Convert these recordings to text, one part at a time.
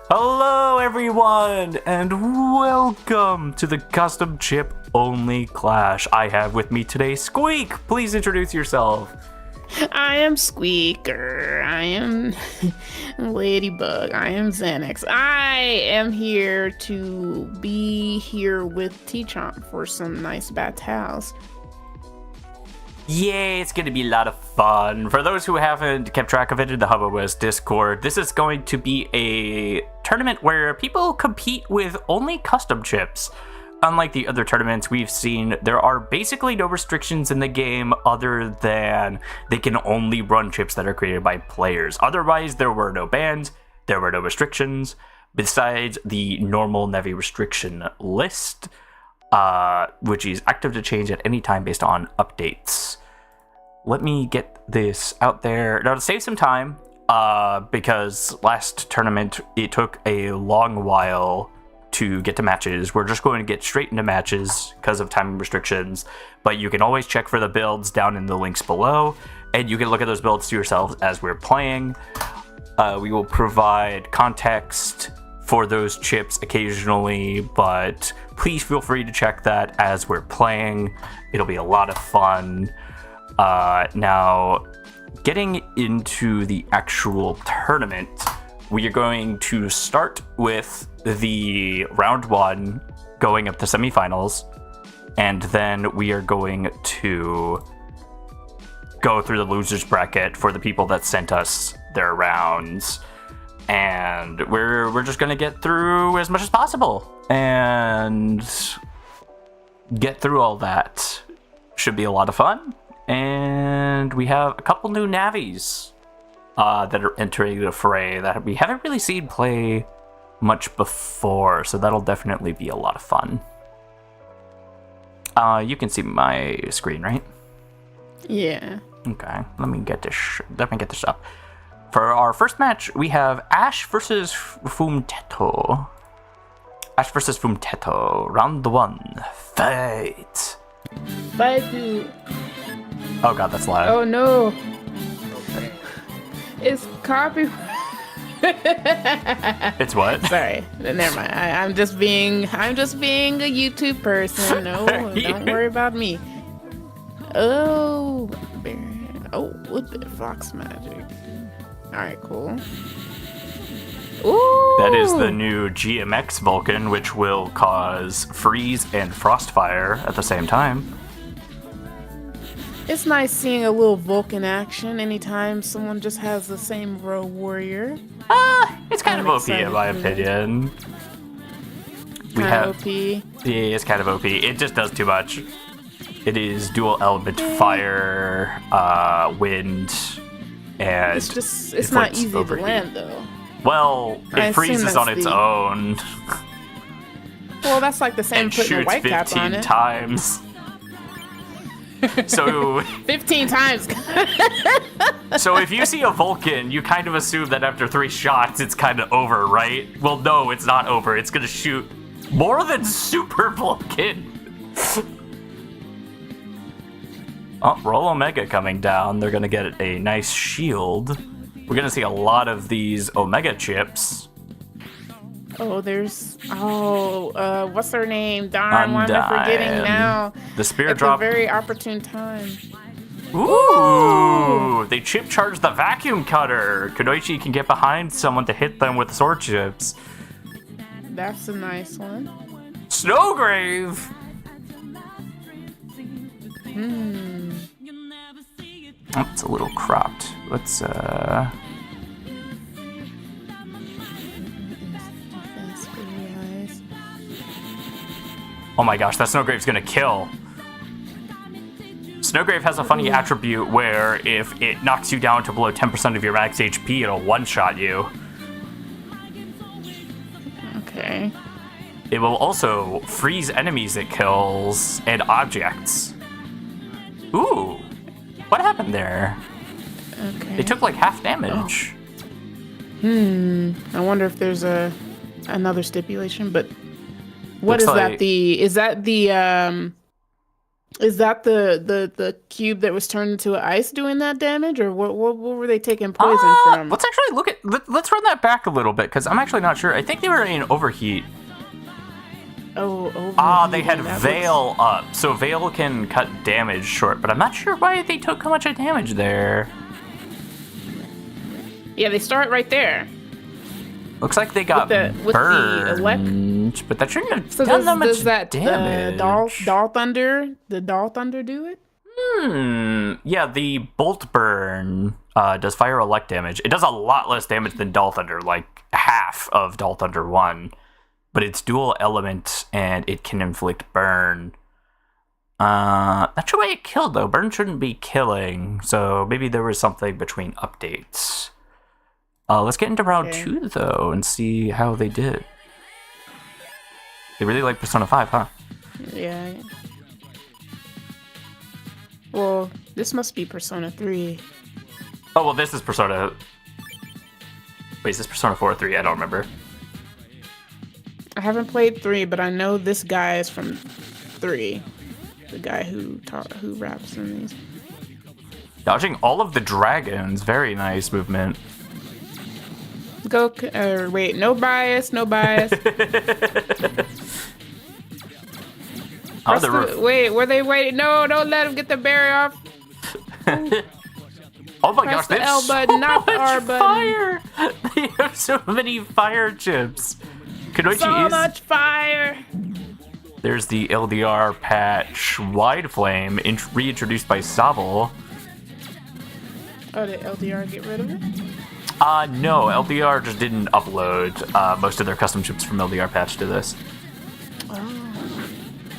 Hello everyone, and welcome to the custom chip only clash. I have with me today Squeak. Please introduce yourself. I am Squeaker. I am Ladybug. I am Xanax. I am here to be here with Tchomp for some nice battles. Yay, it's going to be a lot of fun. For those who haven't kept track of it in the hubos Discord, this is going to be a tournament where people compete with only custom chips. Unlike the other tournaments we've seen, there are basically no restrictions in the game other than they can only run chips that are created by players. Otherwise, there were no bans, there were no restrictions, besides the normal Nevi restriction list, which is active to change at any time based on updates. Let me get this out there. Now, to save some time, because last tournament, it took a long while to get to matches. We're just going to get straight into matches because of timing restrictions, but you can always check for the builds down in the links below, and you can look at those builds to yourselves as we're playing. We will provide context for those chips occasionally, but please feel free to check that as we're playing. It'll be a lot of fun. Now, getting into the actual tournament, we are going to start with the round one going up to semifinals, and then we are going to go through the losers bracket for the people that sent us their rounds, and we're just gonna get through as much as possible and get through all that. Should be a lot of fun, and we have a couple new navis that are entering the fray that we haven't really seen play much before, so that'll definitely be a lot of fun. You can see my screen, right? Yeah. Okay, let me get this up. For our first match, we have Ash versus Fumteto. Ash versus Fumteto, round one, fight. Fight. Oh god, that's loud. Oh no. It's copy. It's what? Sorry, never mind. I'm just being a YouTube person. No, don't worry about me. Oh, with the fox magic. All right, cool. Ooh. That is the new GMX Vulcan, which will cause freeze and frostfire at the same time. It's nice seeing a little Vulcan action anytime someone just has the same row warrior. It's kind of OP in my opinion. OP. Yeah, it's kind of OP. It just does too much. It is dual element fire, wind, and it's not easy to land though. Well, it freezes on its own. Well, that's like the same putting a white cap on it. 15 times. So 15 times. So if you see a Vulcan, you kind of assume that after 3 shots, it's kind of over, right? Well, no, it's not over. It's gonna shoot more than Super Vulcan. Oh, Roll Omega coming down. They're gonna get a nice shield. We're gonna see a lot of these Omega chips. Oh, what's her name? Darn, why am I forgetting now? The spear at drop. A very opportune time. Ooh! They chip charge the vacuum cutter. Kunoichi can get behind someone to hit them with sword chips. That's a nice one. Snowgrave! Oh, it's a little cropped. Let's, Oh my gosh, that Snowgrave's gonna kill. Snowgrave has a funny attribute where if it knocks you down to below 10% of your max HP, it'll one-shot you. Okay. It will also freeze enemies it kills and objects. Ooh, what happened there? Okay. They took like half damage. I wonder if there's another stipulation, but what Looks is like, that? Is that the Is that the cube that was turned into ice doing that damage, or what were they taking poison from? Let's actually let's run that back a little bit because I'm actually not sure. I think they were in overheat. Oh, They had Veil up, so Veil can cut damage short, but I'm not sure why they took how much damage there. Yeah, they start right there. Looks like they got burned, but that shouldn't have done that much damage. Doll Thunder, the Doll Thunder do it? Yeah, the Bolt Burn does fire elect damage. It does a lot less damage than Doll Thunder, like half of Doll Thunder 1. But it's dual element, and it can inflict burn. Not sure why it killed, though. Burn shouldn't be killing, so maybe there was something between updates. Let's get into round 2, though, and see how they did. They really like Persona 5, huh? Yeah. Well, this must be Persona 3. Oh, well, this is Persona... Wait, is this Persona 4 or 3? I don't remember. I haven't played 3, but I know this guy is from 3. The guy who raps in these. Dodging all of the dragons. Very nice movement. Go, wait, no bias. Wait, were they waiting? No, don't let him get the berry off. Oh my gosh, the L button, not the R button. Fire! They have so many fire chips. So much fire! There's the LDR patch Wide Flame, reintroduced by Zabel. Oh, did LDR get rid of it? No, LDR just didn't upload most of their custom chips from LDR patch to this. Oh.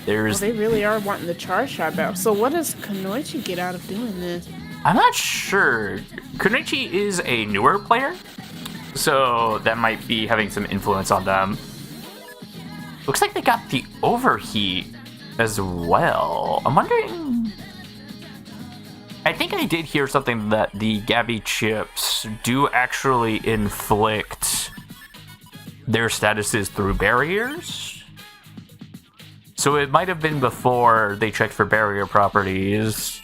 There's... Well, they really are wanting the char shot out. So what does Kunoichi get out of doing this? I'm not sure. Kunoichi is a newer player, so that might be having some influence on them. Looks like they got the overheat as well. I'm wondering... I think I did hear something that the Gabby chips do actually inflict their statuses through barriers. So it might have been before they checked for barrier properties.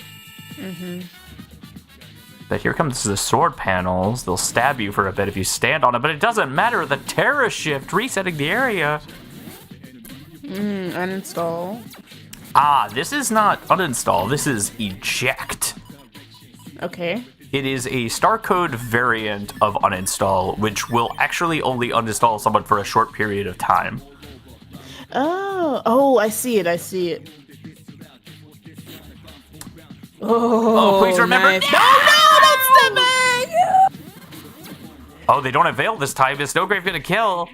But here comes the sword panels. They'll stab you for a bit if you stand on it, but it doesn't matter. The Terra shift resetting the area. Uninstall. This is not uninstall. This is eject. Okay. It is a star code variant of uninstall, which will actually only uninstall someone for a short period of time. Oh, I see it. Oh, please remember. Nice. No, don't step back! Oh, they don't avail this time. Is Snowgrave gonna kill?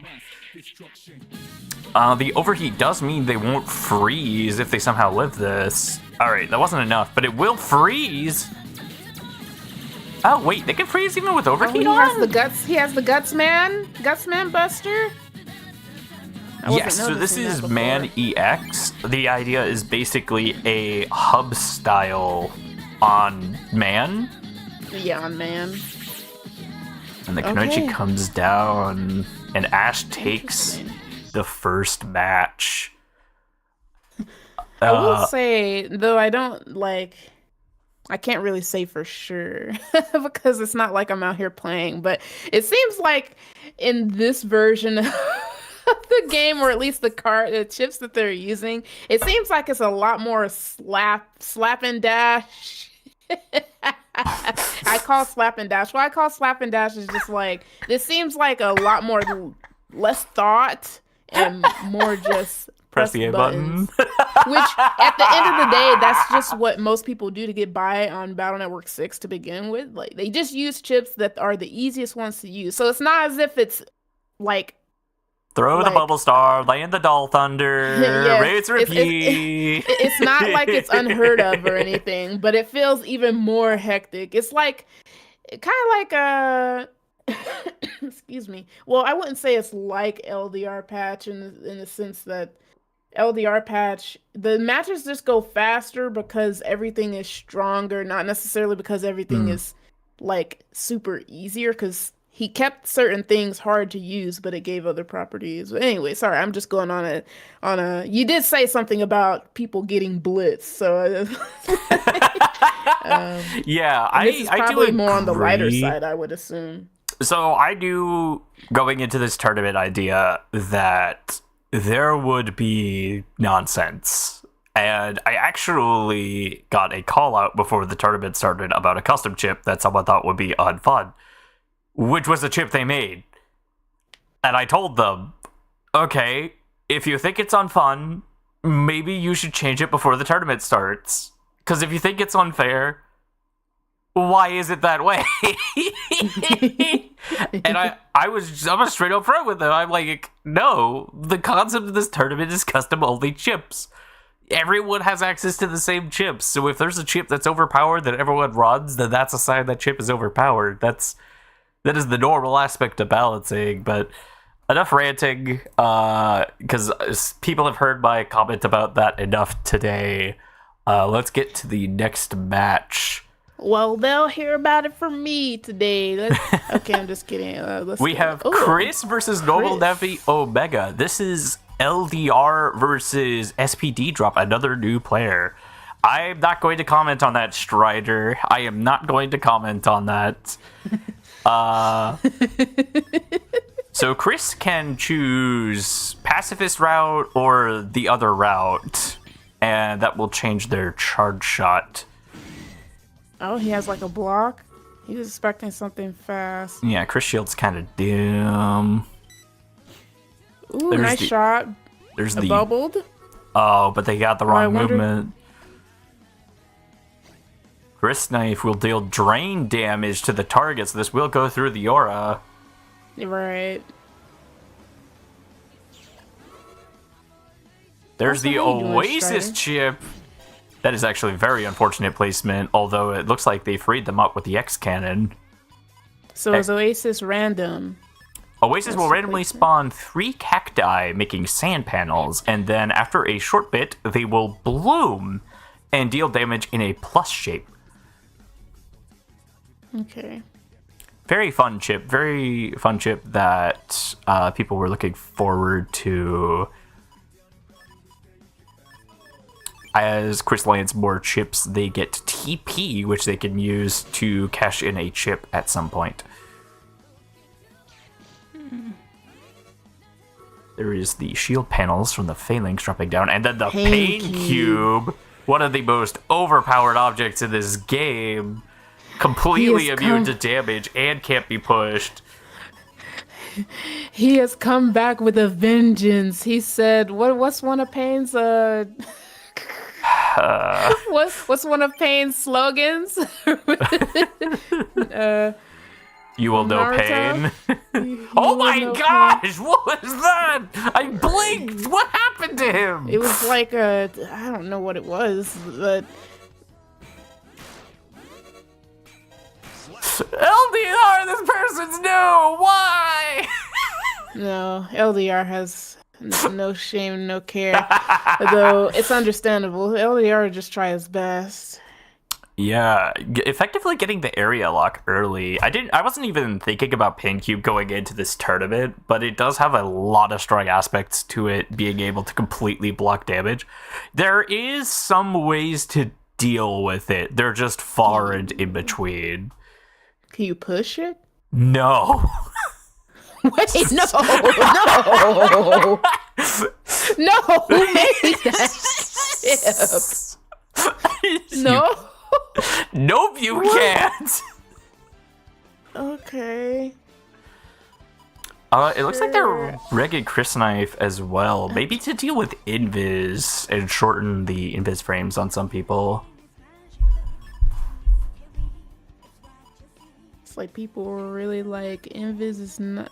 The overheat does mean they won't freeze if they somehow live this. Alright, that wasn't enough, but it will freeze! Oh, wait, they can freeze even with overheat on? He has the guts, man. Guts, man buster. Yes, so this is Man EX. The idea is basically a hub style on Man. Yeah, on Man. And the Kunoichi comes down, and Ash takes the first match. I will say, though, I can't really say for sure because it's not like I'm out here playing, but it seems like in this version of the game, or at least the chips that they're using, it seems like it's a lot more slap and dash. I call slap and dash. What I call slap and dash is just like, this seems like a lot more less thought and more just press the A button. Which, at the end of the day, that's just what most people do to get by on Battle Network 6 to begin with. Like, they just use chips that are the easiest ones to use. So it's not as if it's like... Throw the bubble star, land the Doll Thunder, yes, raise repeat. It's not like it's unheard of or anything, but it feels even more hectic. It's like, kind of like excuse me. Well, I wouldn't say it's like LDR patch in the sense that LDR patch, the matches just go faster because everything is stronger, not necessarily because everything is like super easier, because he kept certain things hard to use, but it gave other properties. But anyway, sorry, I'm just going on a. You did say something about people getting blitzed, so Yeah, and this is I do probably more on the lighter agree. side, I would assume. So I knew going into this tournament idea that there would be nonsense. And I actually got a call out before the tournament started about a custom chip that someone thought would be unfun, which was a chip they made. And I told them, okay, if you think it's unfun, maybe you should change it before the tournament starts. Because if you think it's unfair, why is it that way? And I was straight up front with them. I'm like, no, the concept of this tournament is custom only chips. Everyone has access to the same chips. So if there's a chip that's overpowered that everyone runs, then that's a sign that chip is overpowered. That is the normal aspect of balancing. But enough ranting, because people have heard my comment about that enough today. Let's get to the next match. Well, they'll hear about it from me today. Okay, I'm just kidding. We have Chris versus Normal Navy Omega. This is LDR versus SPD Drop, another new player. I'm not going to comment on that, Strider. I am not going to comment on that. So Chris can choose pacifist route or the other route, and that will change their charge shot. Oh, he has like a block? He was expecting something fast. Yeah, Chris Shield's kind of dim. Ooh, nice shot. There's the bubbled. Oh, but they got the wrong movement. Wrist knife will deal drain damage to the target, so this will go through the aura. Right. There's the Oasis chip. That is actually very unfortunate placement, although it looks like they freed them up with the X cannon. So is Oasis random? Oasis will randomly spawn 3 cacti, making sand panels, and then after a short bit, they will bloom and deal damage in a plus shape. Okay. Very fun chip that people were looking forward to. As Chris lands more chips, they get TP, which they can use to cash in a chip at some point. There is the shield panels from the phalanx dropping down, and then the pain cube, one of the most overpowered objects in this game, completely immune to damage and can't be pushed. He has come back with a vengeance. He said, "What's one of Pain's what's one of Pain's slogans?" You will know pain. Oh my gosh! What was that? I blinked. What happened to him? It was like I don't know what it was, but LDR, this person's new. Why? No, LDR has no shame, no care. Though it's understandable. LDR just try his best. Yeah, effectively getting the area lock early. I wasn't even thinking about Pain Cube going into this tournament, but it does have a lot of strong aspects to it being able to completely block damage. There is some ways to deal with it. They're just far and in between. Can you push it? No. Wait, no. No, who made that chip? No. Nope, you can't. Okay. It looks like they're rigging Chris Knife as well. Maybe to deal with invis and shorten the invis frames on some people. It's like people were really like, invis is not,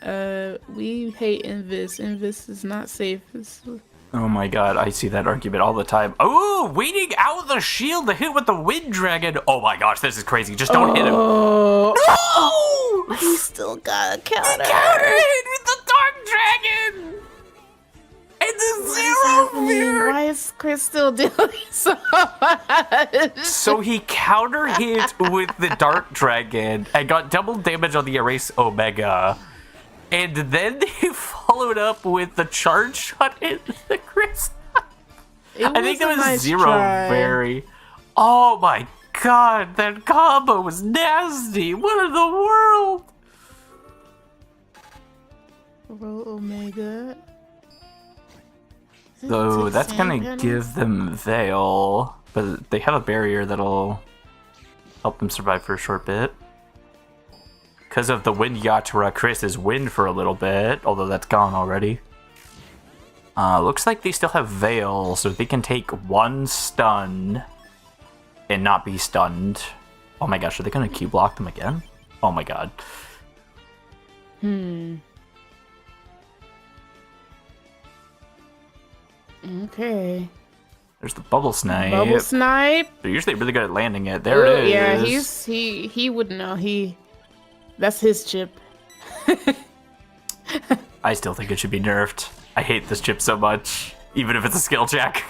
we hate invis. Invis is not safe. Oh my god, I see that argument all the time. Oh, waiting out the shield to hit with the Wind Dragon. Oh my gosh, this is crazy. Just don't hit him. No! He still got a counter. He counter hit with the Dark Dragon! And the Zero Fear! Why is is still doing so much. So he counter hit with the Dark Dragon and got double damage on the Erase Omega. And then he followed up with the Charge Shot in the Chris. I think that was nice zero try. very. Oh my god, that combo was nasty. What in the world? Roll Omega. So that's gonna give them Veil, but they have a barrier that'll help them survive for a short bit. Because of the Wind Yatra, Chris is wind for a little bit, although that's gone already. Looks like they still have Veil, so they can take one stun and not be stunned. Oh my gosh, are they gonna Q block them again? Oh my god. Okay. There's the Bubble Snipe. Bubble Snipe. They're usually really good at landing it. There it is. Yeah, he would know. That's his chip. I still think it should be nerfed. I hate this chip so much, even if it's a skill check.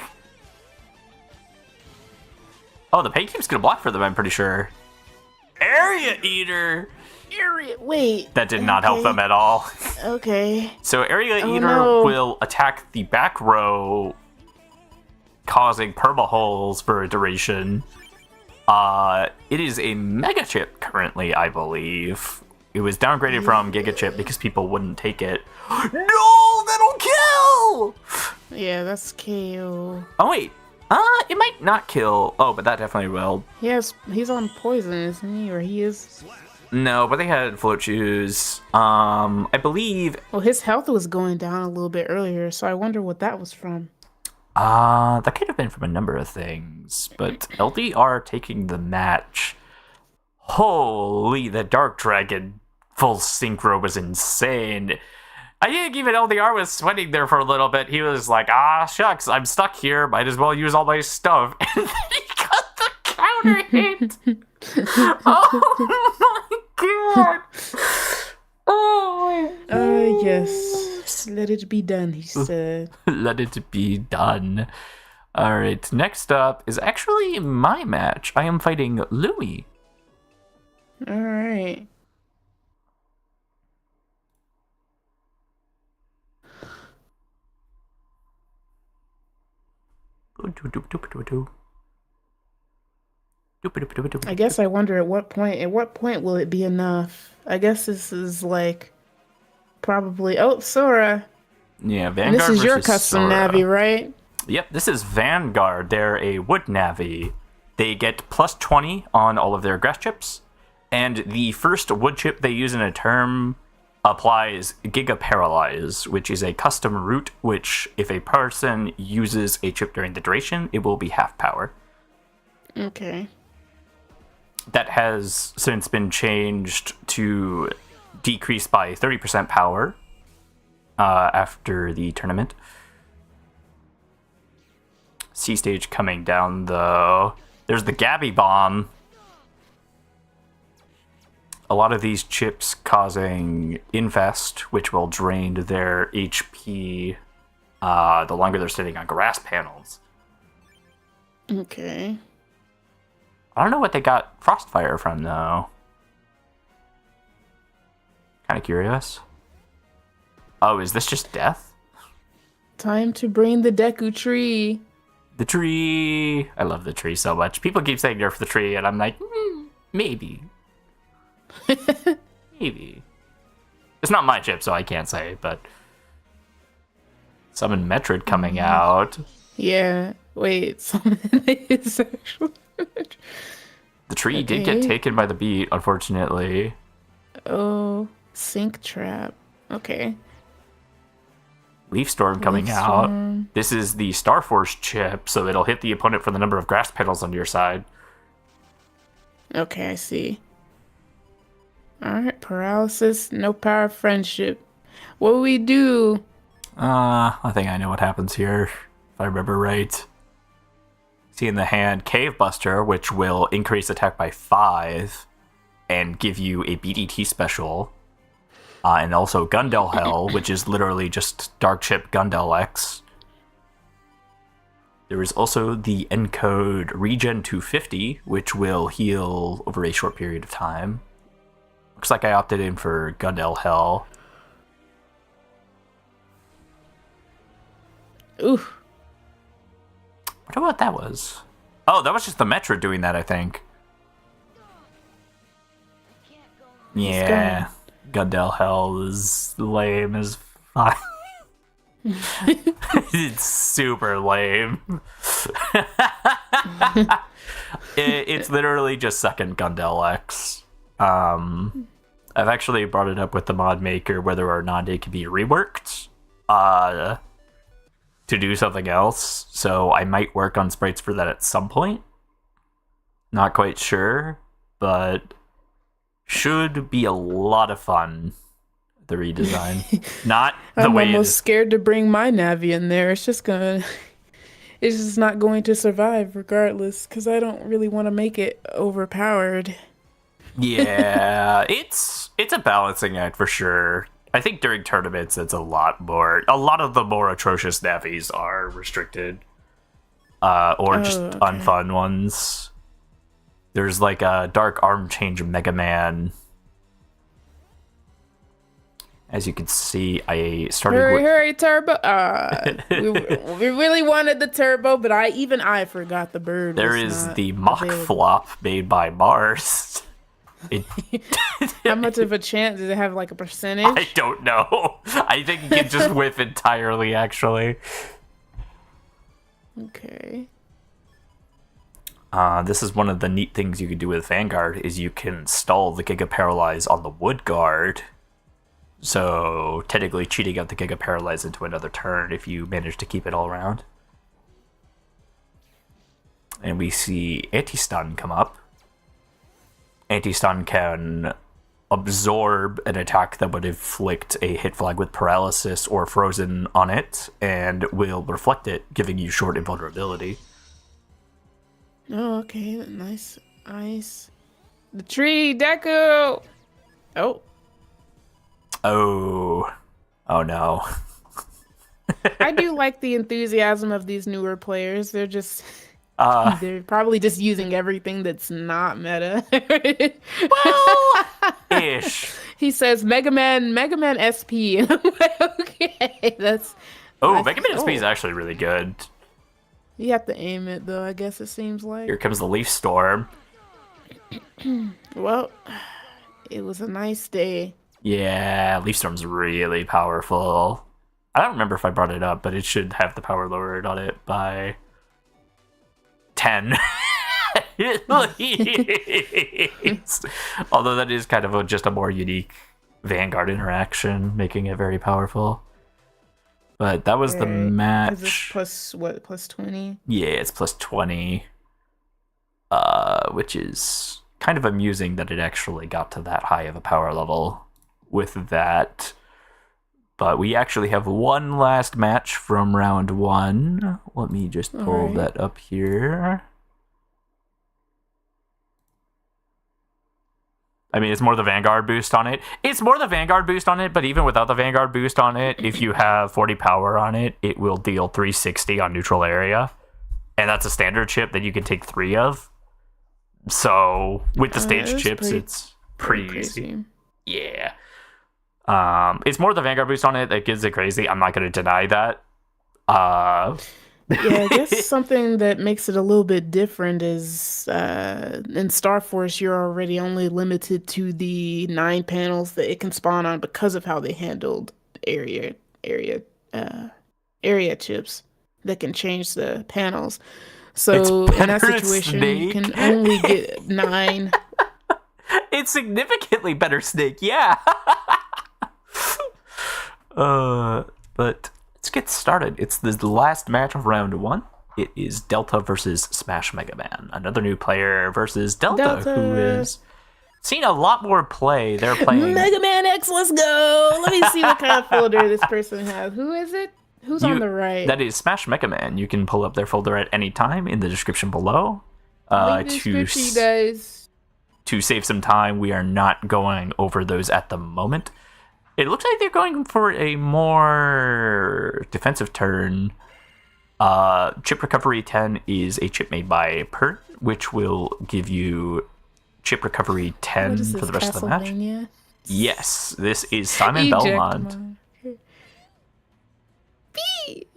Oh, the Paykeep's gonna block for them, I'm pretty sure. Area Eater! Wait. That did not help them at all. Okay. So Area Eater will attack the back row, causing perma holes for a duration. It is a mega chip currently, I believe. It was downgraded from Giga Chip because people wouldn't take it. No, that'll kill! Yeah, that's KO. Oh wait, it might not kill. Oh, but that definitely will. He's on poison, isn't he? Or he is? No, but they had float shoes. I believe. Well, his health was going down a little bit earlier, so I wonder what that was from. That could have been from a number of things, but LDR taking the match. Holy, the Dark Dragon full synchro was insane. I think even LDR was sweating there for a little bit. He was like, shucks, I'm stuck here. Might as well use all my stuff. And then he got the counter hit. Oh my god. Oh. Yes. Let it be done, he said. Let it be done. All right, next up is actually my match. I am fighting Louie. All right. I guess I wonder at what point will it be enough? I guess this is like probably Sora. Yeah, Vanguard. And this is your versus custom Sora. Navi, right? Yep, this is Vanguard. They're a wood Navi. They get plus 20 on all of their grass chips, and the first wood chip they use in a term applies Giga Paralyze, which is a custom route, which if a person uses a chip during the duration, it will be half power. Okay. That has since been changed to decrease by 30% power after the tournament. C stage coming down, though. There's the Gabby Bomb. A lot of these chips causing Infest, which will drain their HP the longer they're sitting on grass panels. Okay. I don't know what they got Frostfire from, though. Kind of curious. Oh, is this just death? Time to bring the Deku tree. The tree. I love the tree so much. People keep saying nerf the tree, and I'm like, maybe. Maybe. It's not my chip, so I can't say, but... Summon Metroid coming out. Yeah. Wait, summon is actually... The tree did get taken by the beat, unfortunately. Oh, Sync Trap. Okay. Leaf Storm coming out. This is the Star Force chip, so it'll hit the opponent for the number of grass petals on your side. Okay, I see. Alright, Paralysis, no power, friendship. What do we do? I think I know what happens here, if I remember right. See in the hand, Cave Buster, which will increase attack by 5 and give you a BDT special. And also Gundel Hell, which is literally just Dark Chip Gundel X. There is also the encode Regen 250, which will heal over a short period of time. Looks like I opted in for Gundel Hell. Ooh. Wonder what that was. Oh, that was just the Metra doing that, I think. Yeah. Gundel Hell is lame as fuck. It's super lame. It's literally just second Gundel X. I've actually brought it up with the mod maker whether or not it can be reworked to do something else. So I might work on sprites for that at some point. Not quite sure, but should be a lot of fun. The redesign, not the way. I'm almost scared to bring my Navi in there. It's just not going to survive regardless, because I don't really want to make it overpowered. Yeah, it's a balancing act for sure. I think during tournaments, it's a lot of the more atrocious Navis are restricted, or just unfun ones. There's like a Dark Arm Change Mega Man. As you can see, I started Hurry, Turbo! We really wanted the Turbo, but I forgot the bird. There is the mock flop made by Mars. How much of a chance does it have? Like a percentage? I don't know. I think you can just whiff entirely. Actually. Okay. This is one of the neat things you can do with Vanguard is you can stall the Giga Paralyze on the Wood Guard. So, technically cheating out the Giga Paralyze into another turn if you manage to keep it all around. And we see Anti-Stun come up. Anti-Stun can absorb an attack that would inflict a hit flag with Paralysis or Frozen on it, and will reflect it, giving you short invulnerability. Oh, okay. Nice. The tree, Deku! Oh. Oh no. I do like the enthusiasm of these newer players. They're just they're probably just using everything that's not meta. Well, ish. He says Mega Man SP. And I'm like, okay, that's Mega Man SP is actually really good. You have to aim it though, I guess it seems like. Here comes the Leaf Storm. Well, it was a nice day. Yeah, Leaf Storm's really powerful. I don't remember if I brought it up, but it should have the power lowered on it by 10. Although that is kind of just a more unique Vanguard interaction, making it very powerful. But that was the match. Is this plus what? Plus 20? Yeah, it's plus 20. Which is kind of amusing that it actually got to that high of a power level with that. But we actually have one last match from round 1. Let me just pull that up here. I mean, it's more the Vanguard boost on it. But even without the Vanguard boost on it, if you have 40 power on it, it will deal 360 on neutral area. And that's a standard chip that you can take 3 of. So, with the stage chips, it's pretty easy. Yeah. It's more the Vanguard boost on it that gives it crazy. I'm not going to deny that. Yeah, I guess something that makes it a little bit different is in Star Force, you're already only limited to the 9 panels that it can spawn on because of how they handled area chips that can change the panels. So in that situation, you can only get 9. It's significantly better Snake, yeah. But let's get started. It's the last match of round 1. It is Delta versus Smash Mega Man. Another new player versus Delta. Who has seen a lot more play. They're playing Mega Man X, let's go! Let me see what kind of folder this person has. Who is it? Who's on the right? That is Smash Mega Man. You can pull up their folder at any time in the description below. To save some time, we are not going over those at the moment. It looks like they're going for a more defensive turn. Chip Recovery 10 is a chip made by Pert, which will give you chip recovery 10 What is for this, the rest of the match. Castlevania? Yes, this is Simon Eject Belmont. mine.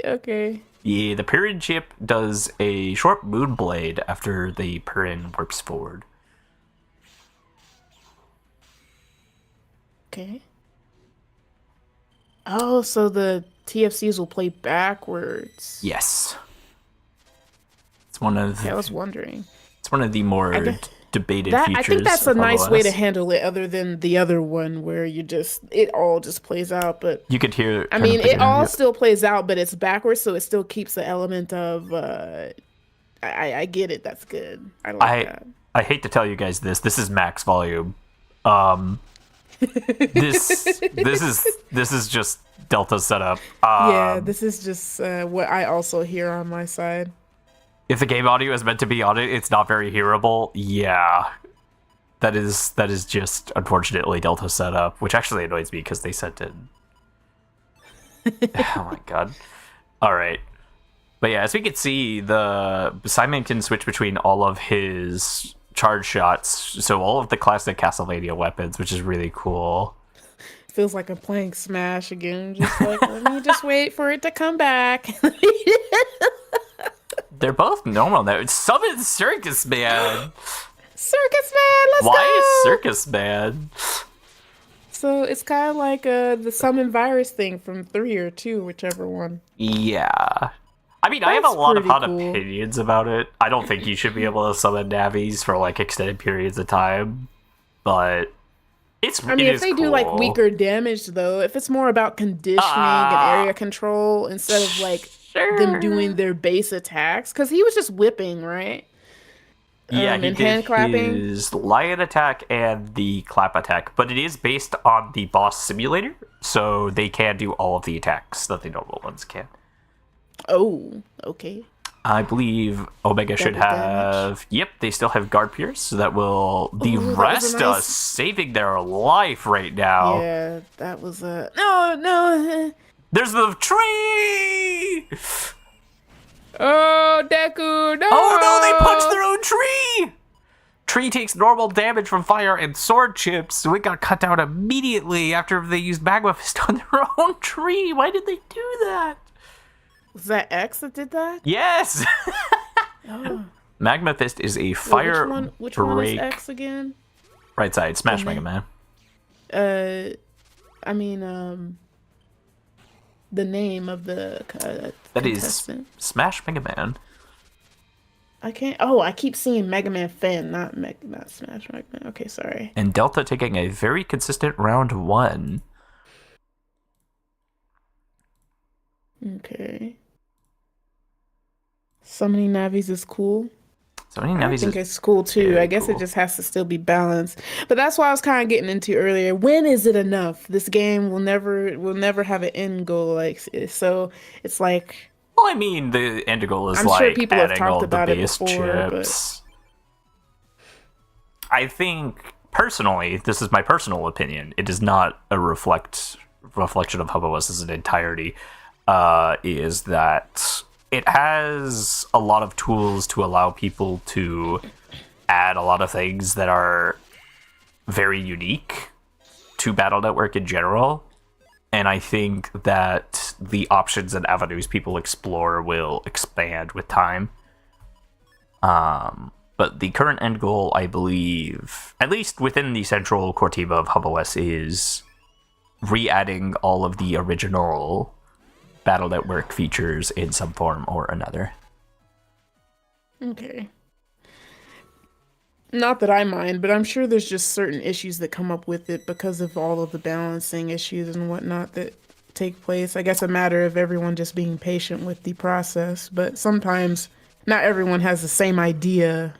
Okay. Yeah, the Pirin chip does a short moon blade after the Pirin warps forward. Okay. Oh, so the TFCs will play backwards. Yes. It's one of I was wondering. It's one of the more debated features. I think that's a of nice OS. way to handle it, other than the other one where it all just plays out. But you could hear. I mean, it all still plays out, but it's backwards, so it still keeps the element of. I get it. That's good. I like that. I hate to tell you guys this. This is max volume. This is just Delta setup. Yeah, this is just what I also hear on my side. If the game audio is meant to be on it, it's not very hearable. Yeah, that is just unfortunately Delta setup, which actually annoys me because they sent it. Oh my god! All right, but yeah, as we can see, the Simon can switch between all of his charge shots, so all of the classic Castlevania weapons, which is really cool. Feels like I'm playing Smash again. Just like, let me just wait for it to come back. They're both normal now. Summon Circus Man. Circus Man, let's go. Why is Circus Man? So it's kind of like the summon virus thing from 3 or 2, whichever one. Yeah. I mean, I have a lot of hot cool opinions about it. I don't think you should be able to summon navis for like extended periods of time, but I mean, if they do like weaker damage, though, if it's more about conditioning and area control instead of like them doing their base attacks, because he was just whipping, right? Yeah, he and did hand clapping. his lion attack and the clap attack, but it is based on the boss simulator, so they can do all of the attacks that the normal ones can. Oh, okay. I believe Omega should have. Yep, they still have Guard Pierce, so that will rest us, saving their life right now. Yeah, that was a no. There's the tree. Oh, Deku, no! Oh no, they punched their own tree. Tree takes normal damage from fire and sword chips, so it got cut down immediately after they used Magma Fist on their own tree. Why did they do that? Was that X that did that? Yes. Oh. Magma Fist is a fire which break. one is X again? Right side, Smash Mega Man. I mean, the name of the that is contestant. Smash Mega Man. I can't. Oh, I keep seeing Mega Man Fan, not Smash Mega Man. Okay, sorry. And Delta taking a very consistent round 1. Okay. Summoning navis is cool. I think it's cool too. I guess it just has to still be balanced. But that's why I was kind of getting into earlier. When is it enough? This game will never have an end goal. Like, so it's like. Well, I mean, the end goal is sure people have adding talked all the about it base before, chips. I think personally, this is my personal opinion. It is not a reflection of HubOS as an entirety. Is that it has a lot of tools to allow people to add a lot of things that are very unique to Battle Network in general. And I think that the options and avenues people explore will expand with time. But the current end goal, I believe, at least within the central core team of HubOS, is re-adding all of the original Battle Network features in some form or another. Okay. Not that I mind, but I'm sure there's just certain issues that come up with it because of all of the balancing issues and whatnot that take place. I guess a matter of everyone just being patient with the process, but sometimes not everyone has the same idea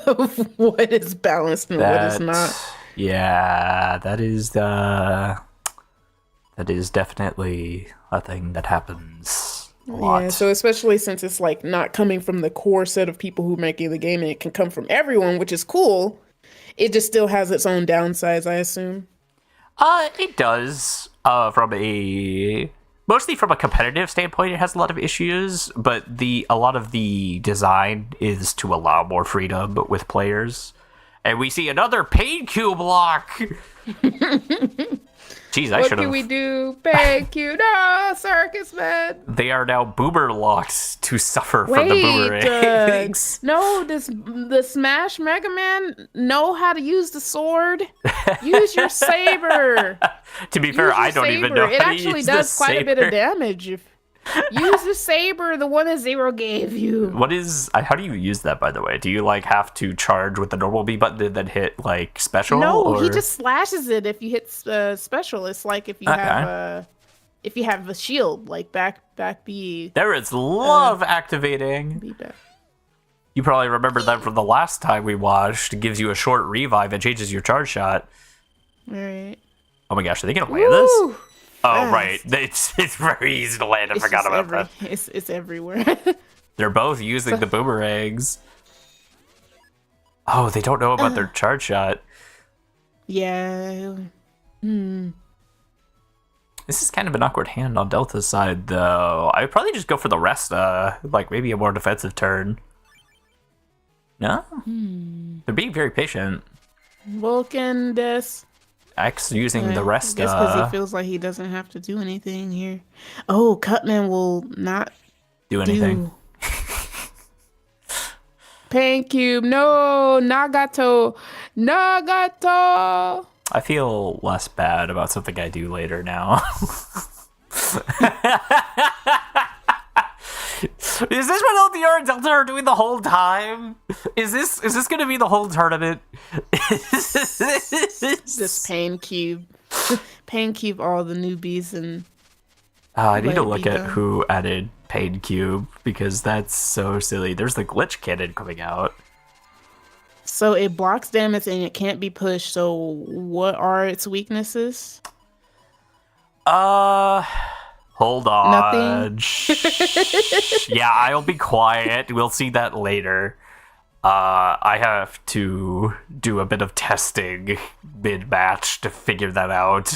of what is balanced and what is not. Yeah, that is definitely a thing that happens a lot. Yeah, so especially since it's like not coming from the core set of people who are making the game, and it can come from everyone, which is cool. It just still has its own downsides, I assume. It does. From a mostly from a competitive standpoint, it has a lot of issues, but a lot of the design is to allow more freedom with players. And we see another pain cube lock. Jeez, I should have. What can we do? Pain cube, no, circus man. They are now boomer locked to suffer from the boomerangs. No, the Smash Mega Man know how to use the sword. Use your saber. To be fair, I don't even know it how to actually use does the quite saber. a bit of damage. Use the saber, the one that Zero gave you. How do you use that, by the way? Do you like have to charge with the normal B button and then hit like special? No, he just slashes it if you hit special. It's like if you have a shield, like back B. There is love activating. B back. You probably remember that from the last time we watched. It gives you a short revive and changes your charge shot. All right. Oh my gosh, are they gonna land this? Woo! Oh, right. It's very easy to land. I forgot about that. It's everywhere. They're both using the boomerangs. Oh, they don't know about their charge shot. Yeah. This is kind of an awkward hand on Delta's side, though. I would probably just go for the rest, like maybe a more defensive turn. No? They're being very patient. Vulcan des. X using the rest. I guess because he feels like he doesn't have to do anything here. Oh, Cutman will not do anything. Pain cube, no, Nagato. I feel less bad about something I do later now. Is this what LDR and Delta are doing the whole time? Is this gonna be the whole tournament? This pain cube. Pain cube all the newbies and I need to look at who added Pain Cube because that's so silly. There's the glitch cannon coming out. So it blocks damage and it can't be pushed. So what are its weaknesses? Hold on. Nothing. Yeah, I'll be quiet. We'll see that later. I have to do a bit of testing mid-match to figure that out.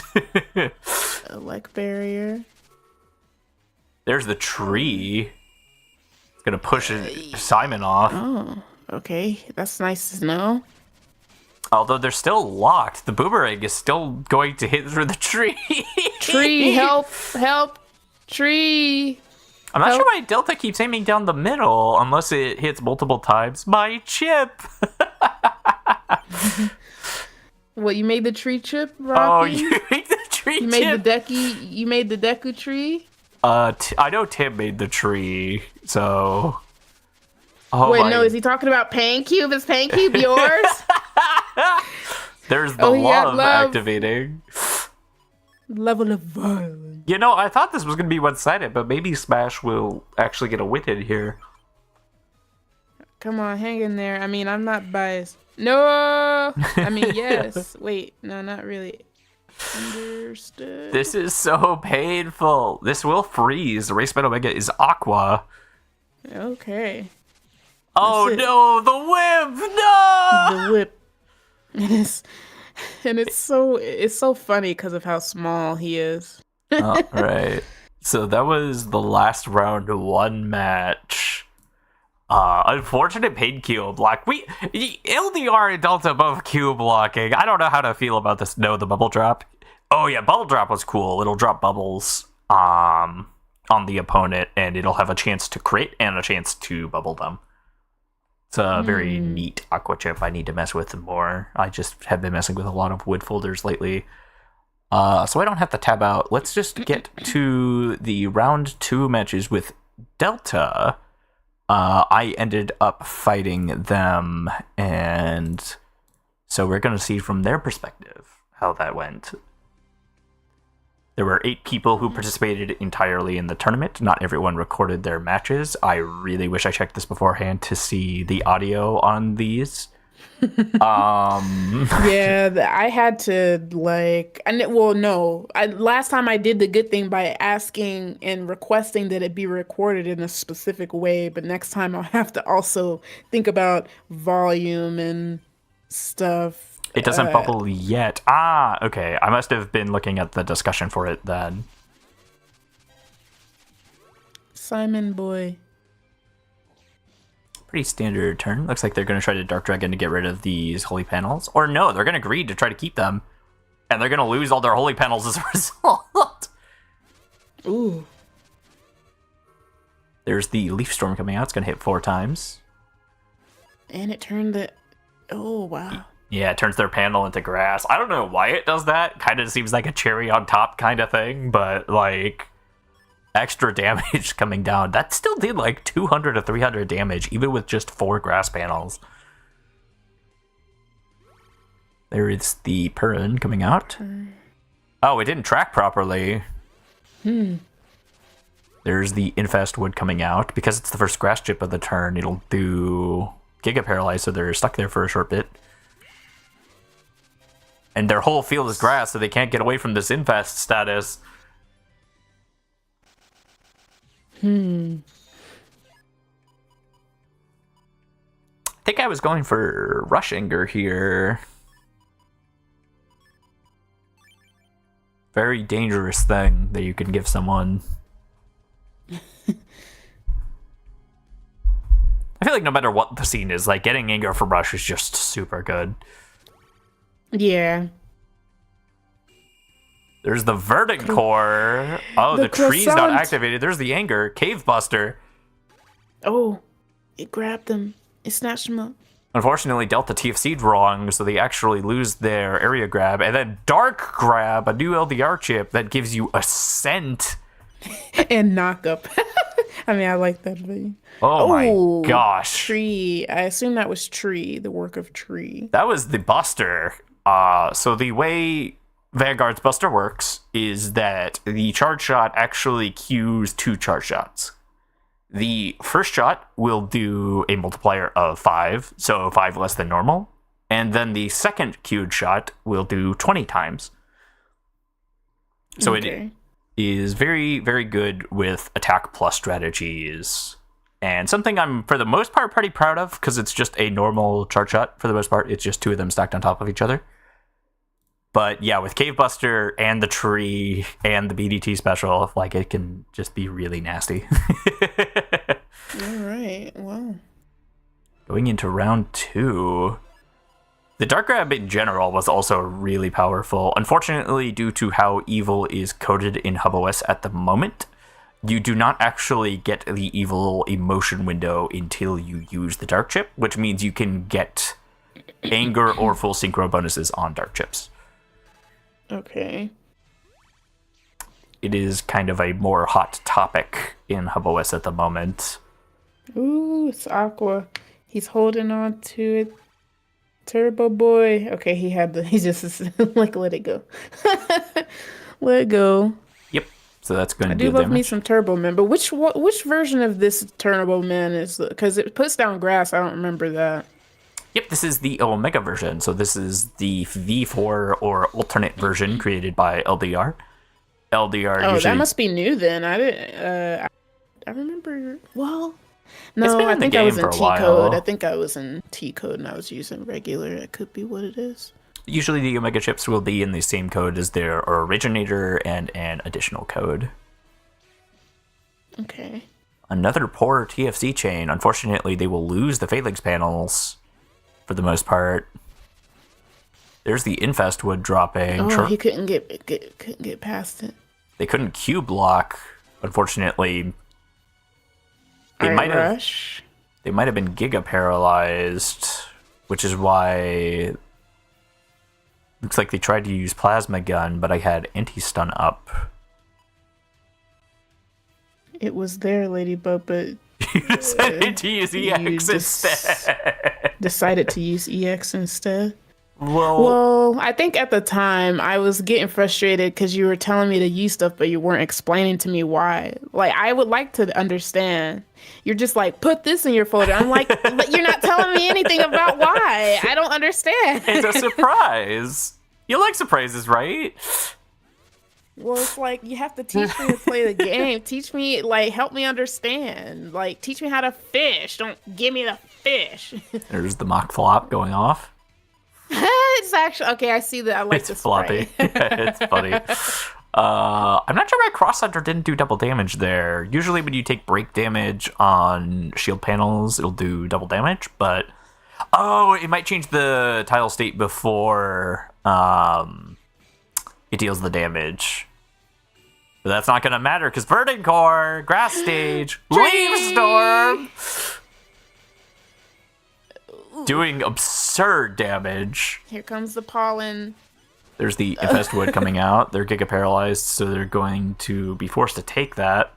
Elect barrier. There's the tree. It's gonna push Simon off. Oh, okay. That's nice to know. Although they're still locked, the boomerang is still going to hit through the tree. Tree, help, tree. I'm not sure why Delta keeps aiming down the middle unless it hits multiple times. My chip. What, you made the tree chip, Rocky? Oh, you made the tree chip? You made the Deku tree? I know Tim made the tree, so... Oh, wait, no, is he talking about Pain Cube? Is Pain Cube yours? There's the love activating. Level of violence. You know, I thought this was going to be one-sided, but maybe Smash will actually get a win in here. Come on, hang in there. I mean, I'm not biased. No! I mean, yes. Wait, no, not really. Understood. This is so painful. This will freeze. Race Man Omega is Aqua. Okay. Oh no, the whip! No! The whip. And it's so funny because of how small he is. Oh, right. So that was the last round one match. Unfortunate pain cube block. LDR and Delta both cube blocking. I don't know how to feel about this. No, the bubble drop. Oh yeah, bubble drop was cool. It'll drop bubbles on the opponent, and it'll have a chance to crit and a chance to bubble them. It's a very neat aqua chip I need to mess with more. I just have been messing with a lot of wood folders lately. So I don't have to tab out. Let's just get to the round 2 matches with Delta. I ended up fighting them, and so we're going to see from their perspective how that went. There were 8 people who participated entirely in the tournament. Not everyone recorded their matches. I really wish I checked this beforehand to see the audio on these. Yeah, I had to last time I did the good thing by asking and requesting that it be recorded in a specific way, but next time I'll have to also think about volume and stuff. It doesn't bubble yet. Okay. I must have been looking at the discussion for it then. Simon boy. Pretty standard turn. Looks like they're going to try to Dark Dragon to get rid of these holy panels. Or no, they're going to greed to try to keep them. And they're going to lose all their holy panels as a result. Ooh. There's the Leaf Storm coming out. It's going to hit 4 times. And it turned the... Oh, wow. Yeah, it turns their panel into grass. I don't know why it does that. Kind of seems like a cherry on top kind of thing. But, like, extra damage coming down. That still did, like, 200 to 300 damage, even with just 4 grass panels. There is the Purin coming out. Oh, it didn't track properly. There's the Infest Wood coming out. Because it's the first grass chip of the turn, it'll do Giga Paralyze, so they're stuck there for a short bit. And their whole field is grass, so they can't get away from this Infest status. I think I was going for Rush Anger here. Very dangerous thing that you can give someone. I feel like no matter what the scene is, like, getting Anger from Rush is just super good. Yeah. There's the Verdant Core. Oh, the tree's not activated. There's the Anger. Cave Buster. Oh, it grabbed them. It snatched them up. Unfortunately, dealt the TFC wrong, so they actually lose their area grab. And then Dark Grab, a new LDR chip that gives you Ascent. And knock up. I mean, I like that video. Oh my gosh. Tree. I assume that was Tree, the work of Tree. That was the Buster. So the way Vanguard's Buster works is that the charge shot actually queues 2 charge shots. The first shot will do a multiplier of 5, so 5 less than normal. And then the second queued shot will do 20 times. So it is very, very good with attack plus strategies. And something I'm, for the most part, pretty proud of, because it's just a normal charge shot for the most part. It's just 2 of them stacked on top of each other. But yeah, with Cave Buster and the tree and the BDT special, like, it can just be really nasty. All right, wow. Going into round 2, the Dark Grab in general was also really powerful. Unfortunately, due to how evil is coded in hubOS at the moment, you do not actually get the evil emotion window until you use the Dark Chip, which means you can get Anger or full synchro bonuses on Dark Chips. Okay. It is kind of a more hot topic in hubOS at the moment. Ooh, it's Aqua. He's holding on to it. Turbo Boy. Okay, he just like, let it go. Let it go. Yep. So that's going to do I do love damage. me some Turbo Man, but which version of this Turbo Man is? Because it puts down grass. I don't remember that. Yep, this is the Omega version. So this is the V4 or alternate version created by LDR. LDR. Oh, usually... that must be new then. I didn't. I remember. Well, It's no, been I in the think I was game in for a T while. code. I think I was in T code and I was using regular. That could be what it is. Usually the Omega chips will be in the same code as their originator and an additional code. Okay. Another poor TFC chain. Unfortunately, they will lose the Phalanx panels for the most part. There's the Infest Wood dropping. Oh, he couldn't get past it. They couldn't Q block, unfortunately. They might have been Giga paralyzed, which is why looks like they tried to use Plasma Gun, but I had anti-stun up. It was there, Ladybug, but You decided to use EX instead. Decided to use EX instead. Well, I think at the time I was getting frustrated because you were telling me to use stuff, but you weren't explaining to me why. Like, I would like to understand. You're just like, put this in your folder. I'm like, but you're not telling me anything about why. I don't understand. It's a surprise. You like surprises, right? Well, it's like, you have to teach me to play the game. Teach me, like, help me understand. Like, teach me how to fish. Don't give me the fish. There's the mock flop going off. It's actually okay. I see that. I like It's this floppy. sprite. It's funny. I'm not sure why Cross Center didn't do double damage there. Usually when you take break damage on shield panels, it'll do double damage, but... Oh, it might change the tile state before it deals the damage. But that's not going to matter, because Verdant Core, Grass Stage, Leaf Storm... doing absurd damage. Here comes the pollen. There's the Infest Wood coming out. They're Giga Paralyzed, so they're going to be forced to take that.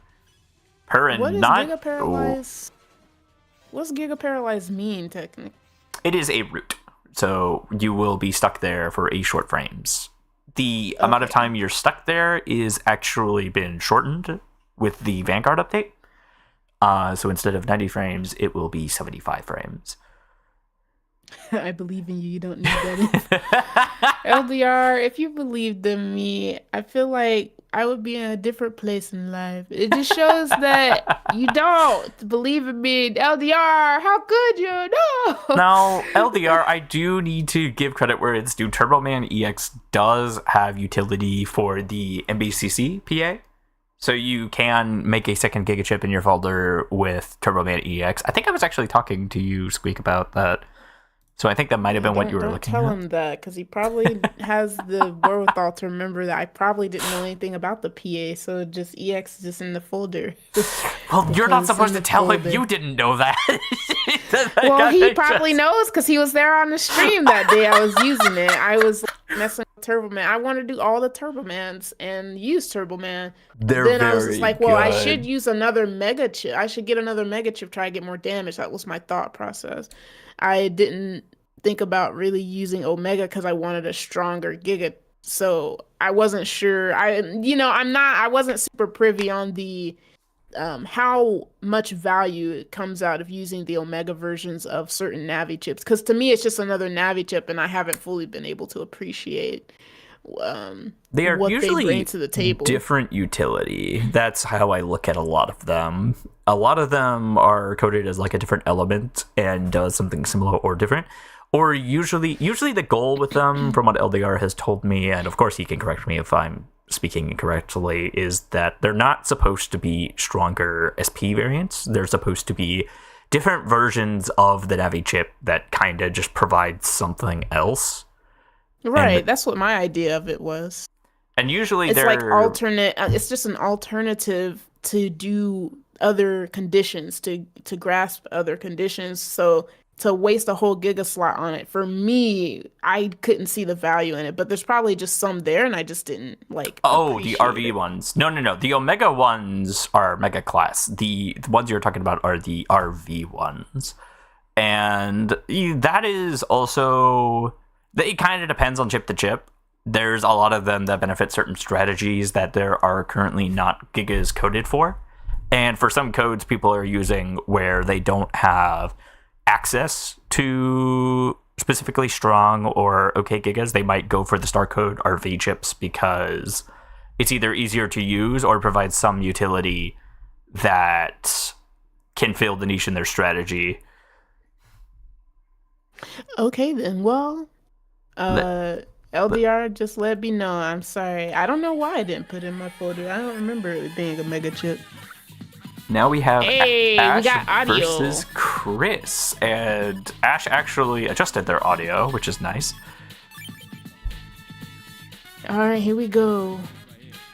What is Giga Paralyzed? What does Giga Paralyzed mean, technically? It is a root, so you will be stuck there for a short frames. The amount of time you're stuck there is actually been shortened with the Vanguard update. So instead of 90 frames, it will be 75 frames. I believe in you. You don't need that. LDR, if you believed in me, I feel like I would be in a different place in life. It just shows that you don't believe in me. LDR, how could you? No. Now, LDR, I do need to give credit where it's due. Turboman EX does have utility for the MBCC PA. So you can make a second Giga chip in your folder with Turboman EX. I think I was actually talking to you, Squeak, about that. So I think that might have been what you were looking at. Don't tell him that, because he probably has the wherewithal to remember that I probably didn't know anything about the PA, so just EX is just in the folder. Well, you're not supposed to tell him you didn't know that. Well, he probably knows, because he was there on the stream that day I was using it. I was messing with Turboman. I want to do all the Turbomans and use Turboman. Then I was just like, well, I should use another Mega Chip. I should get another Mega Chip, try to get more damage. That was my thought process. I didn't think about really using Omega because I wanted a stronger Giga. So I wasn't sure. I wasn't super privy on the how much value comes out of using the Omega versions of certain Navi chips. Because to me, it's just another Navi chip, and I haven't fully been able to appreciate they are what usually they bring to the table. Different utility. That's how I look at a lot of them. A lot of them are coded as like a different element and does something similar or different. Or usually the goal with them, from what LDR has told me, and of course he can correct me if I'm speaking incorrectly, is that they're not supposed to be stronger SP variants. They're supposed to be different versions of the Navi chip that kind of just provide something else. Right, that's what my idea of it was. And usually it's like alternate. It's just an alternative to do other conditions, to grasp other conditions. So to waste a whole Giga slot on it, for me, I couldn't see the value in it. But there's probably just some there, and I just didn't like. Oh, the RV ones. No. The Omega ones are Mega class. The ones you're talking about are the RV ones, and that is also. It kind of depends on chip to chip. There's a lot of them that benefit certain strategies that there are currently not Gigas coded for. And for some codes people are using where they don't have access to specifically strong or okay Gigas, they might go for the star code RV chips because it's either easier to use or provides some utility that can fill the niche in their strategy. Okay, then. Well... LDR, just let me know. I'm sorry. I don't know why I didn't put it in my folder. I don't remember it being a Mega Chip. Now we have Ash we got audio versus Chris. And Ash actually adjusted their audio, which is nice. Alright, here we go.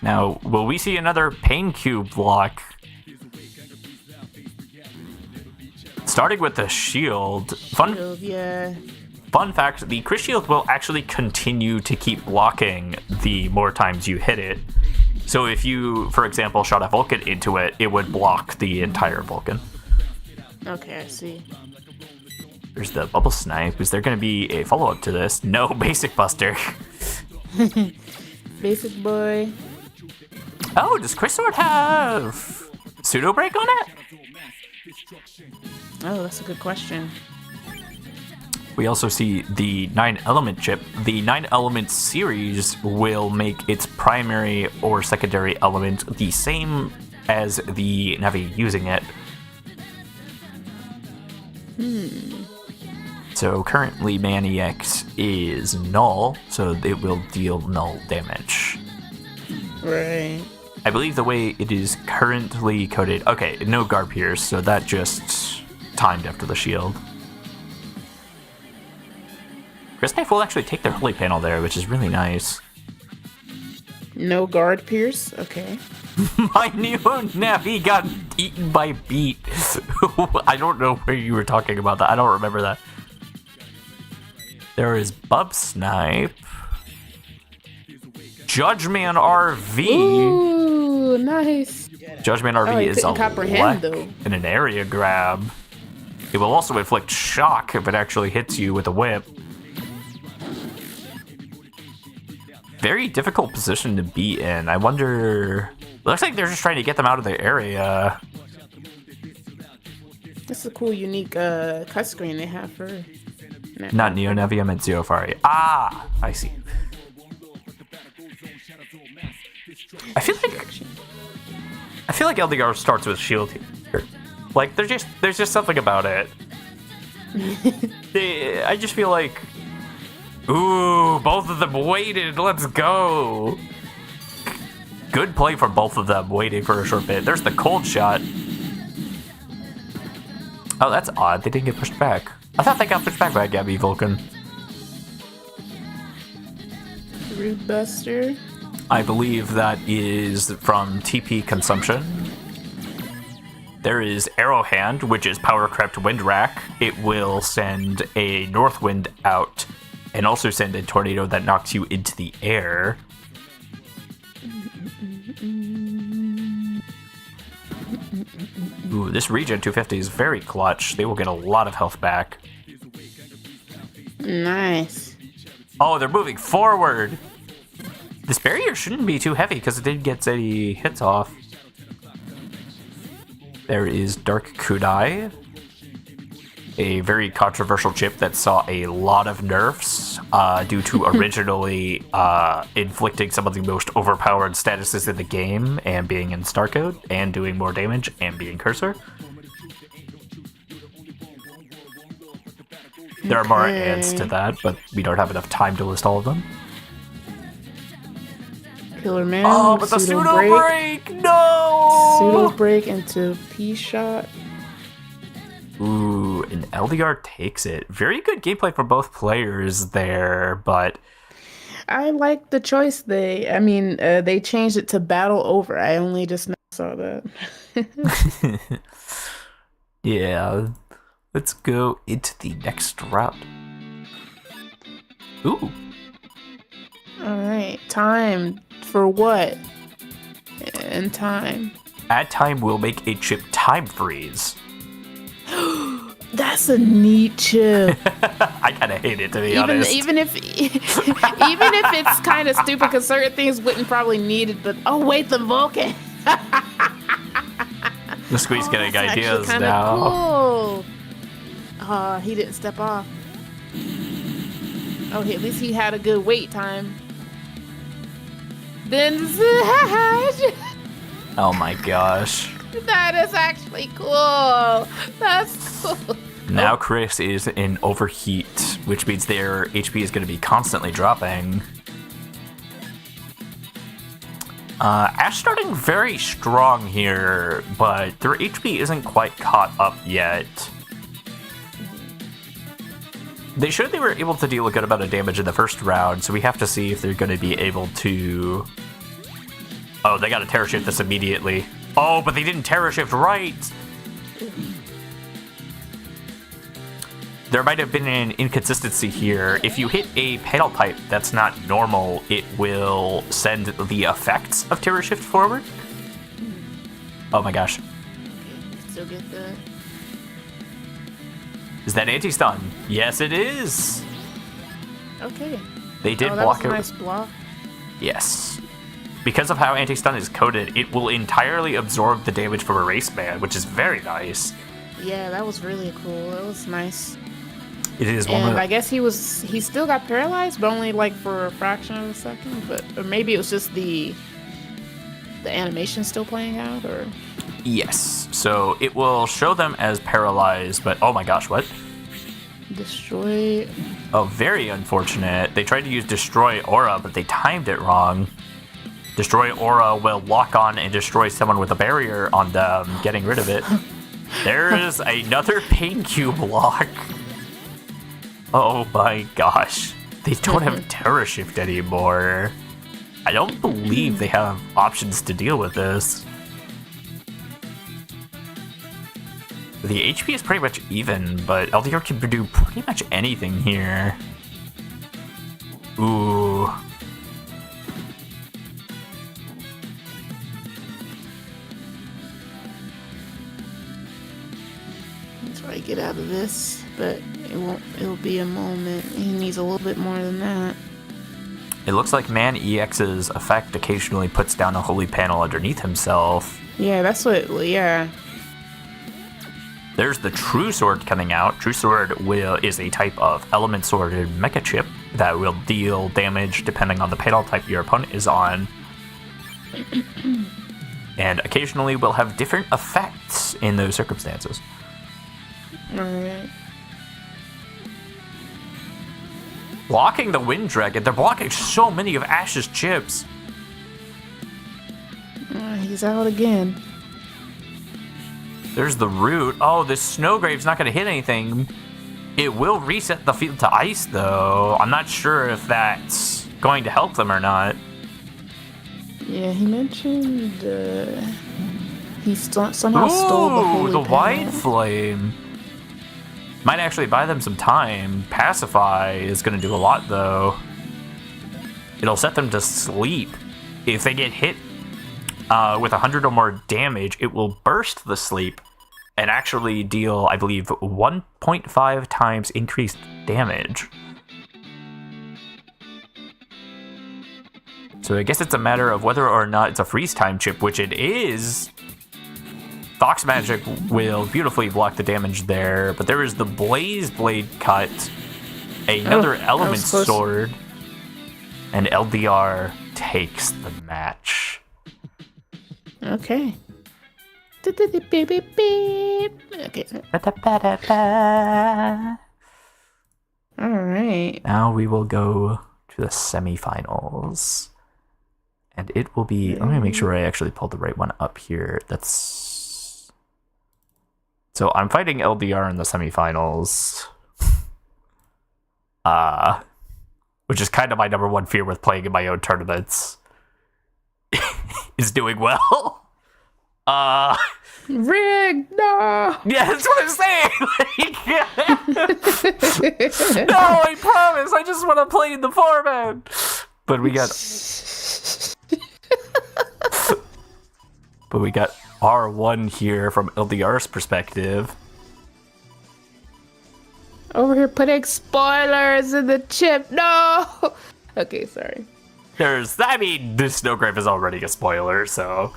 Now, will we see another Pain Cube block? Starting with the shield. Fun fact, the Chris Shield will actually continue to keep blocking the more times you hit it. So if you, for example, shot a Vulcan into it, it would block the entire Vulcan. Okay, I see. There's the Bubble Snipe. Is there going to be a follow-up to this? No, Basic Buster. Basic boy. Oh, does Chris Sword have Pseudo Break on it? Oh, that's a good question. We also see the 9-element chip. The 9-element series will make its primary or secondary element the same as the Navi using it. So currently Man EX is null, so it will deal null damage. Right. I believe the way it is currently coded... Okay, no guard pierce, so that just timed after the shield. Chris Knife will actually take their holy panel there, which is really nice. No guard pierce? Okay. My new Navi got eaten by Beat. I don't know where you were talking about that. I don't remember that. There is Bub Snipe. Judgeman RV. Ooh, nice. Judgeman RV is a comprehend, lek though. and an area grab. It will also inflict shock if it actually hits you with a whip. Very difficult position to be in. I wonder... Looks like they're just trying to get them out of their area. That's a cool, unique cut screen they have for... Not Neo Navi, I meant Zeofari. Ah! I see. I feel like LDR starts with shield here. Like, there's just something about it. I just feel like... Ooh, both of them waited. Let's go. Good play from both of them, waiting for a short bit. There's the cold shot. Oh, that's odd. They didn't get pushed back. I thought they got pushed back by Gabby Vulcan. Root Buster. I believe that is from TP Consumption. There is Arrow Hand, which is Power Crept Wind Rack. It will send a North Wind out and also send a tornado that knocks you into the air. Ooh, this regen 250 is very clutch. They will get a lot of health back. Nice. Oh, they're moving forward. This barrier shouldn't be too heavy because it didn't get any hits off. There is Dark Kudai, a very controversial chip that saw a lot of nerfs due to originally inflicting some of the most overpowered statuses in the game and being in star code and doing more damage and being cursor. There are more adds to that, but we don't have enough time to list all of them. Killer Man. Oh, but the pseudo break! No! Pseudo break into P shot. Ooh, and LDR takes it. Very good gameplay for both players there, but... I like the choice they changed it to battle over. I only just now saw that. Yeah. Let's go into the next route. Ooh. Alright, time for what? And time. Add time will make a chip time freeze. That's a neat chip. I kind of hate it, to be honest. Even if it's kind of stupid, because certain things wouldn't probably need it. But oh wait, the Vulcan. The Squeeze getting ideas kind now. Cool. He didn't step off. Oh, at least he had a good wait time. Then Oh my gosh. that is actually cool. That's cool. Now Chris is in overheat, which means their HP is going to be constantly dropping. Ash starting very strong here, but their HP isn't quite caught up yet. They showed they were able to deal a good amount of damage in the first round, so we have to see if they're going to be able to... Oh, they got to Terra Shift this immediately. Oh, but they didn't Terra Shift right! There might have been an inconsistency here. If you hit a panel type that's not normal, it will send the effects of Terra Shift forward. Oh my gosh. Okay, still get the... Is that anti-stun? Yes, it is! Okay. They did that block was a it. nice block. Yes. Because of how anti-stun is coded, it will entirely absorb the damage from Erase Man, which is very nice. Yeah, that was really cool. That was nice. It is one And of I guess he still got paralyzed, but only like for a fraction of a second. Or maybe it was just the animation still playing out, or... Yes. So it will show them as paralyzed, but oh my gosh, what? Destroy... Oh, very unfortunate. They tried to use Destroy Aura, but they timed it wrong. Destroy aura will lock on and destroy someone with a barrier on them, getting rid of it. There's another pain cube lock. Oh my gosh. They don't have Terra Shift anymore. I don't believe they have options to deal with this. The HP is pretty much even, but LDR can do pretty much anything here. Ooh. Let's try to get out of this, but it'll be a moment. He needs a little bit more than that. It looks like Man EX's effect occasionally puts down a holy panel underneath himself. Yeah, that's what, yeah. There's the True Sword coming out. True Sword is a type of element sworded mecha chip that will deal damage depending on the panel type your opponent is on. And occasionally will have different effects in those circumstances. Alright. Blocking the Wind Dragon. They're blocking so many of Ash's chips. He's out again. There's the Root. Oh, this Snowgrave's not going to hit anything. It will reset the field to ice, though. I'm not sure if that's going to help them or not. Yeah, he mentioned he somehow stole the holy the panel. Wide Flame. Might actually buy them some time. Pacify is going to do a lot, though. It'll set them to sleep. If they get hit with 100 or more damage, it will burst the sleep and actually deal, I believe, 1.5 times increased damage. So I guess it's a matter of whether or not it's a freeze time chip, which it is. Fox Magic will beautifully block the damage there, but there is the Blaze Blade cut, another Element Sword, and LDR takes the match. Okay. Okay. Alright. Now we will go to the semifinals. And it will be... I'm going to make sure I actually pulled the right one up here. That's... So I'm fighting LDR in the semifinals. Which is kind of my number one fear with playing in my own tournaments. Is doing well. Rig, no! Yeah, that's what I'm saying! No, I promise! I just want to play in the format! But we got... But we got R1 here from LDR's perspective. Over here putting spoilers in the chip. No! Okay, sorry. This Snowgrave is already a spoiler, so...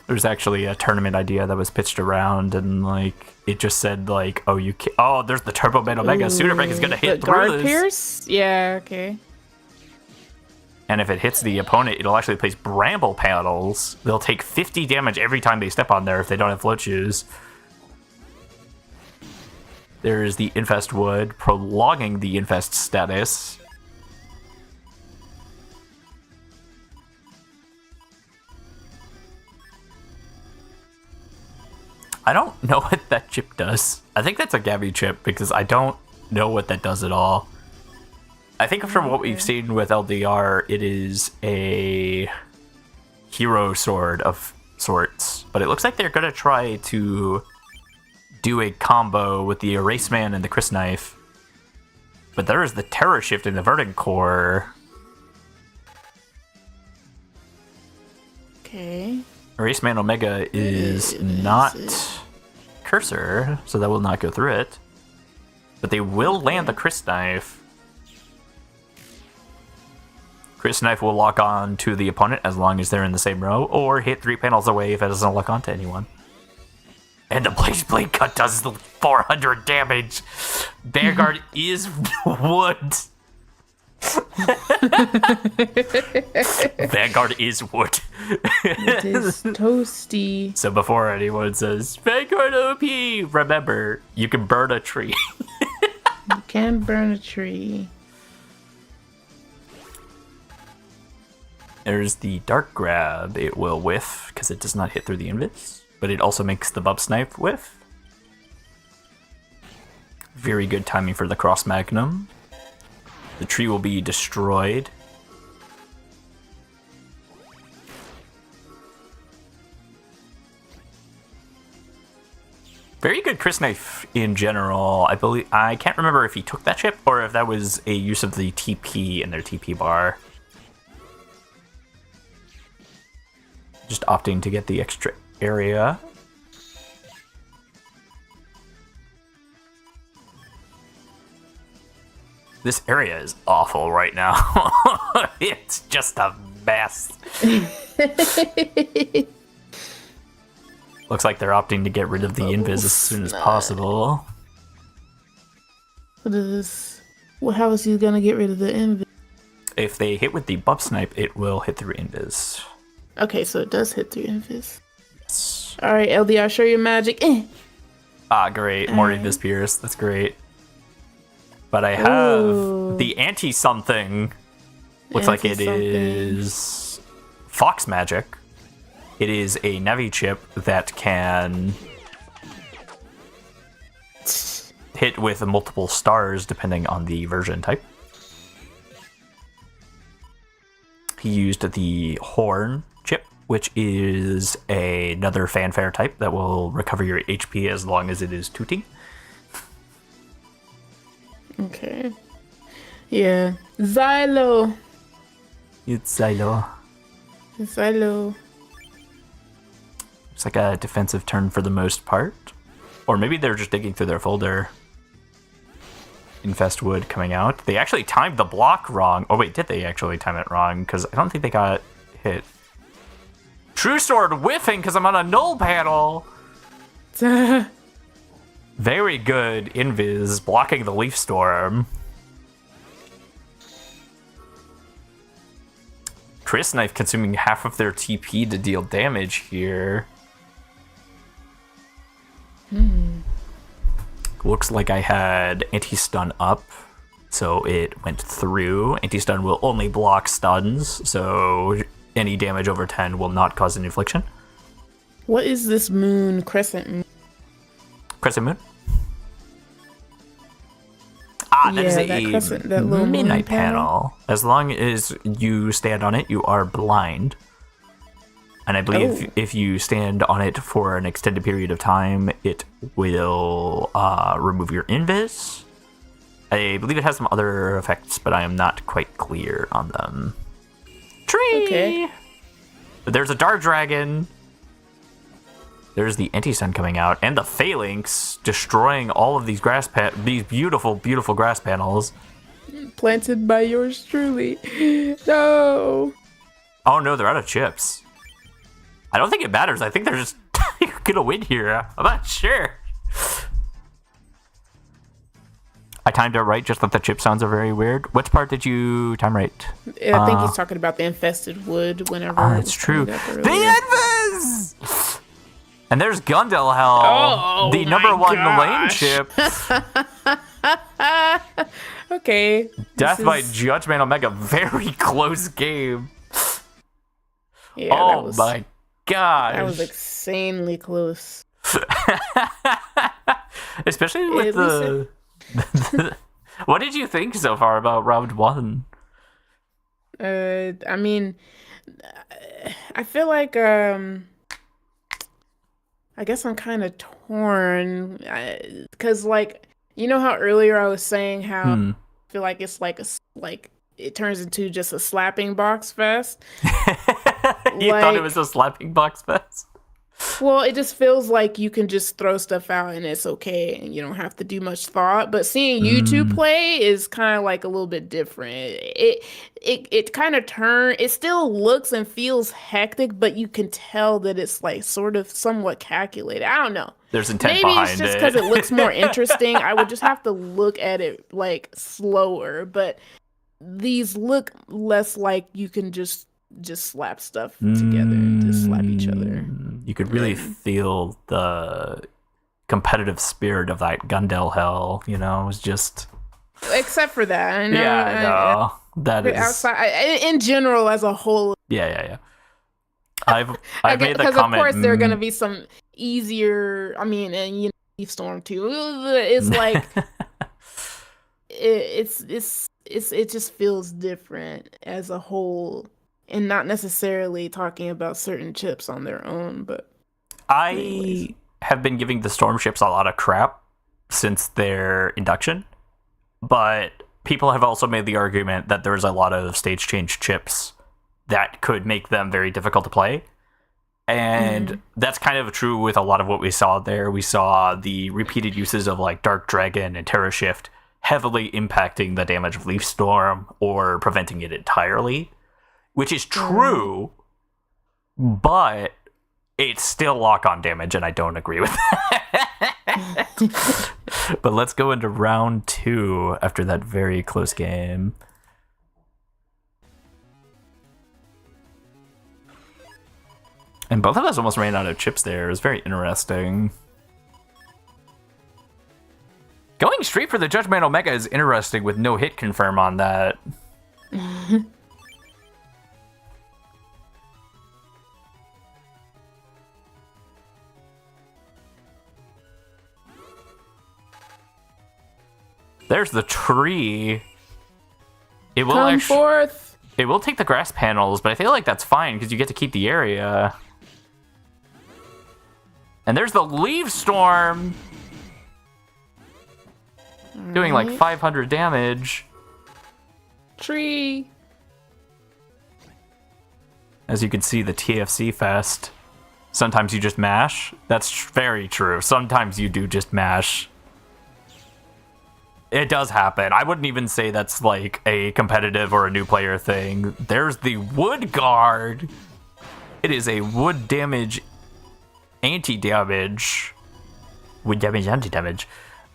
There's actually a tournament idea that was pitched around, and like it just said like, oh, you can't. Oh, there's the Turbo Man Omega. Sooner Break is gonna hit the through guard this. pierce? Yeah, okay. And if it hits the opponent, it'll actually place bramble panels. They'll take 50 damage every time they step on there if they don't have float shoes. There's the Infest Wood, prolonging the Infest status. I don't know what that chip does. I think that's a Gabby chip because I don't know what that does at all. I think from what we've seen with LDR, it is a hero sword of sorts. But it looks like they're going to try to do a combo with the Erase Man and the Chris Knife. But there is the Terror Shift in the Verdant Core. Okay. Erase Man Omega is not Cursor, so that will not go through it. But they will land the Chris Knife. Chris Knife will lock on to the opponent as long as they're in the same row, or hit 3 panels away if it doesn't lock on to anyone. And the Blaze Blade Cut does the 400 damage. Vanguard is wood. Vanguard is wood. It is toasty. So before anyone says, Vanguard OP, remember, you can burn a tree. You can burn a tree. There's the Dark Grab. It will whiff because it does not hit through the invis, but it also makes the Bub Snipe whiff. Very good timing for the Cross Magnum. The tree will be destroyed. Very good Chris Knife in general. I can't remember if he took that chip or if that was a use of the TP in their TP bar. Just opting to get the extra area. This area is awful right now. It's just a mess. Looks like they're opting to get rid of the invis as soon as possible. What is this? Well, how is he gonna get rid of the invis? If they hit with the Bub Snipe, it will hit through invis. Okay, so it does hit through invis. Yes. Alright, LDR, show your magic. Ah, great. More invis pierce. That's great. But I have the anti-something. Looks like it is Fox Magic. It is a Navi chip that can hit with multiple stars depending on the version type. He used the Horn chip, which is another fanfare type that will recover your HP as long as it is tooting. Okay. Yeah. Xylo. It's Xylo. Xylo. It's like a defensive turn for the most part. Or maybe they're just digging through their folder. Infest Wood coming out. They actually timed the block wrong. Oh wait, did they actually time it wrong? Because I don't think they got hit. True Sword whiffing because I'm on a null panel. Very good invis blocking the Leaf Storm. Chris Knife consuming half of their TP to deal damage here. Looks like I had anti-stun up, so it went through. Anti-stun will only block stuns, so any damage over 10 will not cause an infliction. What is this moon? Crescent moon? Crescent moon? Ah, that is a midnight panel. As long as you stand on it, you are blind. And I believe if you stand on it for an extended period of time, it will remove your invis. I believe it has some other effects, but I am not quite clear on them. Tree! Okay. There's a Dark Dragon. There's the Anti-Stun coming out, and the Phalanx destroying all of these these beautiful, beautiful grass panels. Planted by yours truly. No! Oh no, they're out of chips. I don't think it matters. I think they're just gonna win here. I'm not sure. I timed it right, just that the chip sounds are very weird. Which part did you time right? I think he's talking about the infested wood whenever. It's true. The invis! And there's Gundel Hell, the #1 lane chip. Okay. Death by Judgment Omega, very close game. Yeah, oh my gosh. That was insanely close. Especially with the... What did you think so far about round 1? I mean, I feel like, I guess I'm kind of torn. Because, like, you know how earlier I was saying how I feel like it's like it turns into just a slapping box fest? You thought it was a slapping box fest? Well, it just feels like you can just throw stuff out and it's okay and you don't have to do much thought. But seeing YouTube play is kind of like a little bit different. It kind of it still looks and feels hectic, but you can tell that it's like sort of somewhat calculated. I don't know. There's intent Maybe behind it's just it. because it looks more interesting. I would just have to look at it like slower, but these look less like you can just slap stuff together and just slap each other. You could really feel the competitive spirit of that Gundel Hell, you know. It was just Except for that, I know. Yeah, I know. That is outside in general as a whole. yeah. I've made the Because of comment. course there are gonna be some easier. I mean, and Leaf Storm too. It's like it just feels different as a whole, and not necessarily talking about certain chips on their own. But anyways. I have been giving the storm ships a lot of crap since their induction, but people have also made the argument that there's a lot of stage change chips that could make them very difficult to play. And that's kind of true with a lot of what we saw there. We saw the repeated uses of like Dark Dragon and Terra Shift heavily impacting the damage of Leaf Storm or preventing it entirely, which is true, but it's still lock-on damage, and I don't agree with that. But let's go into round 2 after that very close game. And both of us almost ran out of chips there. It was very interesting. Going straight for the Judgment Omega is interesting with no hit confirm on that. There's the tree. It will Come forth. It will take the grass panels, but I feel like that's fine because you get to keep the area. And there's the Leaf Storm. Doing like 500 damage. Tree. As you can see, the TFC Fest. Sometimes you just mash. That's very true. Sometimes you do just mash. It does happen. I wouldn't even say that's like a competitive or a new player thing. There's the Wood Guard. It is a wood damage anti-damage. Wood damage anti-damage.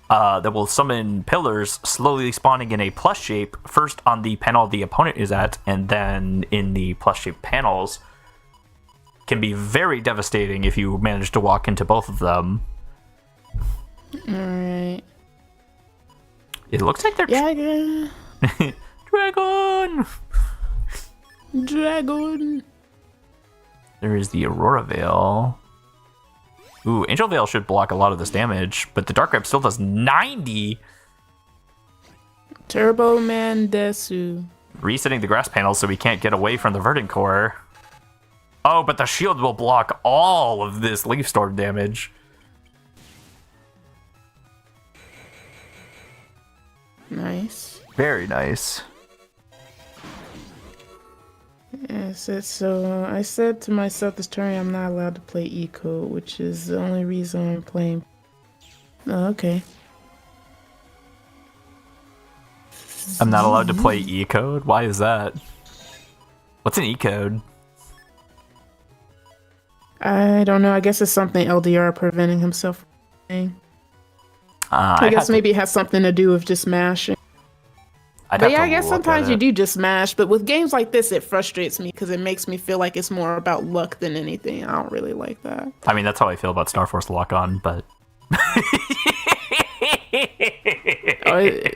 That will summon pillars slowly spawning in a plus shape, first on the panel the opponent is at, and then in the plus shape panels. Can be very devastating if you manage to walk into both of them. Alright. It looks like they're... Yeah. Dragon! Dragon. There is the Aurora Veil. Ooh, Angel Veil should block a lot of this damage, but the Dark Grab still does 90! Turbo Mandesu. Resetting the grass panels so we can't get away from the Verdant Core. Oh, but the shield will block all of this Leaf Storm damage. Nice. Very nice. Yes, so I said to myself this turn I'm not allowed to play Eco, which is the only reason I'm playing. Oh, okay. I'm not allowed to play E-Code? Why is that? What's an E-Code? I don't know. I guess it's something LDR preventing himself from playing. I guess maybe it has something to do with just mashing. But yeah, I guess sometimes you do just mash, but with games like this, it frustrates me because it makes me feel like it's more about luck than anything. I don't really like that. I mean, that's how I feel about Star Force Lock-On, but...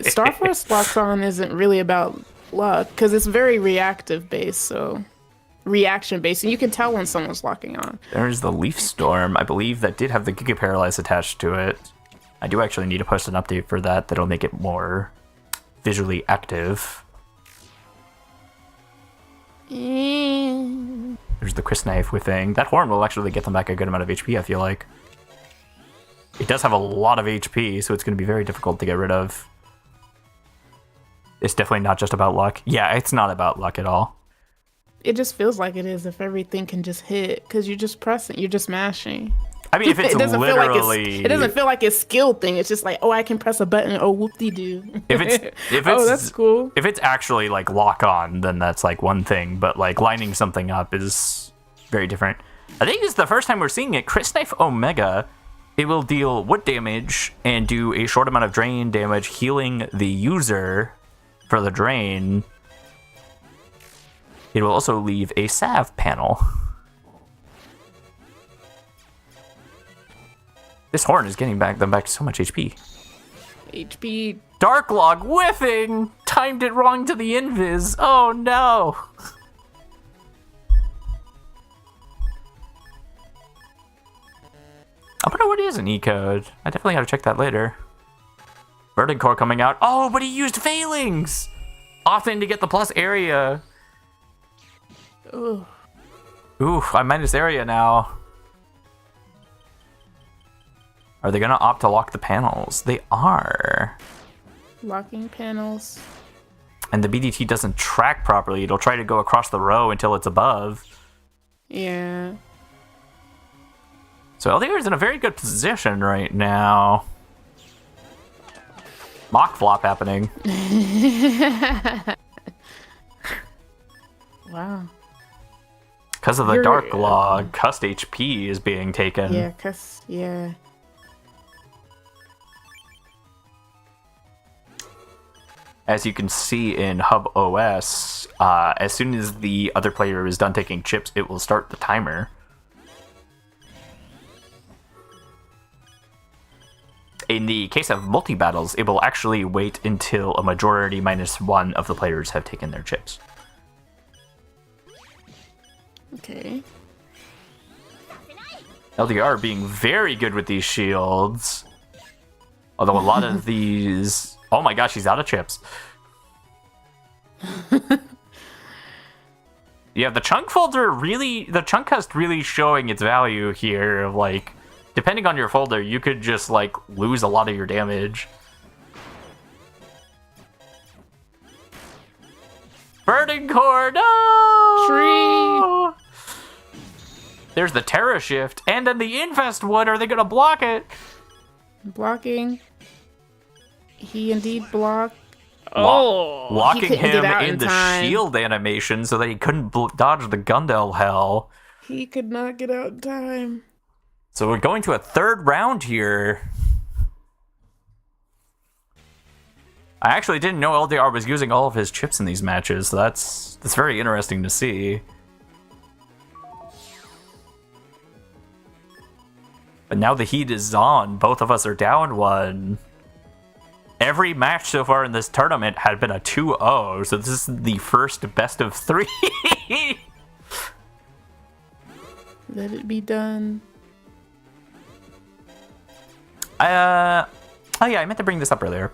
Star Force Lock-On isn't really about luck because it's very reactive based, so... reaction based, and you can tell when someone's locking on. There's the Leaf Storm. I believe that did have the Giga Paralyze attached to it. I do actually need to post an update for that that'll make it more visually active. There's the Chris Knife whiffing. That horn will actually get them back a good amount of HP, I feel like. It does have a lot of HP, so it's going to be very difficult to get rid of. It's definitely not just about luck. Yeah, it's not about luck at all. It just feels like it is if everything can just hit, because you're just pressing, you're just mashing. I mean, if it's literally... it doesn't feel like it's skill thing. It's just like, oh, I can press a button. Oh, whoop-de-doo. If it's oh, that's cool. If it's actually like lock on, then that's like one thing. But like lining something up is very different. I think this is the first time we're seeing it. Chris Knife Omega. It will deal wood damage and do a short amount of drain damage, healing the user for the drain. It will also leave a salve panel. This horn is getting them back so much HP. HP. Dark Log whiffing! Timed it wrong to the invis. Oh no! I wonder what is an E-code. I definitely gotta check that later. Verdant Core coming out. Oh, but he used failings! Often to get the plus area. Ugh. Ooh, I'm minus area now. Are they gonna opt to lock the panels? They are. Locking panels. And the BDT doesn't track properly. It'll try to go across the row until it's above. Yeah. So LDR is in a very good position right now. Mock flop happening. Wow. Because of the Dark Log, Cust HP is being taken. Yeah, yeah. As you can see in Hub OS, as soon as the other player is done taking chips, it will start the timer. In the case of multi-battles, it will actually wait until a majority -1 of the players have taken their chips. Okay. LDR being very good with these shields. Although a lot of these... Oh my gosh, he's out of chips. Yeah, the chunk folder really... The chunk cast really showing its value here. Like, depending on your folder, you could just, like, lose a lot of your damage. Burning Core, no! Tree! There's the Terra Shift, and then the Infest Wood. Are they gonna block it? Blocking. He indeed blocked. Locking he him get out in the time. shield animation so that he couldn't dodge the Gundel hell. He could not get out in time. So we're going to a third round here. I actually didn't know LDR was using all of his chips in these matches, so that's very interesting to see. But now the heat is on. Both of us are down 1. Every match so far in this tournament had been a 2-0, so this is the first best of 3. Let it be done. Oh yeah, I meant to bring this up earlier.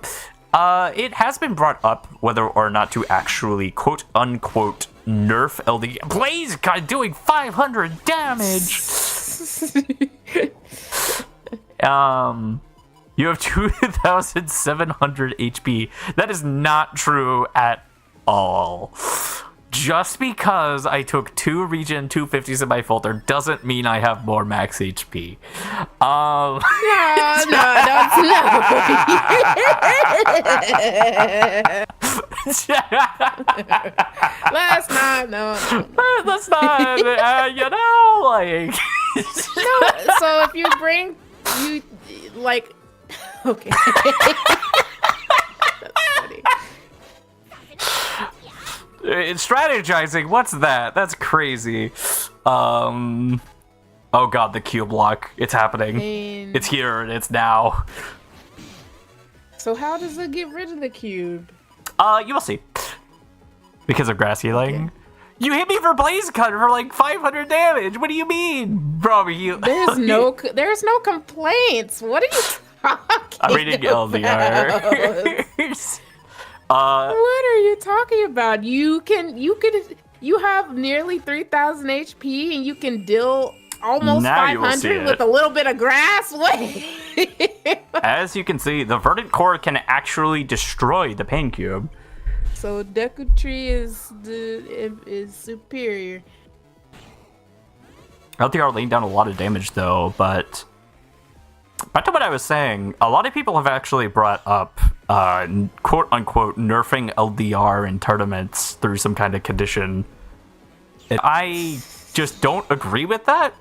It has been brought up whether or not to actually quote-unquote nerf LD. Blaze God doing 500 damage! You have 2,700 HP. That is not true at all. Just because I took 2 regen 250s in my folder doesn't mean I have more max HP. No, let's not. No. Let's not. You know, like. No, so if you bring you like, okay. That's funny. It's strategizing. What's that? That's crazy. Oh god, the Q block. It's happening. It's here and it's now. So how does it get rid of the cube? You will see. Because of grass healing. Okay. You hit me for Blaze Cut for like 500 damage. What do you mean, bro? There's no complaints. What are you talking I'm reading LDR. What are you talking about? You have nearly 3,000 HP and you can deal almost 500 with a little bit of grass. What? As you can see, the Verdant Core can actually destroy the Pain Cube. So Deku Tree is superior. LDR laying down a lot of damage though, but back to what I was saying, a lot of people have actually brought up quote unquote nerfing LDR in tournaments through some kind of condition. And I just don't agree with that.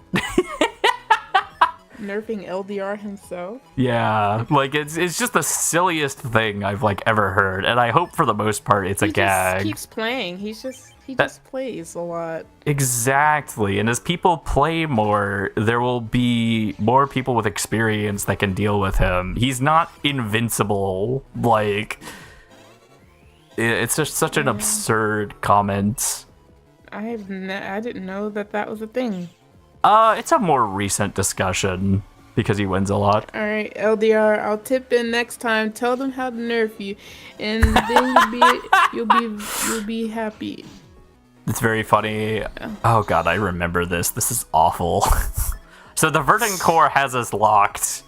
Nerfing LDR himself. Yeah, like it's just the silliest thing I've like ever heard, and I hope for the most part it's a gag. He keeps playing. He just plays a lot. Exactly, and as people play more, there will be more people with experience that can deal with him. He's not invincible. Like, it's just such an absurd comment. I didn't know that was a thing. It's a more recent discussion because he wins a lot. All right, LDR, I'll tip in next time. Tell them how to nerf you, and then you'll be happy. It's very funny. Oh god, I remember this. This is awful. So the Verdant Core has us locked,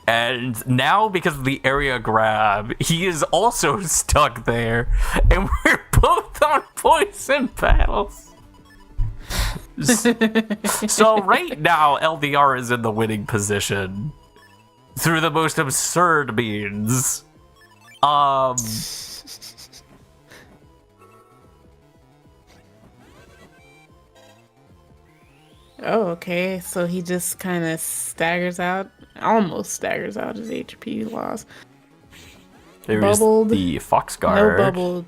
and now because of the area grab, he is also stuck there, and we're both on poison battles. So right now, LDR is in the winning position through the most absurd means. Oh, okay. So he just kind of almost staggers out his HP loss. There's the Fox Guard. No bubbled.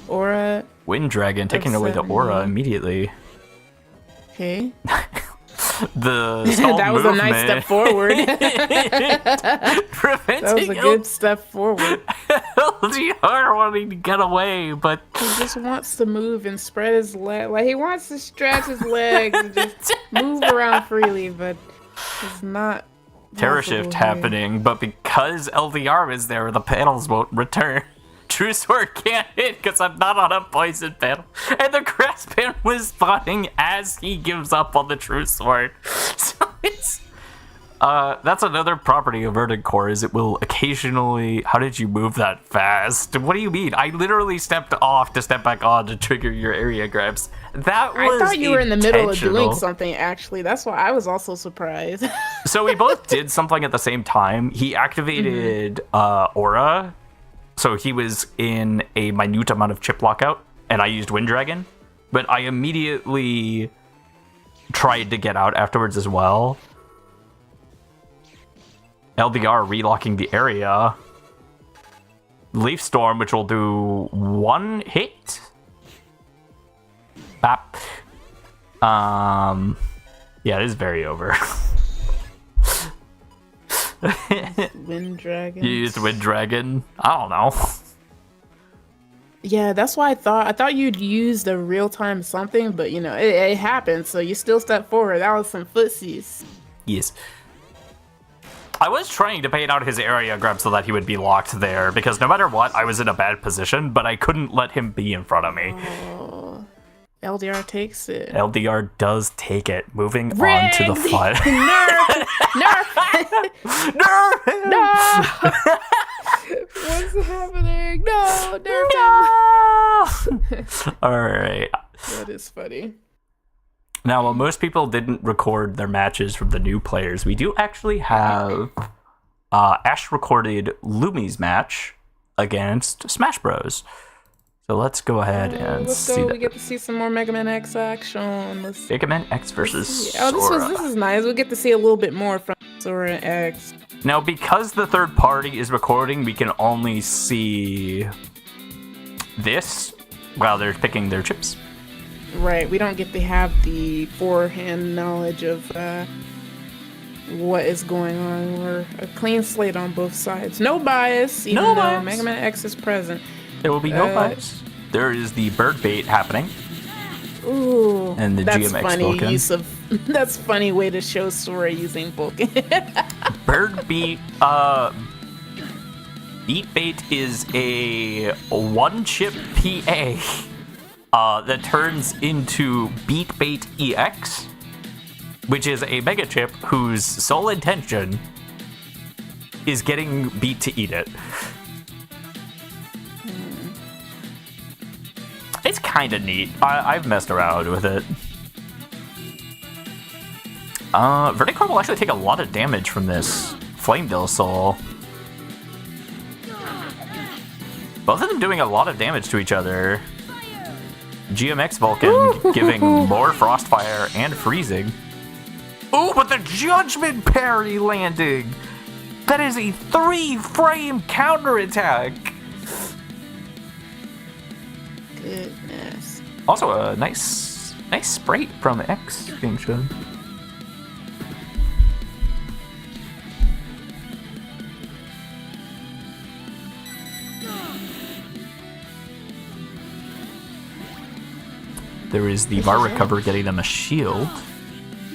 Aura. Wind Dragon taking away the aura immediately. Okay. The that was movement. a nice step forward. That was a good step forward. LDR wanting to get away, but he just wants to move and spread his leg. Like he wants to stretch his legs and just move around freely, but it's not. Terror shift happening, but because LDR is there, the panels won't return. True Sword can't hit because I'm not on a poison panel. And the grass pan was spawning as he gives up on the True Sword. So it's... that's another property of Verdant Core, is it will occasionally... How did you move that fast? What do you mean? I literally stepped off to step back on to trigger your area grabs. That was I thought you were in the middle of doing something, actually. That's why I was also surprised. So we both did something at the same time. He activated Aura. So he was in a minute amount of chip lockout, and I used Wind Dragon. But I immediately tried to get out afterwards as well. LDR relocking the area. Leaf Storm, which will do 1 hit. Bap. Yeah, it is very over. Wind Dragon. You used Wind Dragon? I don't know. Yeah, that's why I thought you'd use the real-time something, but you know, it happened, so you still step forward. That was some footsies. Yes. I was trying to bait out his area grab so that he would be locked there, because no matter what, I was in a bad position, but I couldn't let him be in front of me. Oh, LDR takes it. LDR does take it. Moving on to the fight. Nerf! Nerf! No! What's happening? No! Nerf! No! Alright. That is funny. Now, while most people didn't record their matches from the new players, we do actually have Ash recorded Lumi's match against Smash Bros. So let's go ahead and see that. We get to see some more Mega Man X action. Mega Man X versus Sora. Sora. This is nice. We'll get to see a little bit more from Sora and X. Now, because the third party is recording, we can only see this while they're picking their chips. Right, we don't get to have the forehand knowledge of what is going on. We're a clean slate on both sides. No bias, even though Mega Man X is present. There will be no bias. There is the bird bait happening. Ooh, and the that's GMX funny Vulcan. use of. That's funny way to show Sora using Vulcan. Bird beat. Beat bait is a one-chip PA that turns into Beat Bait EX, which is a mega chip whose sole intention is getting Beat to eat it. It's kind of neat. I've messed around with it. Vertical will actually take a lot of damage from this Flamedale Soul. Both of them doing a lot of damage to each other. GMX Vulcan giving more Frostfire and freezing. Ooh, but the judgment parry landing! That is a 3-frame counterattack! Goodness. Also a nice sprite from X being shown. There is the bar recover getting them a shield.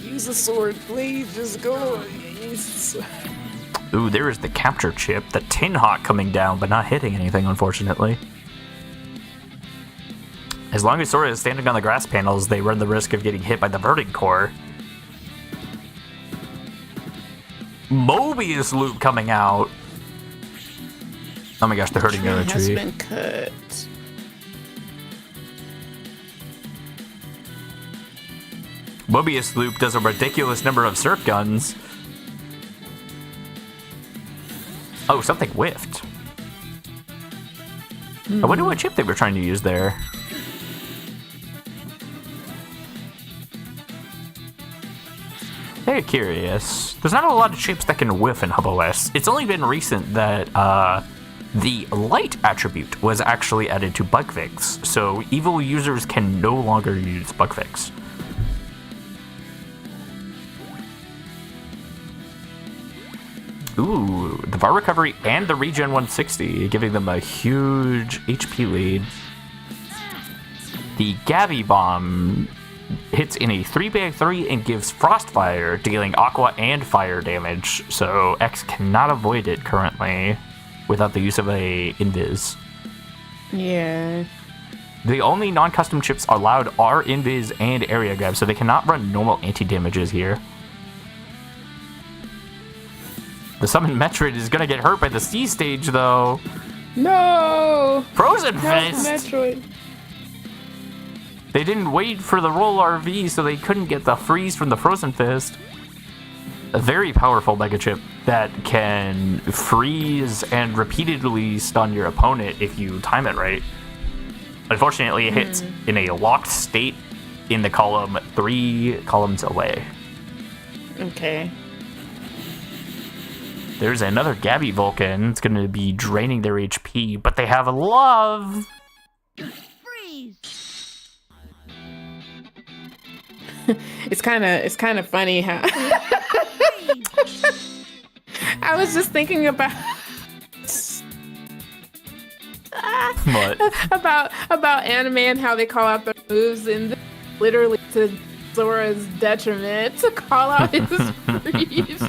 Use a sword, please. Just go. Yes. Ooh, there is the capture chip. The Tin Hawk coming down, but not hitting anything, unfortunately. As long as Sora is standing on the grass panels, they run the risk of getting hit by the Burning Core. Mobius loop coming out. Oh my gosh, they're hurting the has tree. Been cut. Mobius loop does a ridiculous number of surf guns. Oh, something whiffed. I wonder what chip they were trying to use there. Very curious. There's not a lot of chips that can whiff in hubos. It's only been recent that the light attribute was actually added to bug fix, so evil users can no longer use bug fix. Ooh, the VAR recovery and the regen 160, giving them a huge HP lead. The Gabby Bomb hits in a 3x3 and gives Frostfire, dealing Aqua and Fire damage, so X cannot avoid it currently without the use of a Invis. Yeah. The only non-custom chips allowed are Invis and Area Grab, so they cannot run normal anti-damages here. The Summon Metroid is gonna get hurt by the C stage, though. No! Frozen Fist! Metroid. They didn't wait for the roll RV, so they couldn't get the freeze from the Frozen Fist. A very powerful Mega Chip that can freeze and repeatedly stun your opponent if you time it right. Unfortunately, it hits in a locked state in the column 3 columns away. Okay. There's another Gabby Vulcan. It's going to be draining their HP, but they have love. Freeze. It's kind of funny how I was just thinking about What? about anime and how they call out their moves, and literally to Zora's detriment to call out his freeze.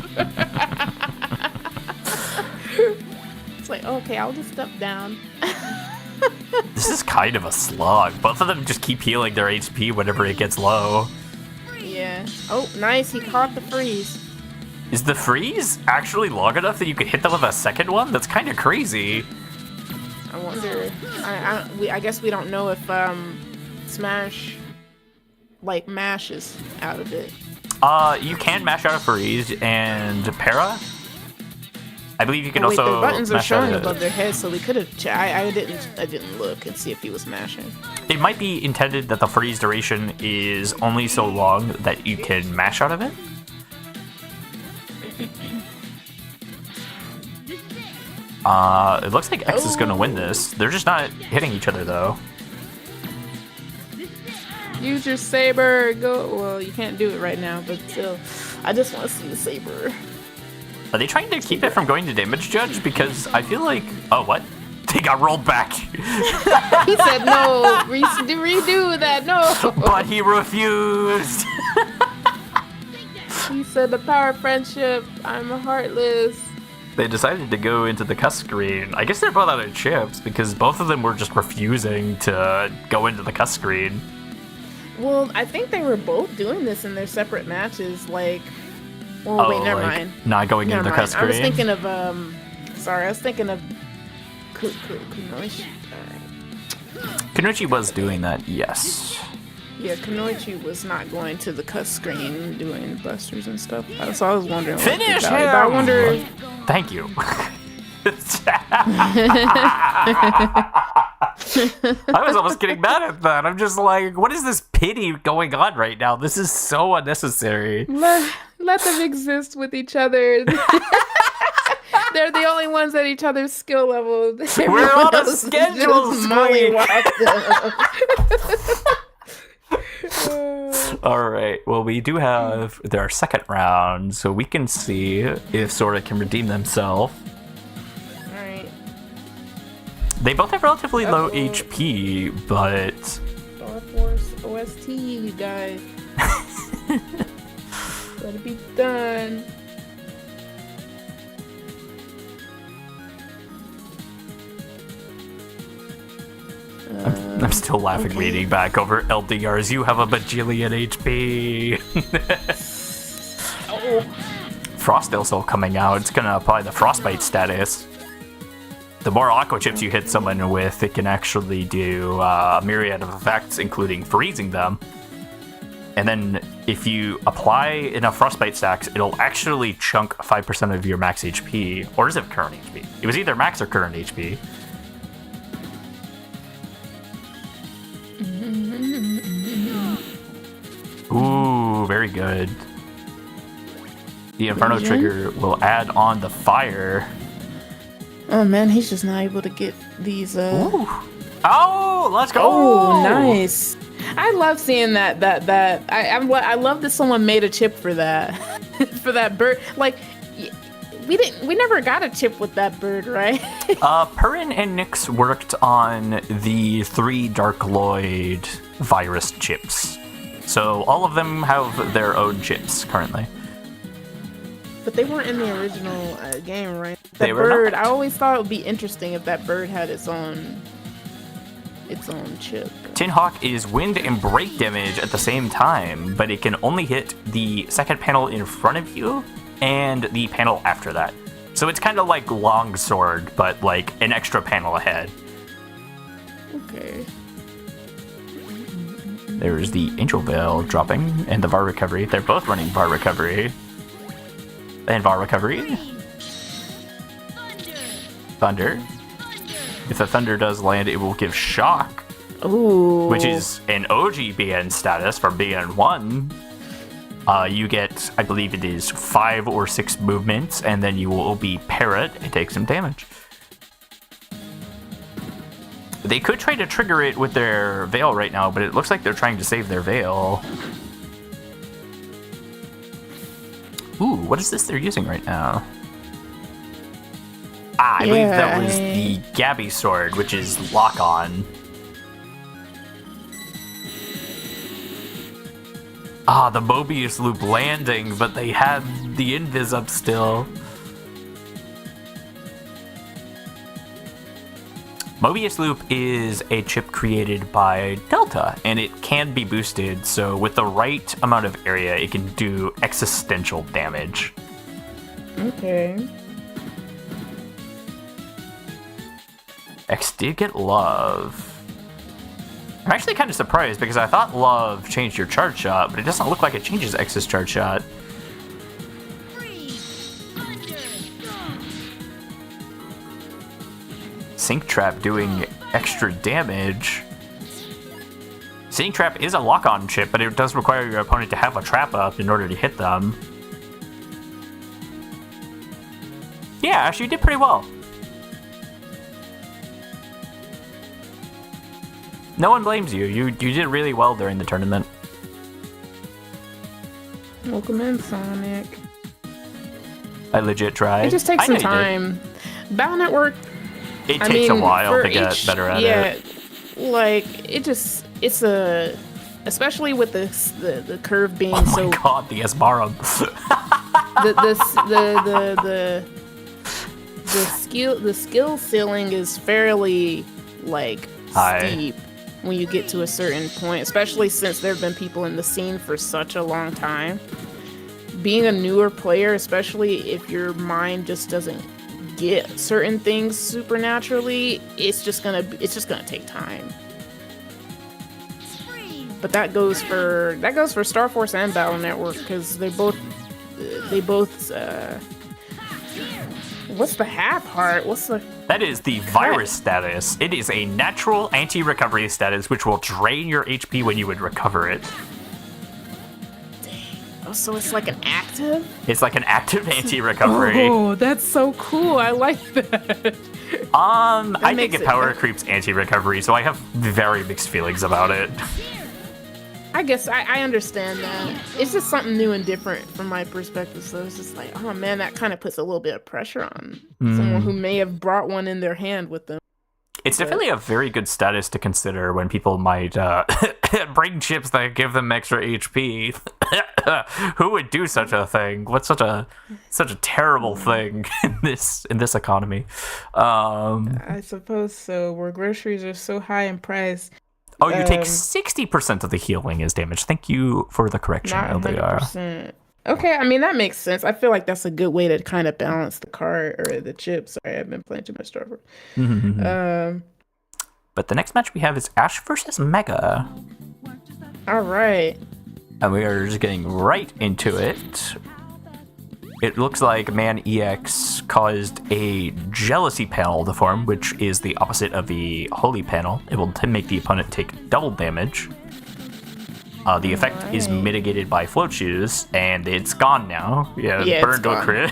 It's like, okay, I'll just step down. This is kind of a slog. Both of them just keep healing their HP whenever it gets low. Yeah. Oh, nice. He caught the freeze. Is the freeze actually long enough that you could hit them with a second one? That's kind of crazy. I wonder. I guess we don't know if Smash like mashes out of it. You can mash out a freeze and para. I believe you can Wait, also. the buttons are mash out showing a- above their heads, so we could have. I didn't look and see if he was mashing. It might be intended that the freeze duration is only so long that you can mash out of it. It looks like X is going to win this. They're just not hitting each other, though. Use your saber. Go. Well, you can't do it right now, but still, I just want to see the saber. Are they trying to keep it from going to damage judge? Because I feel like... Oh, what? They got rolled back. He said no. Redo that. No. But he refused. He said the power of friendship. I'm heartless. They decided to go into the cuss screen. I guess they're both out of chips because both of them were just refusing to go into the cuss screen. Well, I think they were both doing this in their separate matches. Like, well, wait, never mind. Not going into the cuss screen. I was thinking of sorry, I was thinking of Kunoichi. Kunoichi was doing that, yes. Yeah, Kunoichi was not going to the cuss screen doing busters and stuff. So I was wondering. Finish about him! it, but I wonder. Thank you. I was almost getting mad at that. I'm just like, what is this pity going on right now? This is so unnecessary. Let them exist with each other. They're the only ones at each other's skill level. We're on a schedule, All right. Well, we do have their second round, so we can see if Sora can redeem themselves. All right. They both have relatively low HP, but Star Force OST, you guys. Let it be done. I'm still laughing reading back over LDRs. You have a bajillion HP. Frostil's coming out. It's gonna apply the frostbite status. The more aqua chips you hit someone with, it can actually do a myriad of effects, including freezing them. And then if you apply enough frostbite stacks, it'll actually chunk 5% of your max HP. Or is it current HP? It was either max or current HP. Ooh, very good. The Inferno trigger will add on the fire. Oh man, he's just not able to get these. Ooh. Oh, let's go! Oh, nice. I love seeing that. I love that someone made a chip for that, for that bird. Like, we never got a chip with that bird, right? Perrin and Nyx worked on the 3 Dark Lloyd virus chips. So all of them have their own chips currently. But they weren't in the original game, right? They were bird, not. I always thought it would be interesting if that bird had its own chip. Tin Hawk is wind and break damage at the same time, but it can only hit the second panel in front of you and the panel after that. So it's kind of like Longsword, but like an extra panel ahead. Okay. There's the Angel Veil dropping and the VAR Recovery. They're both running VAR Recovery. And VAR Recovery. Thunder. If the Thunder does land, it will give Shock. Ooh. Which is an OG BN status for BN1. You get, I believe it is 5 or 6 movements, and then you will be Parrot and take some damage. They could try to trigger it with their Veil right now, but it looks like they're trying to save their Veil. Ooh, what is this they're using right now? I believe that was the Gabby Sword, which is lock-on. The Mobius Loop landing, but they had the Invis up still. Mobius Loop is a chip created by Delta, and it can be boosted, so with the right amount of area, it can do existential damage. Okay. X did get Love. I'm actually kind of surprised because I thought Love changed your charge shot, but it doesn't look like it changes X's charge shot. Sync Trap doing extra damage. Sync Trap is a lock-on chip, but it does require your opponent to have a trap up in order to hit them. Yeah, actually you did pretty well. No one blames you. You did really well during the tournament. Welcome in, Sonic. I legit tried. It just takes some time. Battle Network. It takes a while to get better at it. Like it's especially with the curve being so. Oh my god, the Esbarum. the skill ceiling is fairly like steep when you get to a certain point, especially since there have been people in the scene for such a long time. Being a newer player, especially if your mind just doesn't get certain things supernaturally, it's just gonna take time. But that goes for Star Force and Battle Network, because they both What's the half heart? What's the... That is the virus status. It is a natural anti-recovery status, which will drain your HP when you would recover it. Oh, so it's like an active? It's like an active anti-recovery. Oh, that's so cool. I like that. I think it power creeps anti-recovery, so I have very mixed feelings about it. I guess I understand that. It's just something new and different from my perspective, so it's just like, oh man, that kind of puts a little bit of pressure on someone who may have brought one in their hand with them. It's definitely a very good status to consider when people might bring chips that give them extra HP. Who would do such a thing? What's such a terrible thing in this economy? I suppose so. Where groceries are so high in price. Oh, you take 60% of the healing is damage. Thank you for the correction, Not LDR. 100%. Okay, I mean, that makes sense. I feel like that's a good way to kind of balance the card or the chips. Sorry, I've been playing too much Star Wars. But the next match we have is Ash versus Mega. All right. And we are just getting right into it. It looks like Man EX caused a jealousy panel to form, which is the opposite of the holy panel. It will make the opponent take double damage. The effect is mitigated by float shoes, and it's gone now. Yeah burn to a crit.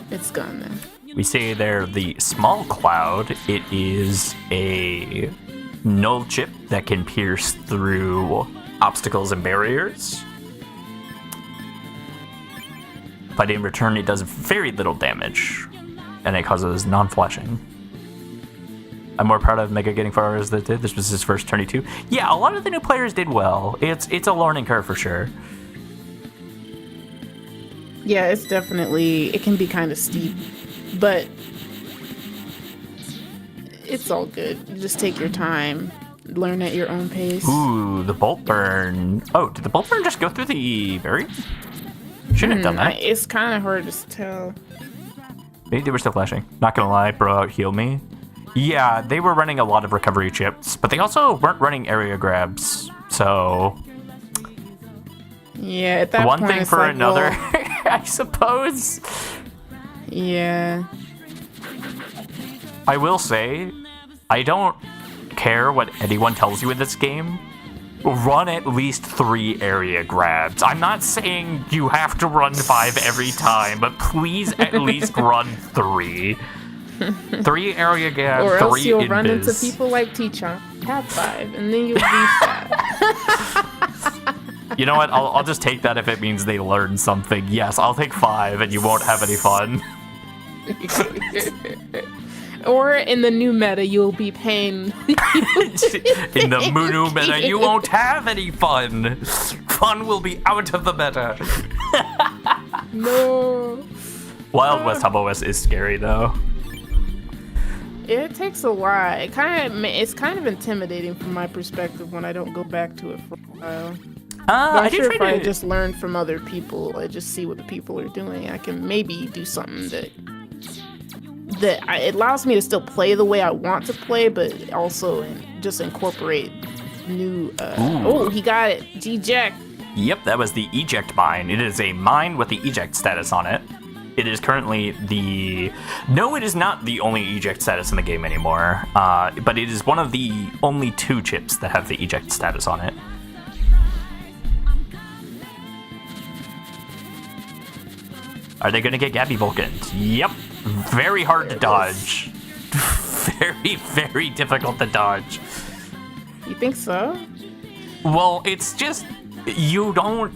It's gone now. We say there the small cloud. It is a null chip that can pierce through obstacles and barriers. But in return, it does very little damage, and it causes non-flashing. I'm more proud of Mega getting far as that did. This was his first tourney too. Yeah, a lot of the new players did well. It's a learning curve for sure. Yeah, it's definitely, it can be kind of steep, but it's all good. You just take your time, learn at your own pace. Ooh, the bolt burn. Oh, did the bolt burn just go through the barrier? Shouldn't have done that. It's kind of hard to tell. Maybe they were still flashing. Not gonna lie, bro, out heal me. Yeah, they were running a lot of recovery chips, but they also weren't running area grabs, so... Yeah, at that one point, thing for like, another, well, I suppose. Yeah. I will say, I don't care what anyone tells you in this game. Run at least 3 area grabs. I'm not saying you have to run 5 every time, but please at least run 3. 3 area grabs, or 3 else you'll invis. run into people like Tchomp. Have 5, and then you'll be fat. You know what? I'll just take that if it means they learn something. Yes, I'll take 5, and you won't have any fun. Or in the new meta, you'll be paying. In the new meta, you won't have any fun. Fun will be out of the meta. No. Wild West HubOS is scary, though. It takes a while. It's kind of intimidating from my perspective when I don't go back to it for a while. I I'm did sure try if I to... just learn from other people, I just see what the people are doing, I can maybe do something that it allows me to still play the way I want to play, but also just incorporate new... oh, he got it. Eject. Yep, that was the eject mine. It is a mine with the eject status on it. It is currently the... No, it is not the only eject status in the game anymore, but it is one of the only 2 chips that have the eject status on it. Are they going to get Gabby Vulcans? Yep. Very hard to dodge. Very, very difficult to dodge. You think so? Well, it's just... You don't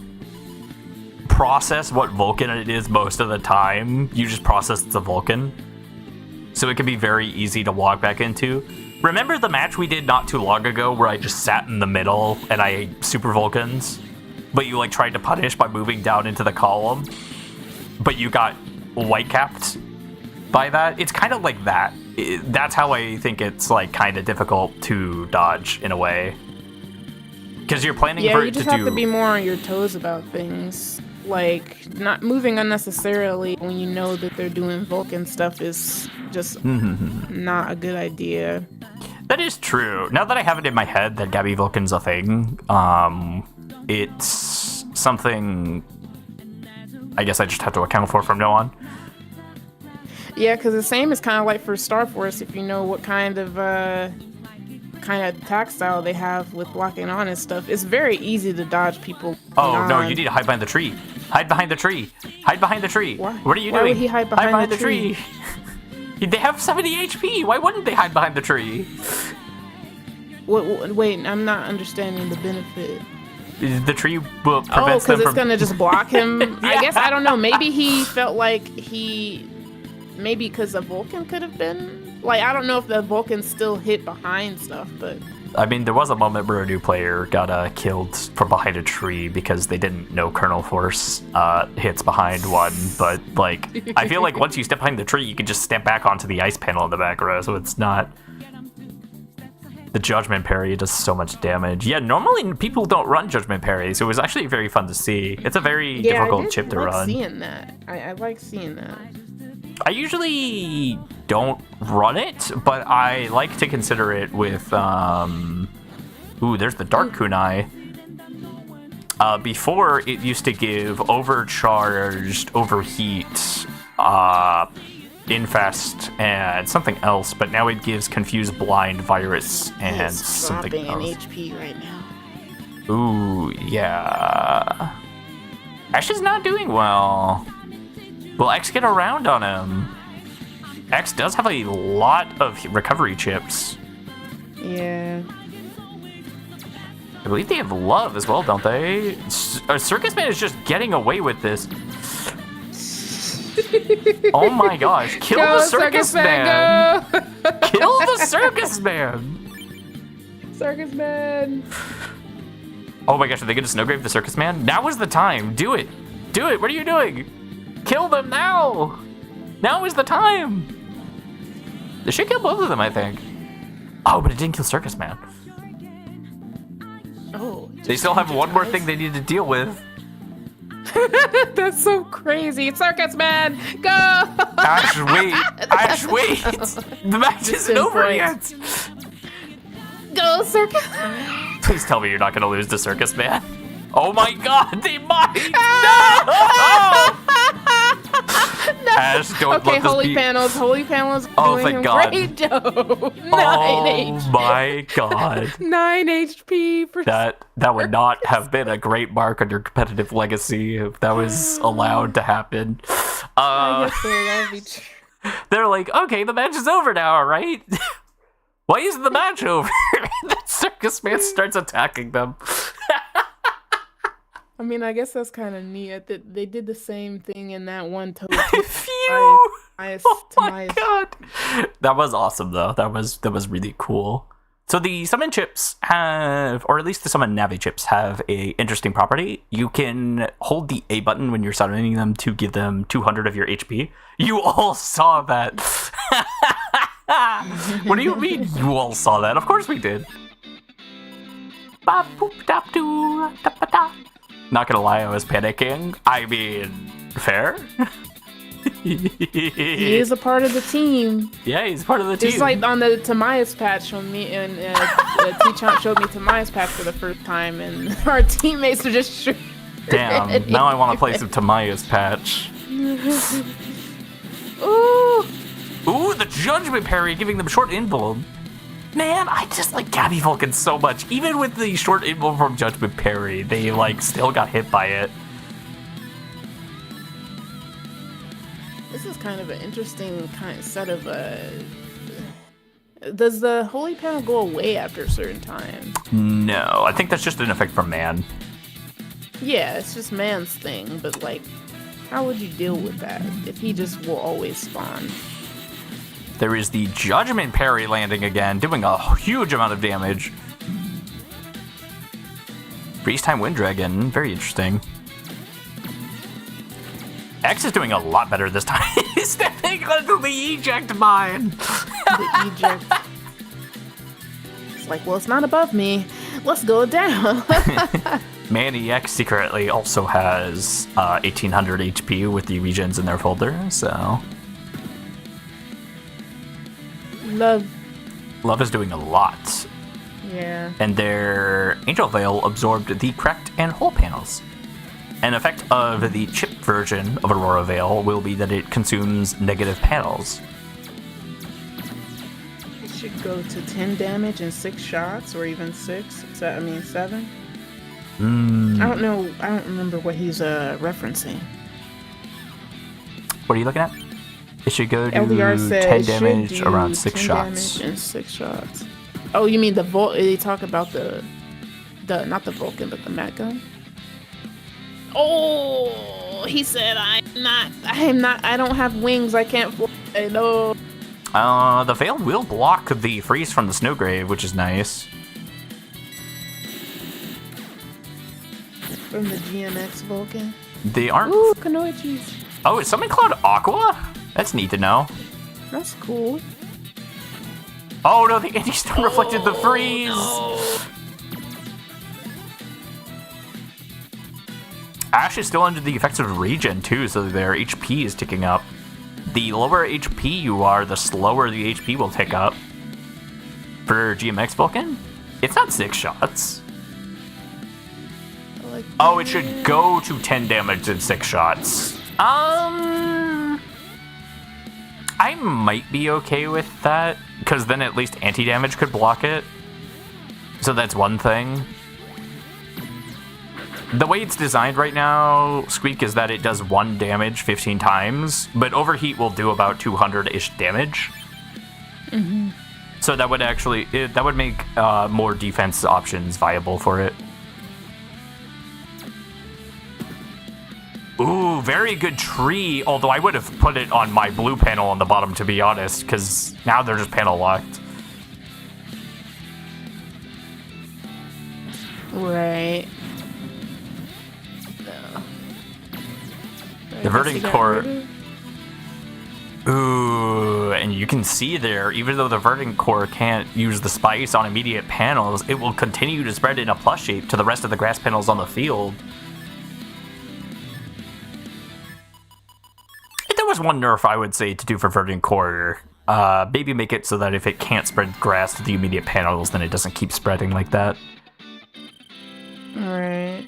process what Vulcan it is most of the time. You just process it's a Vulcan. So it can be very easy to walk back into. Remember the match we did not too long ago where I just sat in the middle and I ate Super Vulcans? But you like tried to punish by moving down into the column? But you got white-capped by that? It's kind of like that. That's how I think it's like kind of difficult to dodge in a way. Because you're planning for it to do... Yeah, you just have to be more on your toes about things. Like, not moving unnecessarily when you know that they're doing Vulcan stuff is just not a good idea. That is true. Now that I have it in my head that Gabby Vulcan's a thing, it's something I guess I just have to account for from now on. Yeah, because the same is kind of like for Star Force. If you know what kind of attack style they have with locking on and stuff, it's very easy to dodge people. Oh no, you need to hide behind the tree. Hide behind the tree. Hide behind the tree. Why? What are you Why doing? would he hide behind the tree? They have 70 HP. Why wouldn't they hide behind the tree? Wait, I'm not understanding the benefit. The tree will prevent them from... because it's gonna just block him. Yeah. I guess, I don't know. Maybe he felt like maybe because the Vulcan could have been like, I don't know if the Vulcan still hit behind stuff, but I mean, there was a moment where a new player got killed from behind a tree because they didn't know Kernel Force hits behind one. But like, I feel like once you step behind the tree, you can just step back onto the ice panel in the back row, so it's not. The Judgment Parry does so much damage. Yeah, normally people don't run Judgment Parry, so it was actually very fun to see. It's a very difficult chip to run. Seeing that. I like seeing that. I usually don't run it, but I like to consider it with, ooh, there's the Dark Kunai. Before, it used to give Overcharged, Overheat, Infest, and something else, but now it gives Confused Blind, Virus, and something else. Dropping in HP right now. Ooh, yeah. Ash is not doing well. Will X get around on him? X does have a lot of recovery chips. Yeah. I believe they have love as well, don't they? Circus Man is just getting away with this. Oh my gosh. Kill the Circus Man! Kill the Circus Man! Circus Man! Oh my gosh, are they gonna snowgrave the Circus Man? Now is the time. Do it. Do it. What are you doing? Kill them now! Now is the time! They should kill both of them, I think. Oh, but it didn't kill Circus Man. Oh. They still have one more thing they need to deal with. That's so crazy. Circus Man, go! Ash, wait. Ash, wait. The match isn't over yet. Go, Circus. Please tell me you're not going to lose to Circus Man. Oh my god, they might! No! Ash, don't let this Holy be... Panels. Holy Panels Oh, doing thank God. great job. 9 Oh HP. my god. 9 HP for... That would not have been a great mark on your competitive legacy if that was allowed to happen. I guess that would be true. They're like, okay, the match is over now, right? Why isn't the match over? The Circus Man starts attacking them. I mean, I guess that's kind of neat. They did the same thing in that one Phew! Oh my god! That was awesome, though. That was really cool. So the summon chips have, or at least the summon Navi chips have a interesting property. You can hold the A button when you're summoning them to give them 200 of your HP. You all saw that. What do you mean you all saw that? Of course we did. Not gonna lie, I was panicking. I mean, fair. He is a part of the team. Yeah, he's part of the team. Just like on the Tamias patch when me and Tchomp showed me Tamias patch for the first time, and our teammates are just sure. Damn, now I want to play some Tamias patch. Ooh, the Judgment Parry giving them short invuln. Man, I just like Gabby Vulcan so much. Even with the short invuln from Judgment Parry, they like still got hit by it. This is kind of an interesting kind of set of does the holy panel go away after a certain time? No, I think that's just an effect from man. Yeah, it's just man's thing, but like, how would you deal with that if he just will always spawn? There is the Judgment Parry landing again, doing a huge amount of damage. Freeze Time Wind Dragon, very interesting. X is doing a lot better this time. He's stepping onto the eject mine. The eject. It's like, well, it's not above me. Let's go down. Manny X secretly also has 1800 HP with the regens in their folder, so... Love is doing a lot. Yeah. And their Angel Veil absorbed the cracked and hole panels. An effect of the chip version of Aurora Veil will be that it consumes negative panels. It should go to 10 damage in 6 shots, or even 6. I mean 7. I don't know. I don't remember what he's referencing. What are you looking at? It should go to LDR said 10 damage around 6 shots. 10 damage in 6 shots. Oh, you mean the They talk about the not the Vulcan, but the Mat gun. Oh, he said I don't have wings. I can't fly. No. The Veil will block the freeze from the Snowgrave, which is nice. From the GMX Vulcan. They aren't. Ooh, Kanoichis. Oh, is something called Aqua? That's neat to know. That's cool. Oh no, the anti-stone reflected the freeze. No. Ash is still under the effects of regen too, so their HP is ticking up. The lower HP you are, the slower the HP will tick up. For GMX Vulcan, it's not 6 shots. Like oh, it should go to 10 damage in 6 shots. I might be okay with that, because then at least anti-damage could block it. So that's one thing. The way it's designed right now, Squeak, is that it does 1 damage 15 times, but Overheat will do about 200-ish damage. Mm-hmm. So that would actually, that would make more defense options viable for it. Ooh, very good tree, although I would have put it on my blue panel on the bottom, to be honest, because now they're just panel locked. Right. The Verdant Core. Ooh, and you can see there, even though the Verdant Core can't use the spice on immediate panels, it will continue to spread in a plus shape to the rest of the grass panels on the field. If there was one nerf I would say to do for Verdant Core, maybe make it so that if it can't spread grass to the immediate panels, then it doesn't keep spreading like that. Alright.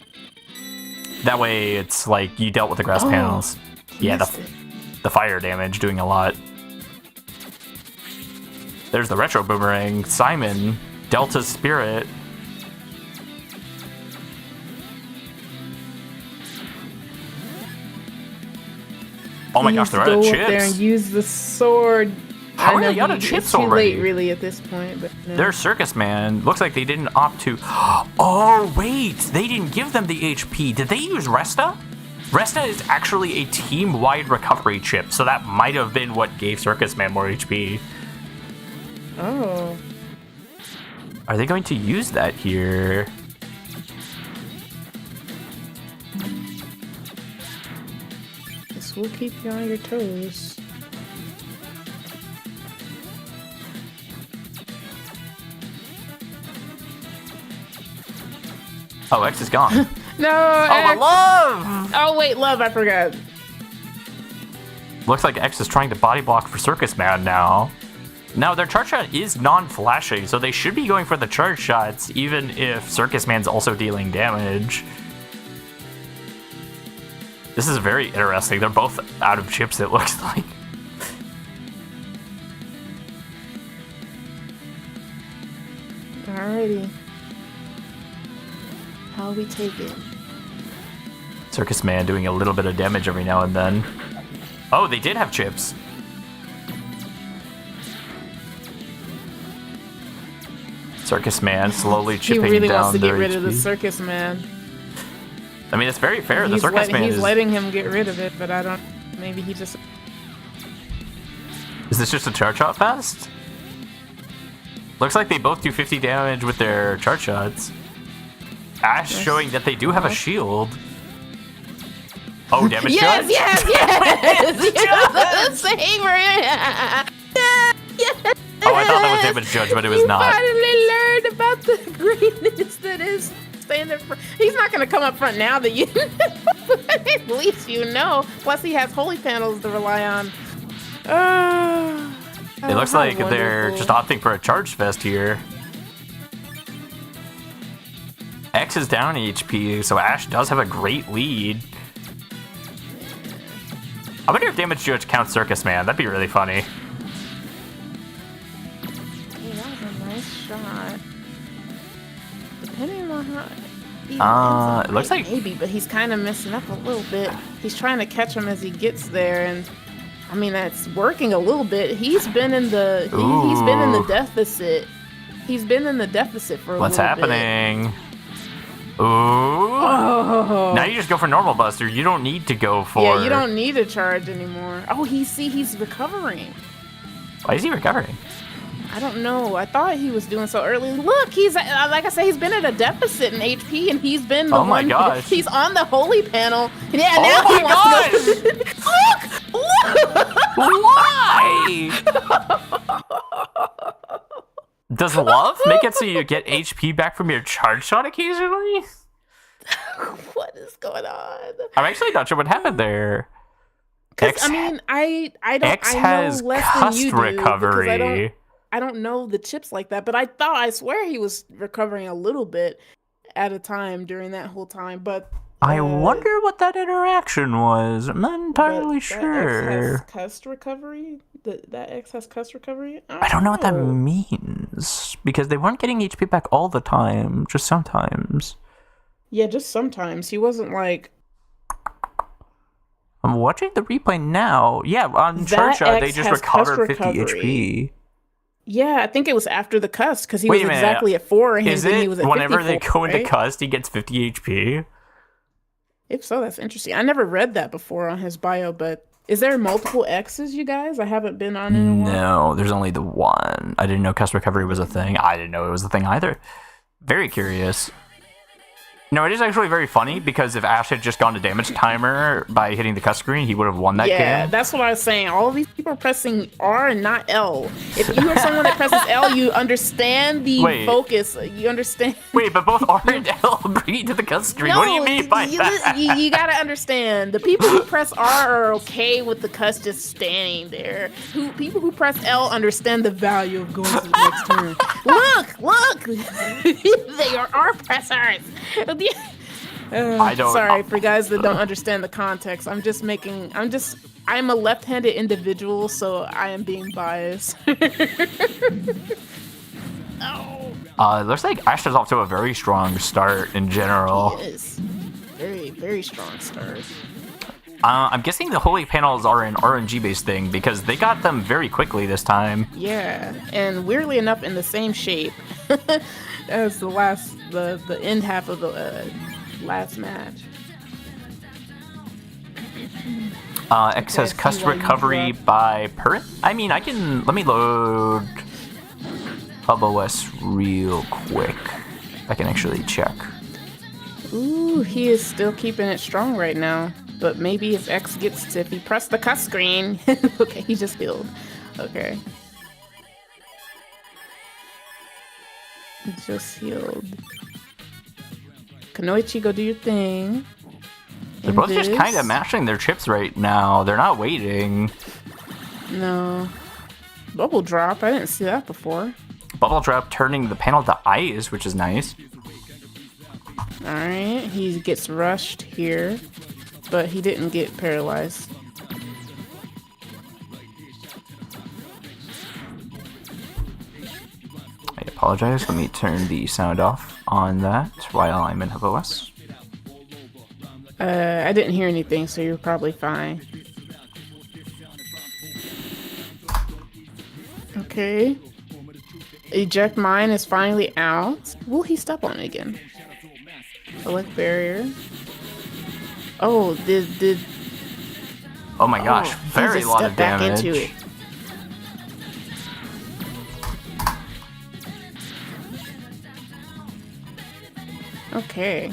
That way, it's like you dealt with the grass panels. Yeah, the fire damage doing a lot. There's the Retro Boomerang, Simon, Delta's Spirit. Oh my gosh, they're out of chips. Go up there and use the sword. How are they out of chips already? It's too late, really, at this point. But no. Their Circus Man. Looks like they didn't opt to... Oh, wait. They didn't give them the HP. Did they use Resta? Resta is actually a team-wide recovery chip, so that might have been what gave Circus Man more HP. Oh. Are they going to use that here? This will keep you on your toes. Oh, X is gone. No, oh, but Love! Oh, wait, Love, I forgot. Looks like X is trying to body block for Circus Man now. Now, their charge shot is non-flashing, so they should be going for the charge shots, even if Circus Man's also dealing damage. This is very interesting. They're both out of chips, it looks like. Alrighty. How we take it? Circus Man doing a little bit of damage every now and then. Oh, they did have chips. Circus Man slowly chipping down. He really wants to get rid HP. of the Circus Man. I mean, it's very fair. The Circus Man he's letting him get rid of it, but I don't... Maybe he just... Is this just a charge shot fest? Looks like they both do 50 damage with their charge shots. Ash showing that they do have a shield. Oh, damage yes, judge? yes, yes! Same yes. Oh, I thought that was damage judge, but it was not. Finally learned about the greatness that is standing for. He's not going to come up front now that you but at least you know. Plus, he has holy panels to rely on. It looks like they're just opting for a charge fest here. X is down HP, so Ash does have a great lead. I wonder if Damage Judge counts Circus Man. That'd be really funny. Hey, that was a nice shot. Depending on how... It looks like... Maybe, but he's kind of messing up a little bit. He's trying to catch him as he gets there, and... I mean, that's working a little bit. He's been in the... He's been in the deficit. He's been in the deficit for a What's little bit. happening? Ooh. Oh. Now you just go for normal Buster. You don't need to go for... Yeah, you don't need to charge anymore. Oh, he's recovering. Why is he recovering? I don't know. I thought he was doing so early. Look, he's like I said, he's been at a deficit in HP, and he's been the one. Oh my gosh! He's on the holy panel. Yeah, now he wants to go. Look! Why? Does love make it so you get HP back from your charge shot occasionally? What is going on? I'm actually not sure what happened there. X, I mean, I don't. X has I know less cust than you do recovery. I don't know the chips like that, but I swear he was recovering a little bit at a time during that whole time. But I wonder what that interaction was. I'm not entirely sure. That X has cust recovery? That X has cust recovery? I don't know what that means, because they weren't getting HP back all the time, just sometimes. Yeah, just sometimes. He wasn't like... I'm watching the replay now. Yeah, on charge shot, they just recovered 50 HP. Yeah, I think it was after the cust, because he was exactly at 4, and he was at 54, whenever they go into cust, he gets 50 HP? If so, that's interesting. I never read that before on his bio, but is there multiple X's, you guys? I haven't been on it in a while. No, there's only the one. I didn't know cust recovery was a thing. I didn't know it was a thing either. Very curious. No, it is actually very funny, because if Ash had just gone to damage timer by hitting the cust screen, he would have won that game. Yeah, that's what I was saying. All of these people are pressing R and not L. If you are someone that presses L, you understand the focus. You understand. Wait, but both R and L agree to the cust screen. What do you mean by that? You gotta understand. The people who press R are okay with the cust just standing there. People who press L understand the value of going to the next turn. Look! They are R pressers. Sorry for guys that don't understand the context. I'm a left-handed individual, so I am being biased. Oh. It looks like Ash is off to a very strong start in general. He is. Very, very strong start. I'm guessing the holy panels are an RNG-based thing, because they got them very quickly this time. Yeah, and weirdly enough, in the same shape as the end half of the last match. X has cust recovery by Perrin. I mean, let me load hubos real quick. I can actually check. Ooh, he is still keeping it strong right now. But maybe if X if he pressed the cust screen. Okay, he just healed. Okay. He just healed. Kanoichi, go do your thing. They're both just kind of mashing their chips right now. They're not waiting. No. Bubble drop. I didn't see that before. Bubble drop turning the panel to ice, which is nice. Alright, he gets rushed here, but he didn't get paralyzed. I apologize. Let me turn the sound off on that while I'm in hubos. I didn't hear anything, so you're probably fine. Okay. Eject mine is finally out. Will he step on it again? Elect barrier. Oh, did oh my gosh, very lot of damage. Into it. Okay.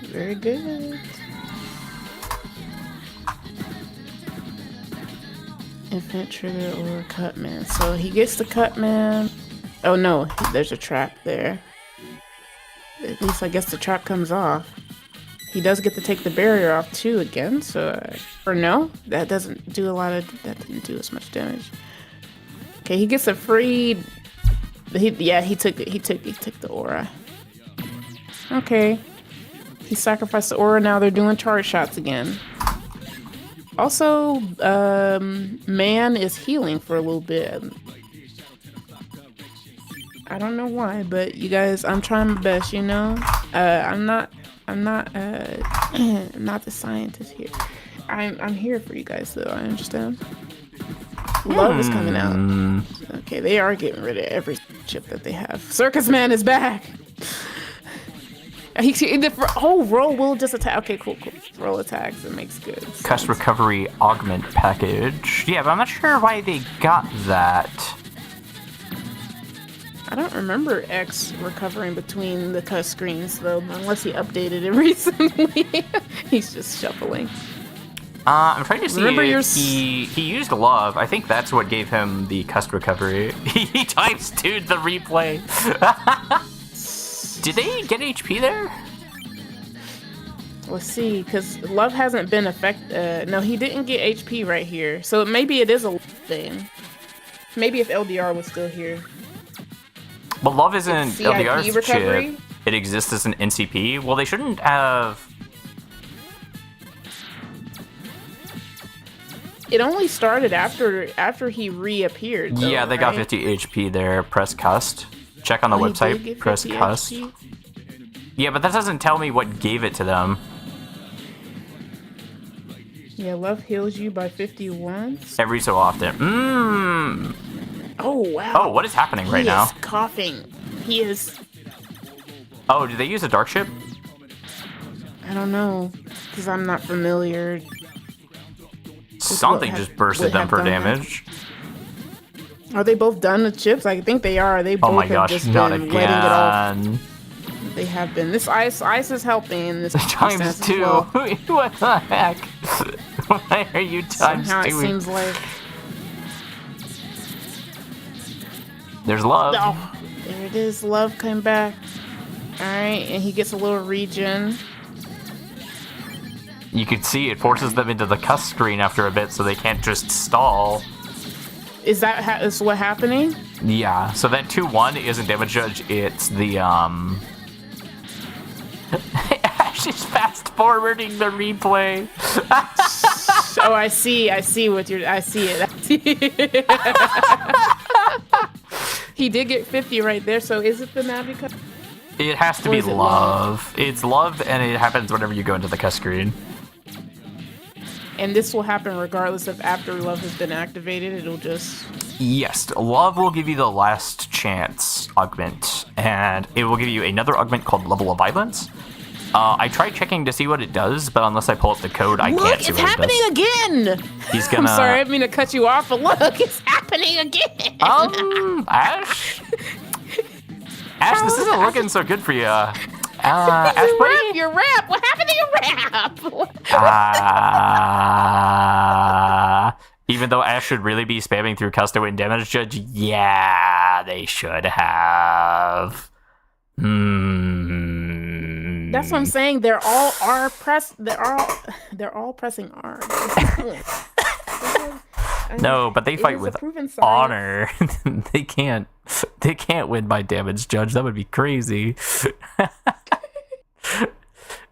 Very good. Infinite trigger or cut man. So he gets the cut man. Oh no, there's a trap there. At least I guess the trap comes off. He does get to take the barrier off too again, so or no, that doesn't do a lot of that didn't do as much damage. Okay, he gets a free. He took the aura. Okay, he sacrificed the aura. Now they're doing charge shots again. Also, man is healing for a little bit. I don't know why, but you guys, I'm trying my best. You know, I'm not the scientist here. I'm here for you guys, though. I understand. Love is coming out. Okay, they are getting rid of every chip that they have. Circus Man is back. Roll will just attack. Okay, cool. Roll attacks. It makes good sense. Cuss recovery augment package. Yeah, but I'm not sure why they got that. I don't remember X recovering between the cuss screens though, unless he updated it recently. He's just shuffling. I'm trying to see if he used love. I think that's what gave him the cuss recovery. He times 2'd the replay. Did they get HP there? Let's see, because love hasn't been affected. No, he didn't get HP right here. So maybe it is a thing. Maybe if LDR was still here. But love isn't LDR's recovery? chip. It exists as an NCP. Well, they shouldn't have... It only started after he reappeared, though, yeah, they got 50 HP there. Press cust. Check on the website. Press cust. HP? Yeah, but that doesn't tell me what gave it to them. Yeah, love heals you by 50 once. Every so often. Oh, wow. Oh, what is happening right now? He is coughing. He is... Oh, did they use a dark ship? I don't know, because I'm not familiar. Something just bursted them for damage. Are they both done with chips? I think they are. They both have just been letting it off. They have been. This ice is helping. This times 2. Well. What the heck? Why are you times 2? Somehow it seems like... There's love. Oh, there it is. Love came back. Alright, and he gets a little regen. You can see it forces them into the cuss screen after a bit so they can't just stall. Is that is what happening? Yeah, so that 2-1 isn't damage judge, it's the, She's fast forwarding the replay. Oh, I see what you're, I see it. He did get 50 right there, so is it the Navica? It has to be love. It's love, and it happens whenever you go into the cuss screen. And this will happen regardless of after love has been activated, it'll just... Yes, love will give you the last chance augment, and it will give you another augment called Level of Violence. I tried checking to see what it does, but unless I pull up the code, I can't see what it does. Look, it's happening again! He's gonna... I'm sorry, I didn't mean to cut you off, but look, it's happening again! Ash? Ash, this isn't looking so good for you. Ash, your rap! What happened to your rap? Even though Ash should really be spamming through Custo and Damage Judge, yeah, they should have. That's what I'm saying. They're all pressing R. No, but they fight with honor. They can't win by Damage Judge. That would be crazy.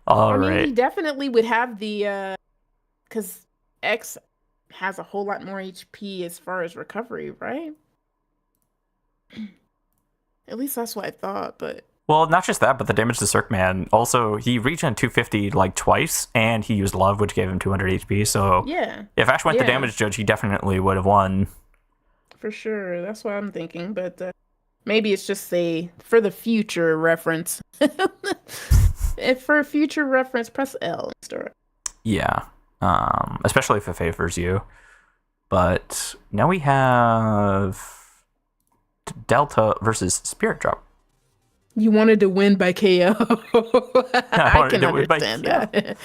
All right. He definitely would have the because X has a whole lot more HP as far as recovery, right? At least that's what I thought, but... Well, not just that, but the damage to Cirque Man. Also, he regen 250 like twice, and he used Love, which gave him 200 HP, so... Yeah. If Ash went to Damage Judge, he definitely would have won. For sure, that's what I'm thinking, but maybe it's just for the future reference. If for future reference, press L. Yeah. Especially if it favors you. But now we have Delta versus Spirit Drop. You wanted to win by KO. I can understand that.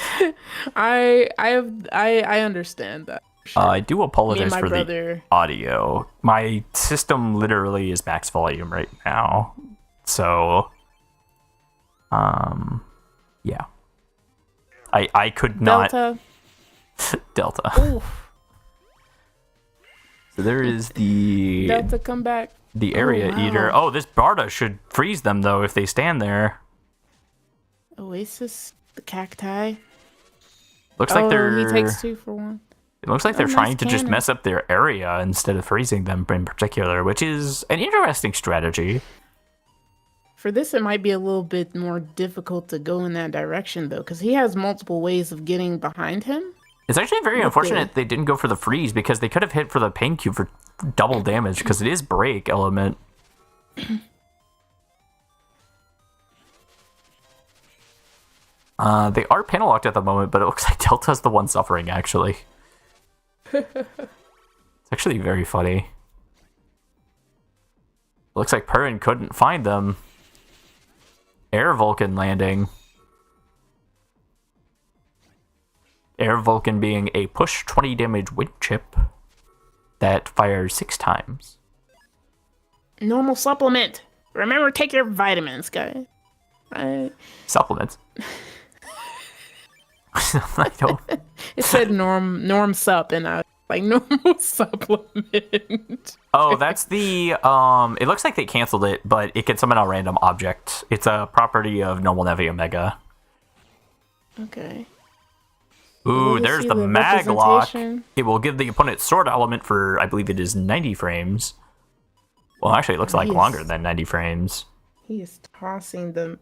I understand that. Sure. I do apologize for the audio. My system literally is max volume right now. So, yeah. I could not. Delta. Delta. Oof. So there is the Delta, come back. the area wow. eater. Oh, this Barda should freeze them though if they stand there. Oasis, the cacti. Looks like they're. He takes 2 for 1. It looks like they're nice trying to just cannon. mess up their area instead of freezing them in particular, which is an interesting strategy. For this, it might be a little bit more difficult to go in that direction, though, because he has multiple ways of getting behind him. It's actually very unfortunate they didn't go for the freeze because they could have hit for the pain cube for double damage because it is break element. They are panel locked at the moment, but it looks like Delta's the one suffering, actually. It's actually very funny. Looks like Perrin couldn't find them. Air Vulcan landing. Air Vulcan being a push 20 damage wind chip that fires 6 times. Normal supplement. Remember, take your vitamins, guys. Supplements. I don't. It said norm sup, and I was like, normal supplement. Oh, that's the it looks like they canceled it, but it can summon a random object. It's a property of normal Nevi Omega. Okay. Ooh, Let me there's see the the mag lock. representation. It will give the opponent sword element for, I believe it is 90 frames. Well, actually, it looks like Yes. longer than 90 frames. He is tossing them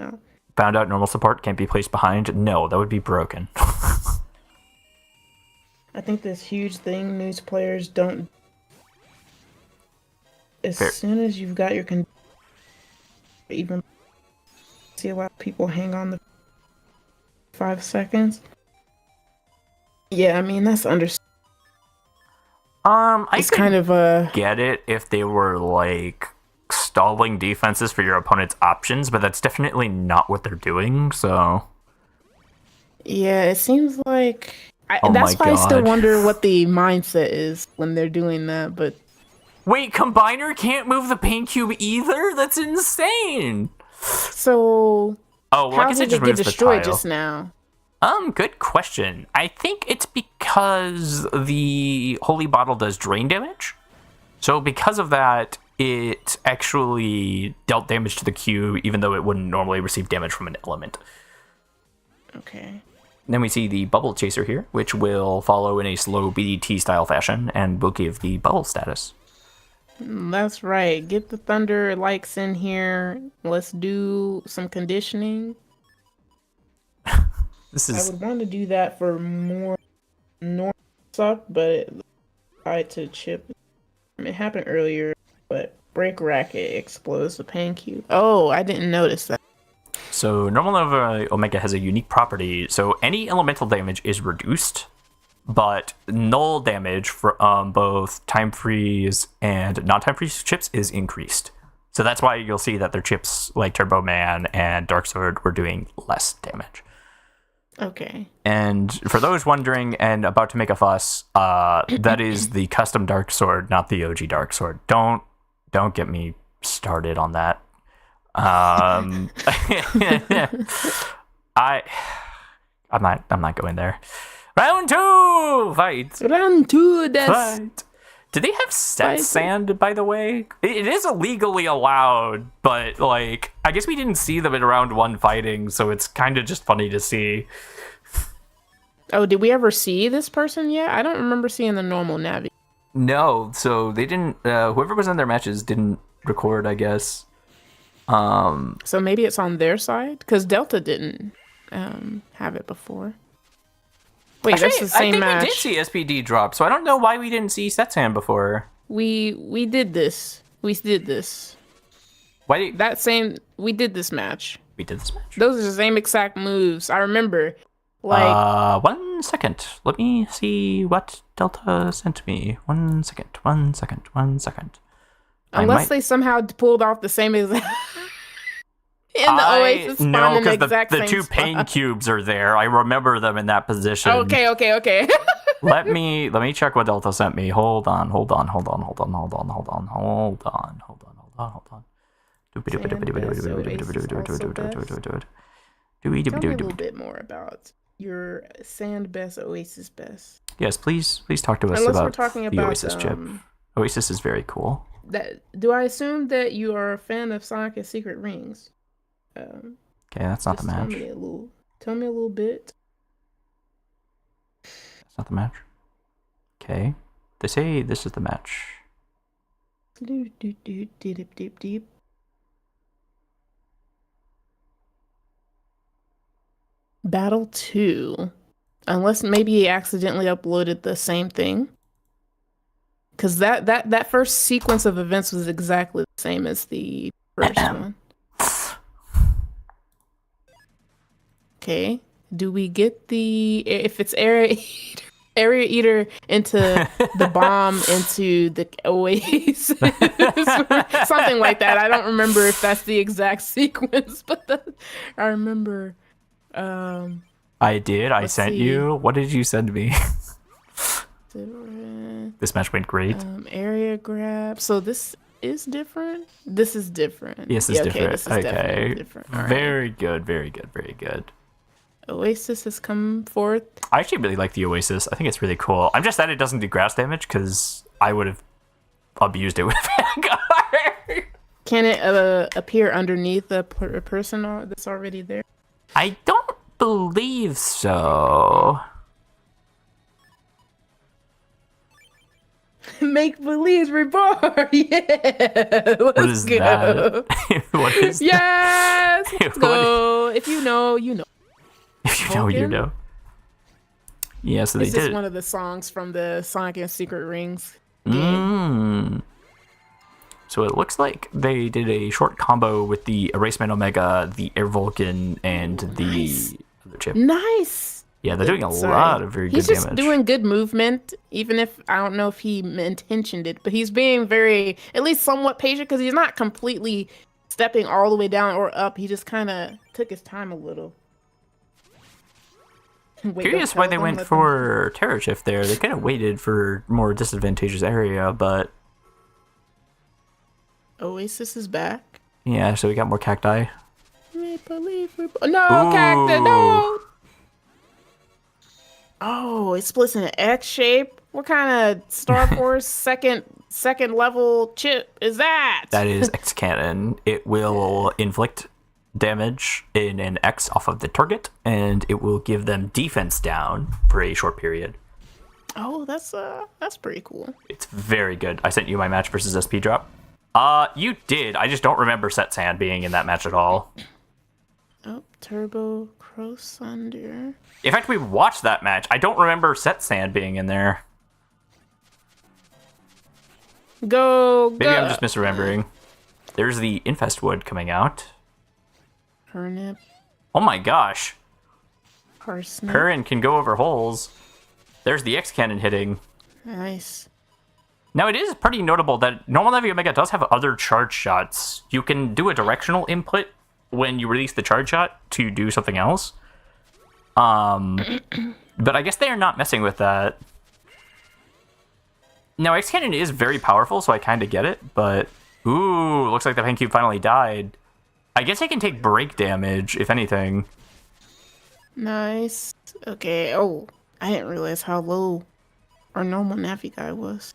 out. Found out normal support can't be placed behind. No, that would be broken. I think this huge thing news players don't. As Fair. soon as you've got your even see a lot of people hang on the 5 seconds. Yeah, I mean that's understandable. I It's could kind of a get it if they were like stalling defenses for your opponent's options, but that's definitely not what they're doing. So yeah. It seems like Oh that's my why I still God. wonder what the mindset is when they're doing that. But wait, Combiner can't move the paint cube either? That's insane. so Oh, well, I how guess did it just it get moves the destroyed tile. just now? Good question. I think it's because the holy bottle does drain damage. So because of that, it actually dealt damage to the cube, even though it wouldn't normally receive damage from an element. Okay. Then we see the bubble chaser here, which will follow in a slow BDT style fashion and will give the bubble status. That's right. Get the thunder likes in here. Let's do some conditioning. This I is would want to do that for more normal stuff, but it tried to chip. I mean, it happened earlier, but break racket explodes the pain cube. Oh, I didn't notice that. so normal Nova Omega has a unique property. So any elemental damage is reduced, but null damage for both time freeze and non-time freeze chips is increased. So that's why you'll see that their chips like Turbo Man and Dark Sword were doing less damage. Okay. And for those wondering and about to make a fuss, that is the custom Dark Sword, not the OG Dark Sword. Don't get me started on that. I'm not going there. Round 2 fight. Round 2, that's Fight. Do they have set Fight. sand, by the way? It is illegally allowed, but like I guess we didn't see them in round 1 fighting, so it's kind of just funny to see. Oh, did we ever see this person yet? I don't remember seeing the normal Navi. No, so they didn't. Whoever was in their matches didn't record, I guess. So maybe it's on their side? Because Delta didn't have it before. Wait, Actually, that's the same I think match. we did see SPD drop, so I don't know why we didn't see Setsand before. We did this. We did this. Why did We did this match. we did this match? Those are the same exact moves. I remember. Like 1 second. Let me see what Delta sent me. 1 second. 1 second. 1 second. unless they somehow pulled off the same exact in the Oasis spawn no, in the because exact the same two spot. pain cubes are there. I remember them in that position. Okay. let me check what Delta sent me. Hold on. Tell me a little bit more about your Sand Best, Oasis Best. Yes, please talk to us Unless about we're talking the about Oasis chip. Oasis is very cool. Do I assume that you are a fan of Sonic and Secret Rings? Okay, that's not the match. Tell me a little bit. That's not the match. Okay, they say this is the match. Deep. Battle 2. Unless maybe he accidentally uploaded the same thing. Because that first sequence of events was exactly the same as the first one. Okay. Do we get if it's area eater into the bomb into the Oasis? Something like that. I don't remember if that's the exact sequence, but I remember. I did. I sent you. What did you send me? This match went great. Area grab. So this is different. This is different. Yes, it's different. This is definitely different. All right. Very good. Very good. Very good. Oasis has come forth. I actually really like the Oasis. I think it's really cool. I'm just sad it doesn't do grass damage because I would have abused it with Vanguard. Can it appear underneath a person that's already there? I don't believe so. Make believe reborn. Yeah, let's go. That? What is yes, that? Let's go. If you know, you know. If you know, you know. Yeah, so they did. This is one of the songs from the Sonic and Secret Rings game. So it looks like they did a short combo with the Erasement Omega, the Air Vulcan, and the other chip. Nice. Yeah, they're doing a lot of very good damage. He's just doing good movement, even if I don't know if he intentioned it, but he's being very, at least somewhat patient, because he's not completely stepping all the way down or up. He just kind of took his time a little. Curious why they went for Terror Shift there. They kind of waited for more disadvantageous area, but... Oasis is back. Yeah, so we got more cacti. Make believe cacti, no! Oh, it splits in an X shape. What kind of Star Force second level chip is that? That is X cannon. It will inflict damage in an X off of the target, and it will give them defense down for a short period. Oh, that's pretty cool. It's very good. I sent you my match versus SP drop. You did. I just don't remember Set Sand being in that match at all. Oh, Turbo Crowsunder. In fact, we watched that match. I don't remember Set Sand being in there. Go. Maybe I'm just misremembering. There's the Infest Wood coming out. Turnip. Oh my gosh. Parsnip. Perrin can go over holes. There's the X cannon hitting. Nice. Now, it is pretty notable that Normal Heavy Omega does have other charge shots. You can do a directional input when you release the charge shot to do something else. But I guess they are not messing with that. Now, X Cannon is very powerful, so I kind of get it, but... Ooh, looks like the Pancube finally died. I guess I can take break damage, if anything. Nice. Okay, oh, I didn't realize how low our normal Navi guy was.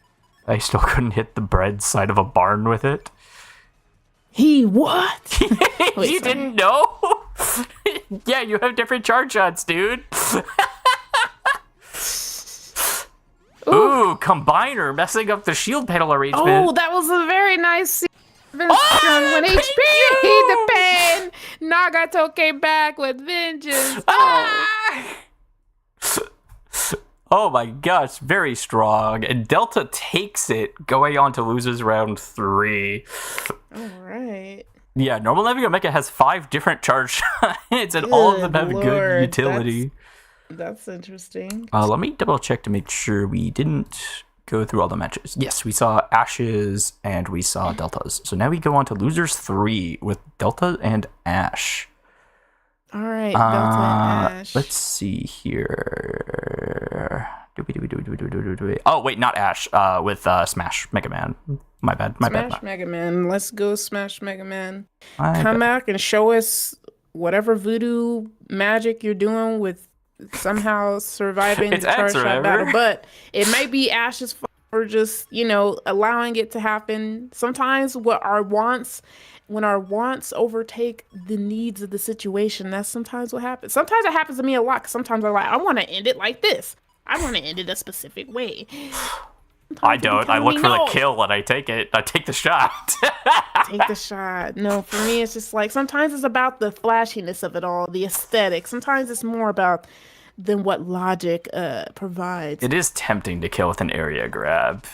I still couldn't hit the bread side of a barn with it. He what? Wait, you didn't know? Yeah, you have different charge shots, dude. Ooh, Combiner messing up the shield panel arrangement. Oh, that was a very nice When HP the pain, Nagato came back with vengeance. Oh my gosh, very strong. And Delta takes it going on to losers round 3. All right. Yeah, Normal Heavy Omega has 5 different charge shots, and all of them have good utility. That's interesting. Let me double check to make sure we didn't go through all the matches. Yes, we saw Ashes and we saw Deltas. So now we go on to losers 3 with Delta and Ash. All right, Delta and Ash. Let's see here. Oh, wait, not Ash. With Smash Mega Man. My bad. Smash Mega Man. Let's go, Smash Mega Man. Come back and show us whatever voodoo magic you're doing with somehow surviving It's the X, charge shot battle, remember? but it might be Ash's fault for just, allowing it to happen. Sometimes when our wants overtake the needs of the situation, that's sometimes what happens. Sometimes it happens to me a lot, 'cause sometimes I'm like, I want to end it like this. I want to end it a specific way. I Sometimes it be don't. I telling look me for the no. kill and I take it. I take the shot. Take the shot. No, for me, it's just like sometimes it's about the flashiness of it all, the aesthetic. Sometimes it's more about than what logic provides. It is tempting to kill with an area grab.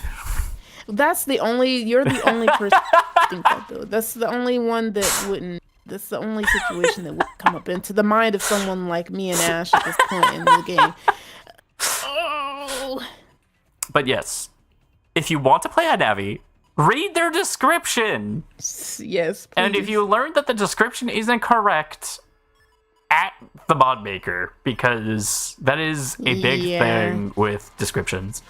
You're the only person I think that though. That's the only one that wouldn't. That's the only situation that would come up into the mind of someone like me and Ash at this point in the game. Oh, But yes, if you want to play a Navi, read their description. yes, And if please. you learn that the description isn't correct, at the mod maker, because that is a big Yeah. thing with descriptions.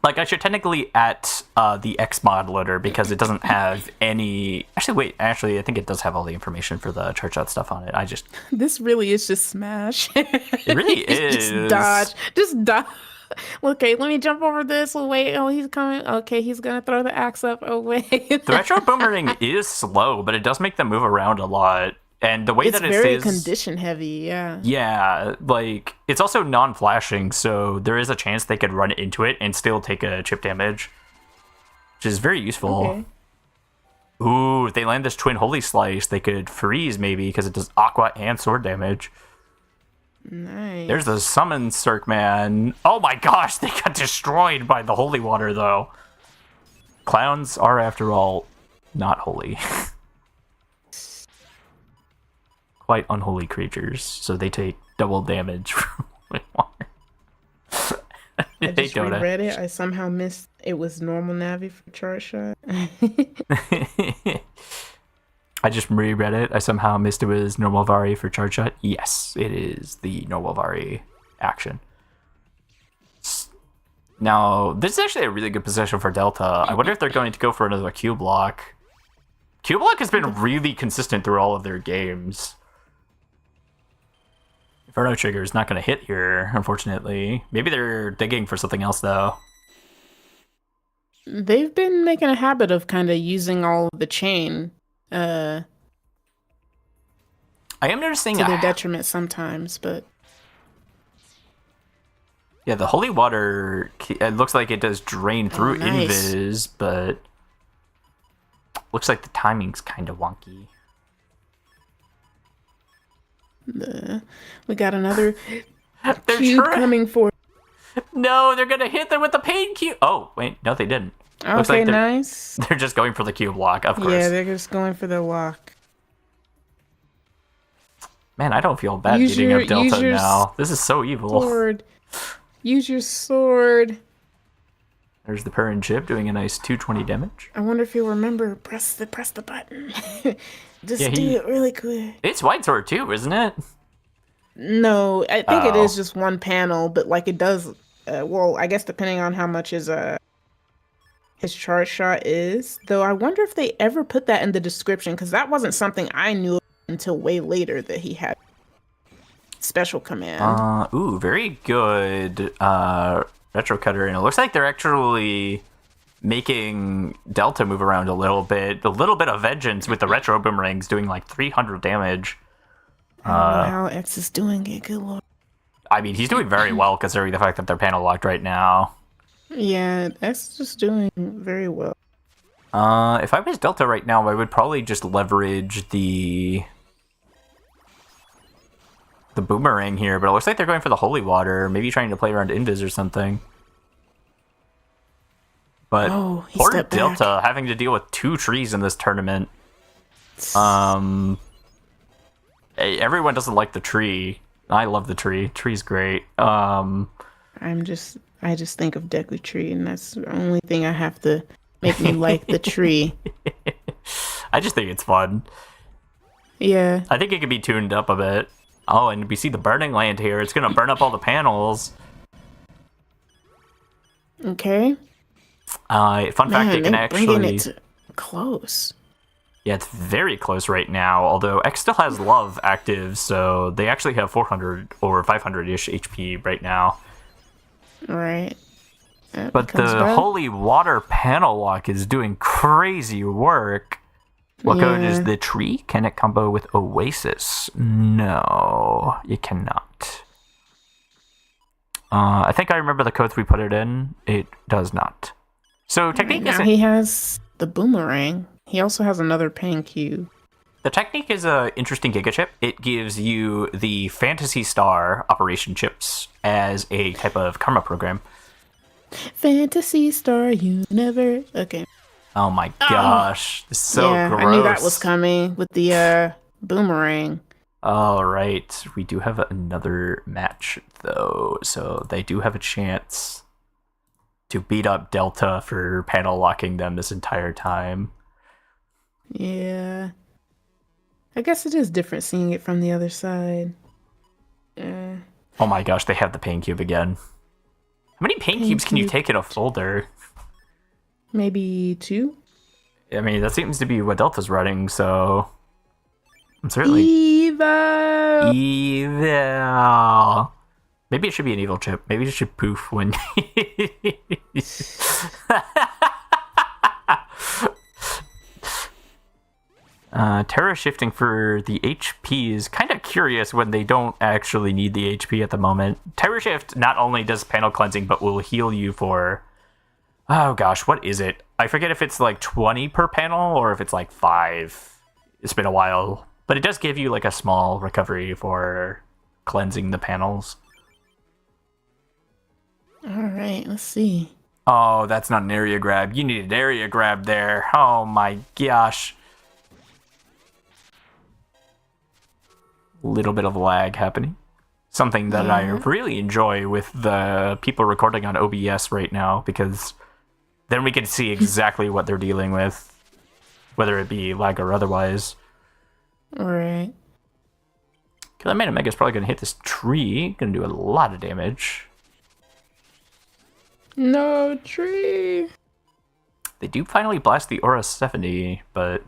Like, I should technically at the Xmod loader because it doesn't have any... Actually, I think it does have all the information for the church out stuff on it. This really is just smash. It really is. Just dodge. Just dodge. Okay, let me jump over this. Oh, wait. Oh, he's coming. Okay, he's going to throw the axe up. Oh, wait. The retro boomerang is slow, but it does make them move around a lot. And the way It's that it very stays... condition heavy, yeah. Yeah, like, it's also non-flashing, so there is a chance they could run into it and still take a chip damage, which is very useful. Okay. Ooh, if they land this Twin Holy Slice, they could freeze, maybe, because it does Aqua and Sword damage. Nice. There's the Summon Circ, man. Oh my gosh, they got destroyed by the Holy Water, though. Clowns are, after all, not holy. Quite unholy creatures, so they take double damage from Holy Water. I just reread it. I somehow missed it was normal Navi for chart shot. I just reread it. I somehow missed it was normal Vari for charge shot. Yes, it is the normal Vari action. Now, this is actually a really good position for Delta. I wonder if they're going to go for another Q block. Q block has been really consistent through all of their games. Inferno Trigger is not going to hit here, unfortunately. Maybe they're digging for something else, though. They've been making a habit of kind of using all of the chain I am noticing... to their detriment sometimes, but... Yeah, the Holy Water, it looks like it does drain through nice. Invis, but... Looks like the timing's kind of wonky. We got another They're cube coming for... No, they're gonna hit them with the pain cube. Oh, wait, no, they didn't. Looks Okay, like nice. they're just going for the cube block, of course. Yeah, they're just going for the lock. Man, I don't feel bad Use beating your- up Delta use your now. This is so evil. Sword. Use your sword. There's the Perrin chip doing a nice 220 damage. I wonder if you'll remember, press the button. Just Yeah, do it really quick. It's White Sword too, isn't it? No, I think it Oh. is just one panel, but like it does. Well, I guess depending on how much his charge shot is. Though I wonder if they ever put that in the description because that wasn't something I knew until way later that he had special command. Ooh, very good retro cutter, and it looks like they're actually making Delta move around a little bit. A little bit of vengeance with the retro boomerangs doing like 300 damage. I don't know how X is doing it. Good lord. I mean, he's doing very well considering the fact that they're panel locked right now. Yeah, X is just doing very well. If I was Delta right now, I would probably just leverage the boomerang here, but it looks like they're going for the Holy Water, maybe trying to play around Invis or something. But He poor stepped back. Delta having to deal with 2 trees in this tournament. Everyone doesn't like the tree. I love the tree. Tree's great. I just think of Deku Tree, and that's the only thing I have to make me like the tree. I just think it's fun. Yeah. I think it could be tuned up a bit. Oh, and we see the burning land here. It's going to burn up all the panels. Okay. Fun fact, it can they're bringing actually... it close. Yeah, it's very close right now, although X still has Love active, so they actually have 400 or 500-ish HP right now. Right. But the Holy Water panel lock is doing crazy work. What code is the tree? Can it combo with Oasis? No, you cannot. I think I remember the codes we put it in. It does not. So technique is... He has the boomerang. He also has another pain cube. The technique is an interesting Giga chip. It gives you the Fantasy Star operation chips as a type of karma program. Fantasy Star Universe. Okay. Oh my gosh. This is so gross. I knew that was coming with the boomerang. All right. We do have another match, though. So they do have a chance to beat up Delta for panel locking them this entire time. Yeah. I guess it is different seeing it from the other side. Oh my gosh, they have the pain cube again. How many pain cubes can you take in a folder? Maybe 2? I mean, that seems to be what Delta's running, so... I'm certainly... Evil! Maybe it should be an evil chip. Maybe it should poof when... Terra shifting for the HP is kind of curious when they don't actually need the HP at the moment. Terra shift not only does panel cleansing, but will heal you for... Oh gosh, what is it? I forget if it's like 20 per panel or if it's like 5. It's been a while. But it does give you like a small recovery for cleansing the panels. Alright, let's see. Oh, that's not an area grab. You need an area grab there. Oh my gosh. Little bit of lag happening. Something that I really enjoy with the people recording on OBS right now, because then we can see exactly what they're dealing with, whether it be lag or otherwise. Alright. Killer Man Omega's probably going to hit this tree. Going to do a lot of damage. No tree! They do finally blast the Aura 70, but...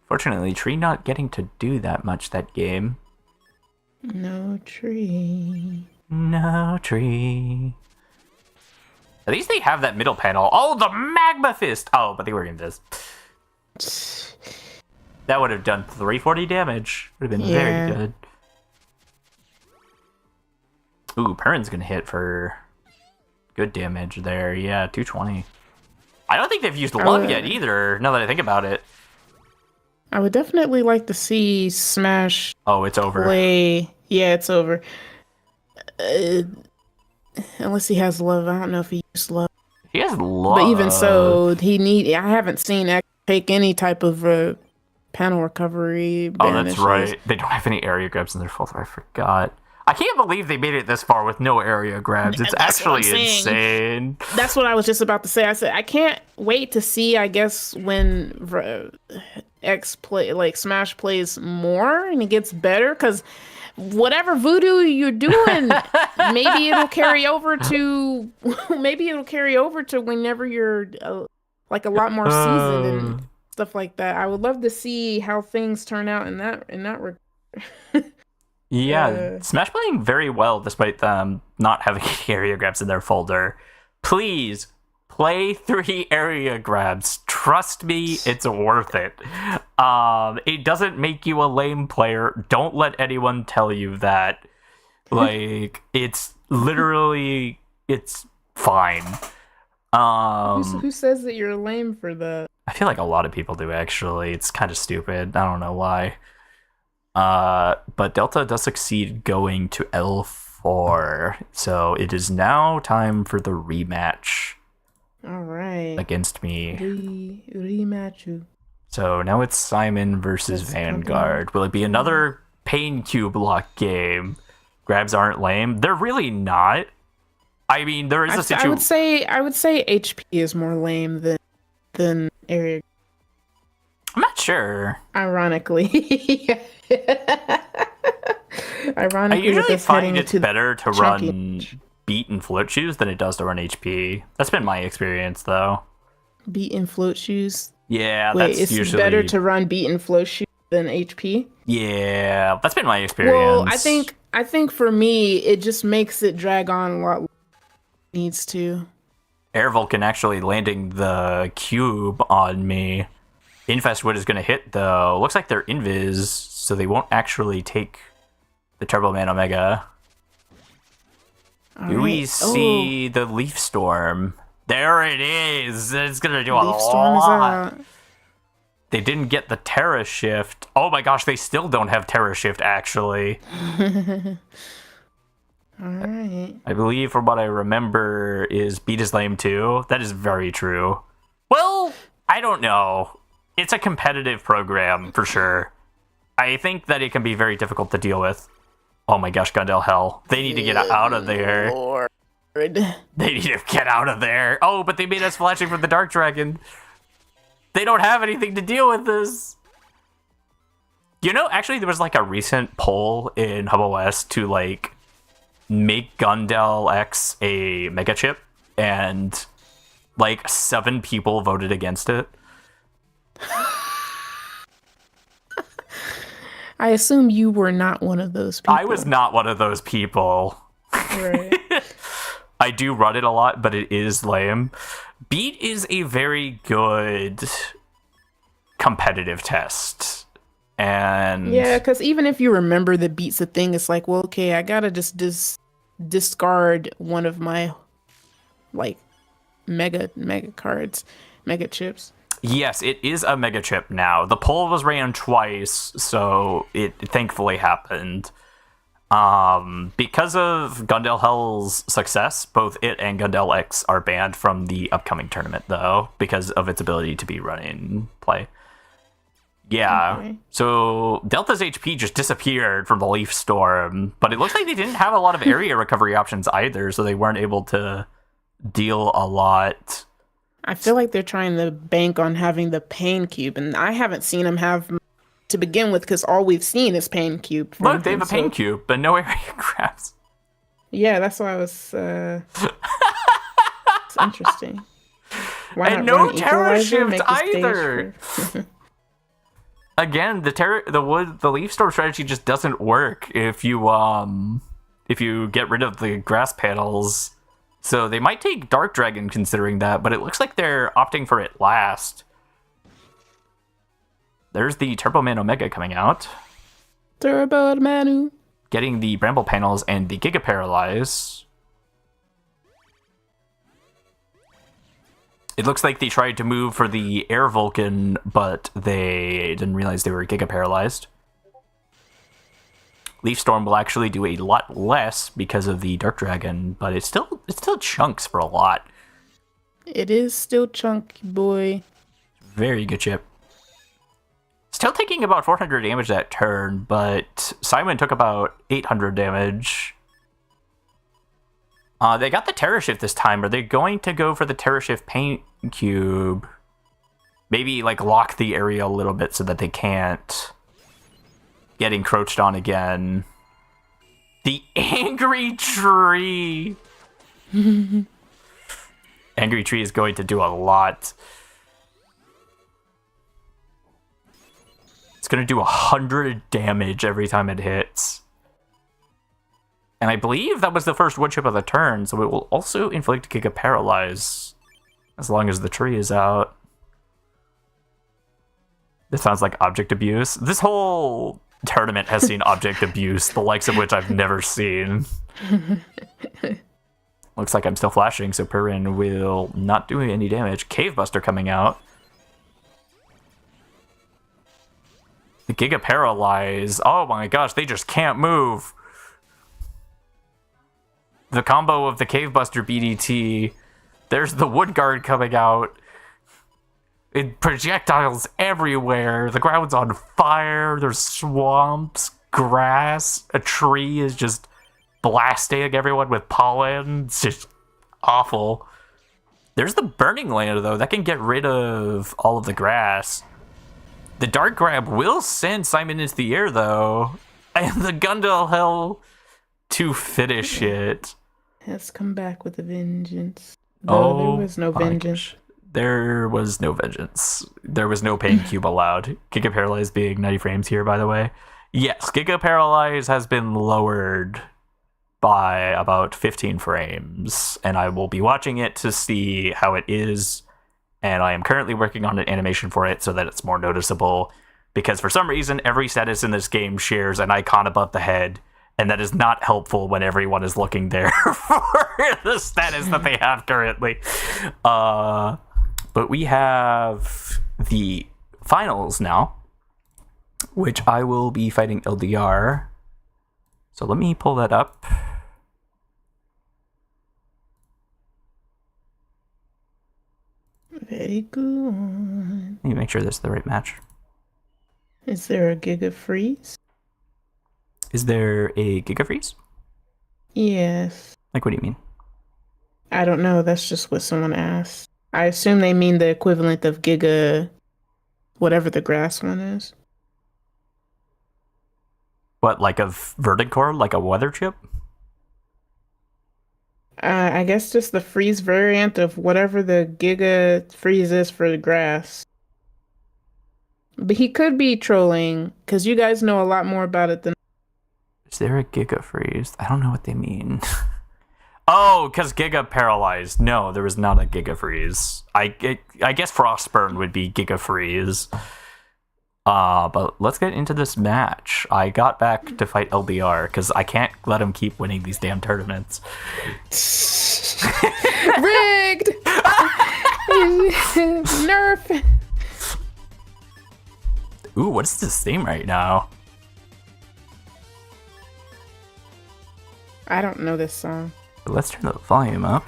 Fortunately, Tree not getting to do that much that game. No tree. No tree. At least they have that middle panel. Oh, the Magma Fist! Oh, but they were in this. That would have done 340 damage. Would have been very good. Ooh, Perrin's gonna hit for good damage there. Yeah, 220. I don't think they've used Love yet either, now that I think about it. I would definitely like to see Smash. Oh, it's over. Play. Yeah, it's over. Unless he has Love. I don't know if he used Love. He has Love. But even so, I haven't seen X take any type of panel recovery. Oh, that's right. They don't have any area grabs in their folder. I forgot. I can't believe they made it this far with no area grabs. It's actually insane. That's what I was just about to say. I said I can't wait to see. I guess when Smash plays more and it gets better, because whatever voodoo you're doing, maybe it'll carry over to whenever you're like a lot more seasoned and stuff like that. I would love to see how things turn out in that regard. Yeah, Smash playing very well despite them not having area grabs in their folder. Please play 3 area grabs. Trust me, it's worth it. It doesn't make you a lame player. Don't let anyone tell you that. Like, it's literally, it's fine. Who says that you're lame for that? I feel like a lot of people do, actually. It's kind of stupid. I don't know why. But Delta does succeed going to L4, so it is now time for the rematch. All right. Against me. Rematch you. So now it's Simon versus Vanguard. Will it be another Pain Cube lock game? Grabs aren't lame. They're really not. I mean, there is a situation. I would say HP is more lame than area. I'm not sure. Ironically. I usually find it's better to run beat and float shoes than it does to run HP. That's been my experience, though. Beat and float shoes? Yeah, Wait, that's it's usually better to run beat and flow shoot than HP? yeah. That's been my Well, experience. I think for me, it just makes it drag on a lot longer than it needs to. Air Vulcan actually landing the cube on me. Infestwood is going to hit, though. Looks like they're invis, so they won't actually take the Turbo Man Omega. All Do we right. see the Leaf Storm? There it is. It's going to do a Leaf Storm is lot. out. They didn't get the Terra Shift. Oh my gosh, they still don't have Terra Shift, actually. All right. I believe, from what I remember, is Beat is lame too. That is very true. Well, I don't know. It's a competitive program, for sure. I think that it can be very difficult to deal with. Oh my gosh, Gundel Hell. They need to get out of there. Lord. They need to get out of there. Oh, but they made us flashing from the Dark Dragon. They don't have anything to deal with this. You know, actually, there was like a recent poll in hubos to like make Gundel X a mega chip, and like 7 people voted against it. I assume you were not one of those people. I was not one of those people. Right. I do run it a lot, but it is lame. Beat is a very good competitive test. And Yeah, because even if you remember the beats a thing, it's like, well, okay, I gotta just discard one of my like mega cards, mega chips. yes, it is a mega chip now. The poll was ran twice, so it thankfully happened. Because of Gundel Hell's success, both it and Gundel X are banned from the upcoming tournament, though, because of its ability to be running play. Yeah, Okay. so Delta's HP just disappeared from the Leaf Storm, but it looks like they didn't have a lot of area recovery options either, so they weren't able to deal a lot. I feel like they're trying to bank on having the pain cube, and I haven't seen them have to begin with because all we've seen is pain cube. from Look, they have him, a pain so- cube, but no area grabs. Yeah, that's why I was. It's interesting. Why And not no run Terra Equalizer, Shift make the stage either. for- Again, the Leaf Storm strategy just doesn't work if you get rid of the grass panels. So they might take Dark Dragon considering that, but it looks like they're opting for it last. There's the Turbo Man Omega coming out, Turbo Manu. getting the Bramble panels and the Giga Paralyze. It looks like they tried to move for the Air Vulcan, but they didn't realize they were Giga Paralyzed. Leaf Storm will actually do a lot less because of the Dark Dragon, but it's still chunks for a lot. It is still chunky, boy. Very good chip. Still taking about 400 damage that turn, but Simon took about 800 damage. They got the Terra Shift this time. Are they going to go for the Terra Shift Paint Cube? Maybe like lock the area a little bit so that they can't get encroached on again. The Angry Tree! Angry Tree is going to do a lot. It's going to do 100 damage every time it hits. And I believe that was the first wood chip of the turn, so it will also inflict Giga Paralyze as long as the tree is out. This sounds like object abuse. This whole tournament has seen object abuse, the likes of which I've never seen. Looks like I'm still flashing, so Perrin will not do any damage. Cave Buster coming out. The Giga Paralyze. Oh my gosh, they just can't move. The combo of the Cave Buster BDT. There's the Wood Guard coming out. It projectiles everywhere. The ground's on fire. There's swamps, grass. A tree is just blasting everyone with pollen. It's just awful. There's the Burning Land, though. That can get rid of all of the grass. The Dark Grab will send Simon into the air, though. And the Gundel Hell to finish it. Has come back with a vengeance. Though there was no my vengeance. gosh. There was no vengeance. There was no pain cube allowed. Giga Paralyze being 90 frames here, by the way. Yes, Giga Paralyze has been lowered by about 15 frames, and I will be watching it to see how it is, and I am currently working on an animation for it so that it's more noticeable, because for some reason, every status in this game shares an icon above the head, and that is not helpful when everyone is looking there for the status that they have currently. But we have the finals now, which I will be fighting LDR. So let me pull that up. Very good. Let me make sure this is the right match. Is there a Giga Freeze? Is there a Giga Freeze? Yes. Like, what do you mean? I don't know. That's just what someone asked. I assume they mean the equivalent of Giga, whatever the grass one is. What, like a Verticore, like a weather chip? I guess just the freeze variant of whatever the Giga Freeze is for the grass. But he could be trolling, because you guys know a lot more about it than... Is there a Giga Freeze? I don't know what they mean. Oh, because Giga Paralyzed. No, there is not a Giga Freeze. I guess Frostburn would be Giga Freeze. But let's get into this match. I got back to fight LDR, because I can't let him keep winning these damn tournaments. Rigged! Nerf! Ooh, what is this theme right now? I don't know this song. Let's turn the volume up.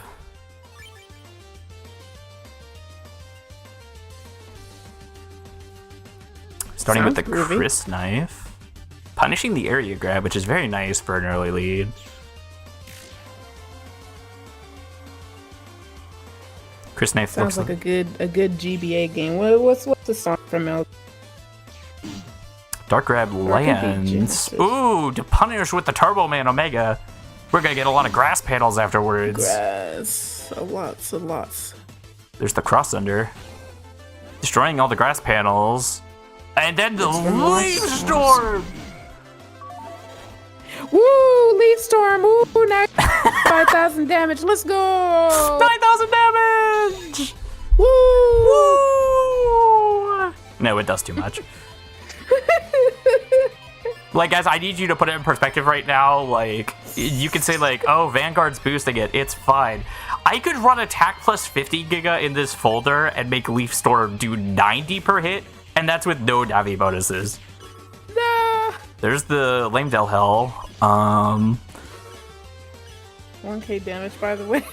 Starting with the Sounds groovy. Chris Knife. Punishing the area grab, which is very nice for an early lead. Chris Knife Sounds looks like a good GBA game. What's the song from L? Dark Grab could be lands. Genesis. Ooh, to punish with the Turbo Man Omega. We're gonna get a lot of grass panels afterwards. Grass. Lots. There's the Cross Under. Destroying all the grass panels. And then the Leaf Storm! Woo! Leaf Storm! Woo! 5,000 damage. Let's go! 9,000 damage! Woo! Woo! No, it does too much. Like, guys, I need you to put it in perspective right now. Like, you can say, like, oh, Vanguard's boosting it. It's fine. I could run attack plus 50 Giga in this folder and make Leaf Storm do 90 per hit, and that's with no Navi bonuses. Nah. There's the Lamedale Hell. 1k damage, by the way.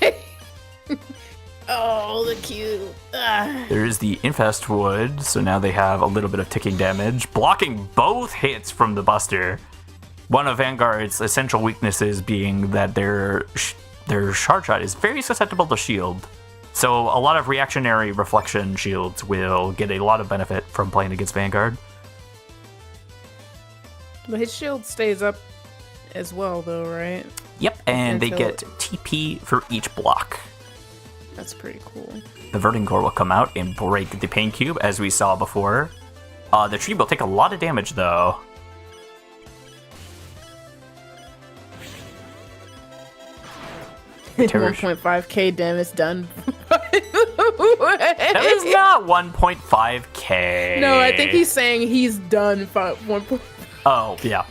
Oh, the cute. There is the Infest Wood, so now they have a little bit of ticking damage, blocking both hits from the Buster. One of Vanguard's essential weaknesses being that their shard shot is very susceptible to shield. So a lot of reactionary reflection shields will get a lot of benefit from playing against Vanguard. But his shield stays up as well, though, right? Yep, and they Until- get TP for each block. That's pretty cool. The Verticore will come out and break the Pain Cube, as we saw before. The tree will take a lot of damage, though. Terror- 1.5k damage done. That was not 1.5k. No, I think he's saying he's done 1. Oh, yeah.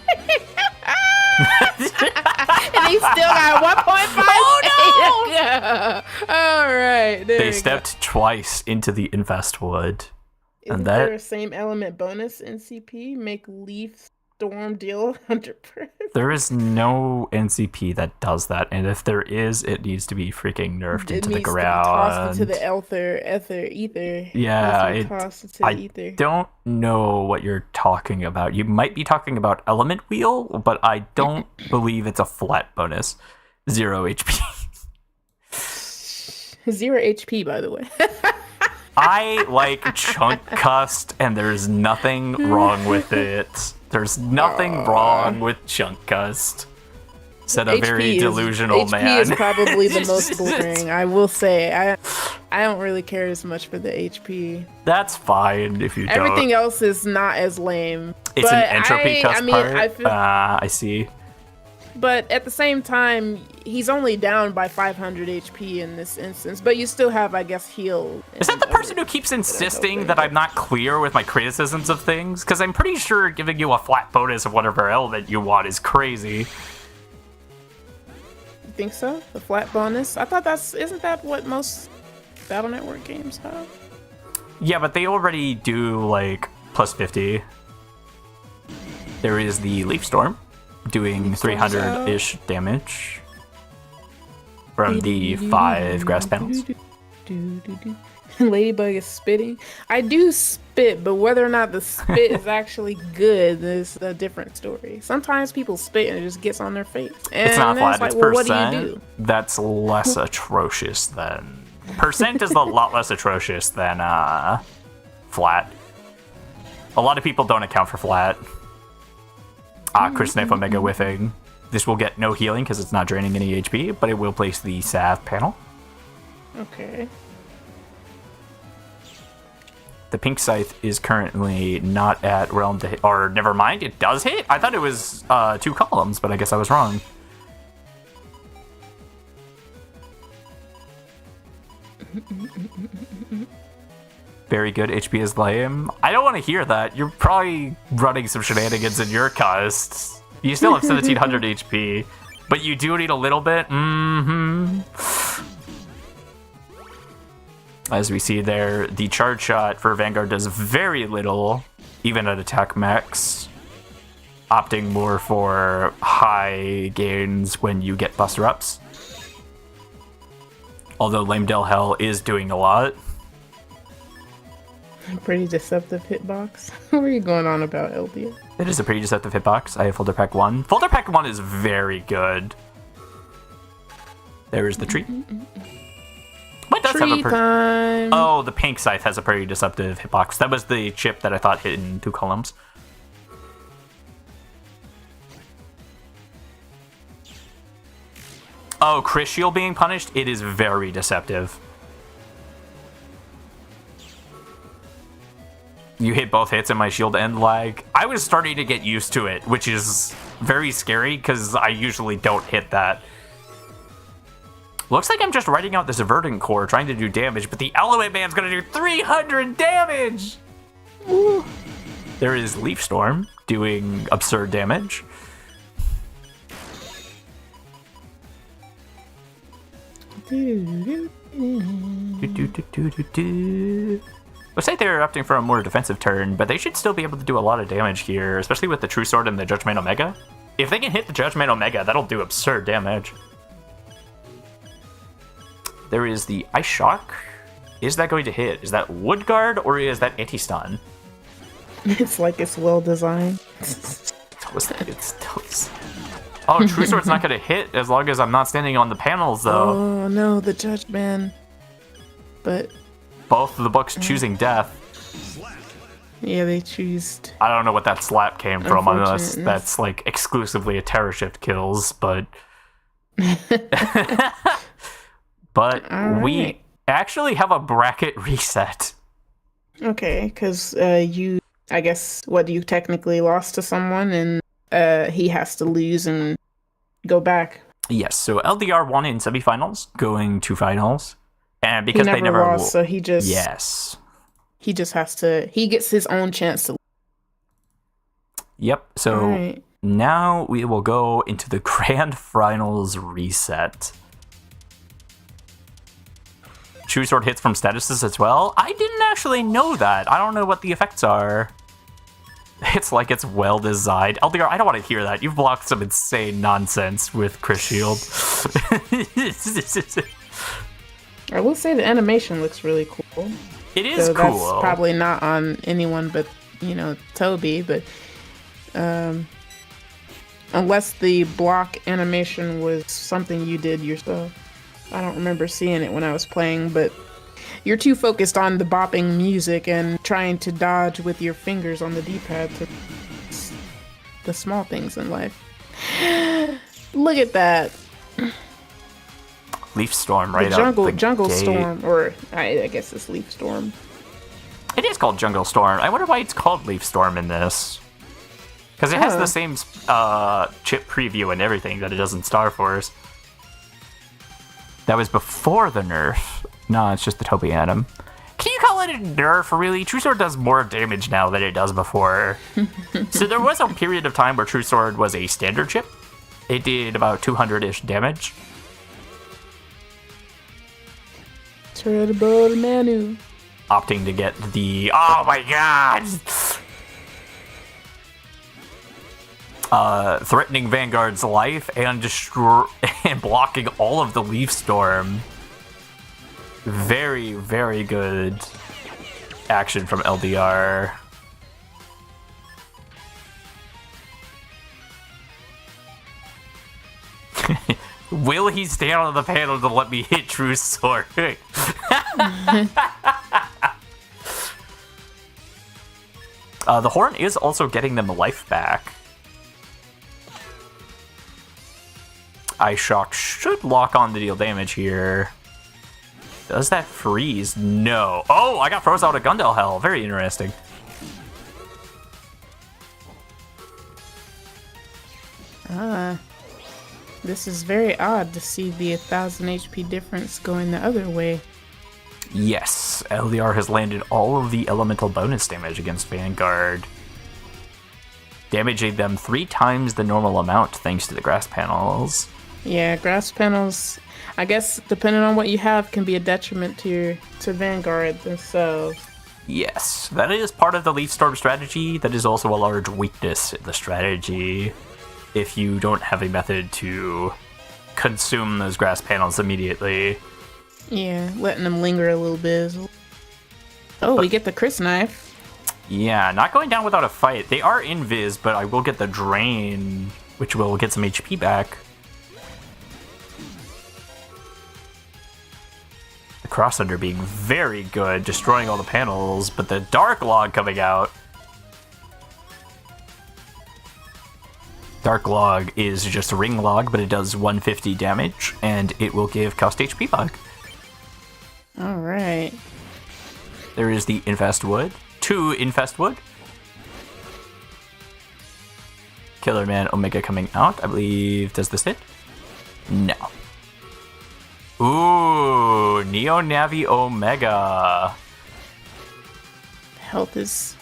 And he still got 1.5. Oh no! All right. They stepped twice into the Infest Wood. Is and there that- a same element bonus NCP? Make Leaf Storm deal 100%. There is no NCP that does that, and if there is, it needs to be freaking nerfed into the ground. Tossed into the ether. Yeah, Needs to be tossed into the I ether. don't know what you're talking about. You might be talking about Element Wheel, but I don't believe it's a flat bonus. 0 HP. 0 HP, by the way. I like Chunk Cust, and there's nothing wrong with it. There's nothing wrong with Chunk Cust. Said a very delusional man. HP is probably the most boring. I will say. I don't really care as much for the HP. That's fine if you don't. Everything else is not as lame. It's but an entropy cost part. I see. But at the same time, he's only down by 500 HP in this instance. But you still have, I guess, heal. Is that the person who keeps insisting that I'm not clear with my criticisms of things? Because I'm pretty sure giving you a flat bonus of whatever element you want is crazy. You think so? The flat bonus? I thought isn't that what most Battle Network games have? Yeah, but they already do, like, plus 50. There is the Leaf Storm, doing 300-ish damage from the 5 grass panels. Ladybug is spitting. I do spit, but whether or not the spit is actually good is a different story. Sometimes people spit and it just gets on their face. And it's not flat, like, it's well, percent. What do you do? That's less atrocious than... Percent is a lot less atrocious than flat. A lot of people don't account for flat. Chris Knife Omega whiffing. This will get no healing because it's not draining any HP, but it will place the salve panel. Okay. The pink scythe is currently not at realm to hit, or never mind, it does hit? I thought it was 2 columns, but I guess I was wrong. Very good. HP is lame. I don't want to hear that. You're probably running some shenanigans in your costs. You still have 1700 HP, but you do need a little bit. As we see there, the charge shot for Vanguard does very little, even at attack max, opting more for high gains when you get buster ups. Although Lamedale Hell is doing a lot. Pretty deceptive hitbox. What are you going on about, LDA? It is a pretty deceptive hitbox. I have Folder Pack 1. Folder Pack 1 is very good. There is the tree. What does tree have a time. Oh, the pink scythe has a pretty deceptive hitbox. That was the chip that I thought hit in 2 columns. Oh, Chris Shield being punished? It is very deceptive. You hit both hits and my shield end lag. I was starting to get used to it, which is very scary because I usually don't hit that. Looks like I'm just writing out this Verdant Core trying to do damage, but the Element Man's gonna do 300 damage! Ooh. There is Leaf Storm doing absurd damage. Looks like they're opting for a more defensive turn, but they should still be able to do a lot of damage here, especially with the True Sword and the Judgment Omega. If they can hit the Judgment Omega, that'll do absurd damage. There is the Ice Shock. Is that going to hit? Is that Wood Guard or is that anti-stun? It's like it's well designed. Oh, True Sword's not going to hit as long as I'm not standing on the panels, though. Oh no, the Judgment. But both of the books choosing death. Yeah, they choose. I don't know what that slap came from, unless that's like exclusively a Terror Shift kills, but. But we actually have a bracket reset. Okay, because you, I guess, you technically lost to someone, and he has to lose and go back. Yes, so LDR won in semifinals, going to finals. And because they never lost, so he just he just has to. He gets his own chance to. Yep. So now we will go into the grand finals reset. True Sword hits from statuses as well. I didn't actually know that. I don't know what the effects are. It's like it's well designed. LDR, I don't want to hear that. You've blocked some insane nonsense with Chris Shield. I will say the animation looks really cool. It is cool. That's probably not on anyone but, Toby, but unless the block animation was something you did yourself. I don't remember seeing it when I was playing, but you're too focused on the bopping music and trying to dodge with your fingers on the D-pad to the small things in life. Look at that. Leaf Storm right the up the jungle gate. storm, or I guess it's Leaf Storm. It is called Jungle Storm. I wonder why it's called Leaf Storm in this. Because it has the same chip preview and everything that it does in Star Force. That was before the nerf. No, it's just the Toby Atom. Can you call it a nerf, really? True Sword does more damage now than it does before. So there was a period of time where True Sword was a standard chip. It did about 200-ish damage. Terrible Manu. Opting to get the... Oh my god! Threatening Vanguard's life and and blocking all of the Leaf Storm. Very, very good action from LDR. Will he stand on the panel to let me hit True Sword? The Horn is also getting them life back. Ice Shock should lock on to deal damage here. Does that freeze? No. Oh, I got froze out of Gundel Hell. Very interesting. This is very odd to see the 1000 HP difference going the other way. Yes, LDR has landed all of the elemental bonus damage against Vanguard, damaging them 3 times the normal amount thanks to the grass panels. Yeah, grass panels, I guess, depending on what you have, can be a detriment to Vanguard themselves. Yes, that is part of the Leaf Storm strategy. That is also a large weakness in the strategy. If you don't have a method to consume those grass panels immediately. Yeah, letting them linger a little bit. Oh, we get the Chris knife. Yeah, not going down without a fight. They are invis, but I will get the drain, which will get some HP back. The Cross Thunder being very good, destroying all the panels, but the Dark Log coming out. Dark Log is just a ring log, but it does 150 damage, and it will give cost HP back. Alright. There is the Infest Wood. 2 Infest Wood. Killer Man Omega coming out, I believe. Does this hit? No. Ooh, Neo Navi Omega. Health is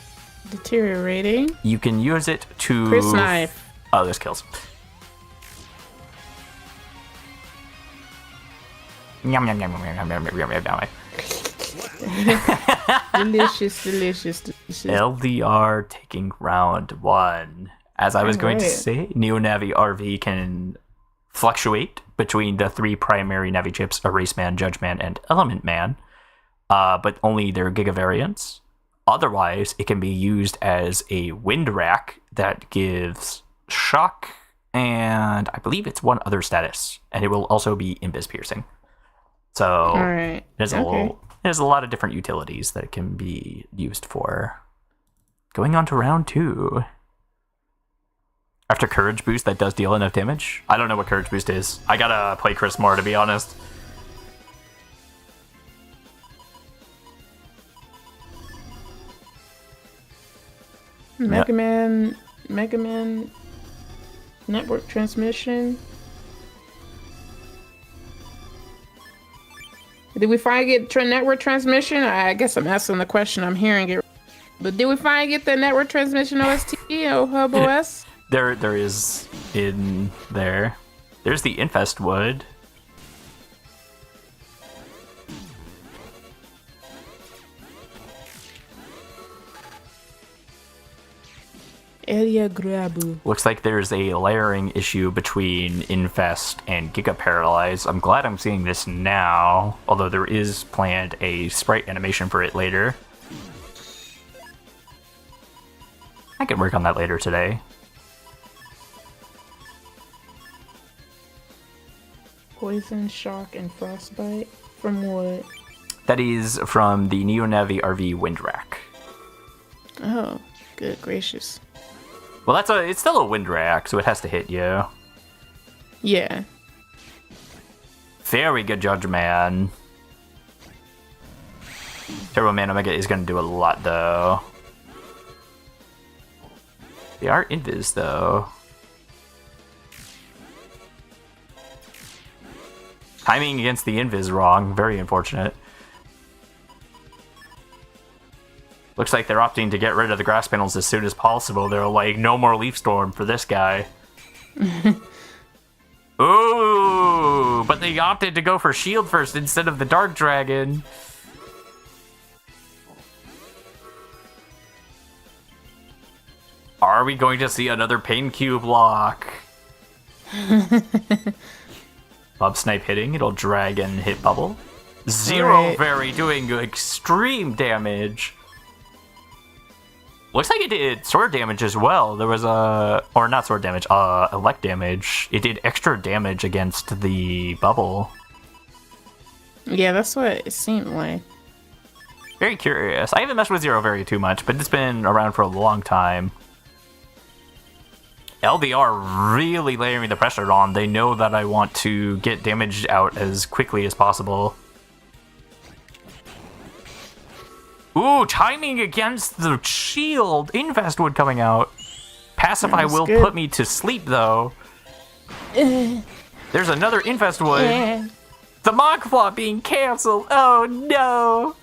deteriorating. You can use it to... Chris knife. Oh, this kills. Yum, yum, yum, yum, yum, yum, yum, yum, yum. Delicious, delicious, delicious. LDR taking round 1. As I was going to say, Neo Navi RV can fluctuate between the 3 primary Navi chips, Erase Man, Judge Man, and Element Man, but only their Giga variants. Otherwise, it can be used as a Wind Rack that gives Shock, and I believe it's one other status, and it will also be Invis Piercing. So there's a lot of different utilities that it can be used for. Going on to round 2. After Courage Boost, that does deal enough damage. I don't know what Courage Boost is. I gotta play Chris more, to be honest. Mega Man network transmission. Did we finally get network transmission? I guess I'm asking the question. I'm hearing it. But did we finally get the network transmission OST or Hub OS? There is in there. There's the Infest Wood. Area Grabu. Looks like there's a layering issue between Infest and Giga Paralyze. I'm glad I'm seeing this now, although there is planned a sprite animation for it later. I could work on that later today. Poison, shock, and frostbite? From what? That is from the Neo Navi RV Wind Rack. Oh, good gracious. Well, it's still a Wind Rack, so it has to hit you. Yeah. Very good Judge Man. Turbo Man Omega is going to do a lot, though. They are invis, though. Timing against the invis wrong. Very unfortunate. Looks like they're opting to get rid of the grass panels as soon as possible. They're like, no more Leaf Storm for this guy. Ooh, but they opted to go for Shield first instead of the Dark Dragon. Are we going to see another Pain Cube lock? Bob Snipe hitting, it'll Dragon hit Bubble. Zero Fairy doing extreme damage. Looks like it did sword damage as well. There was or not sword damage, elect damage. It did extra damage against the bubble. Yeah, that's what it seemed like. Very curious. I haven't messed with Zero Fairy too much, but it's been around for a long time. LDR really layering the pressure on. They know that I want to get damage out as quickly as possible. Ooh, timing against the shield. Infestwood coming out. Pacify will put me to sleep, though. There's another Infestwood. The Mock Flop being canceled. Oh, no.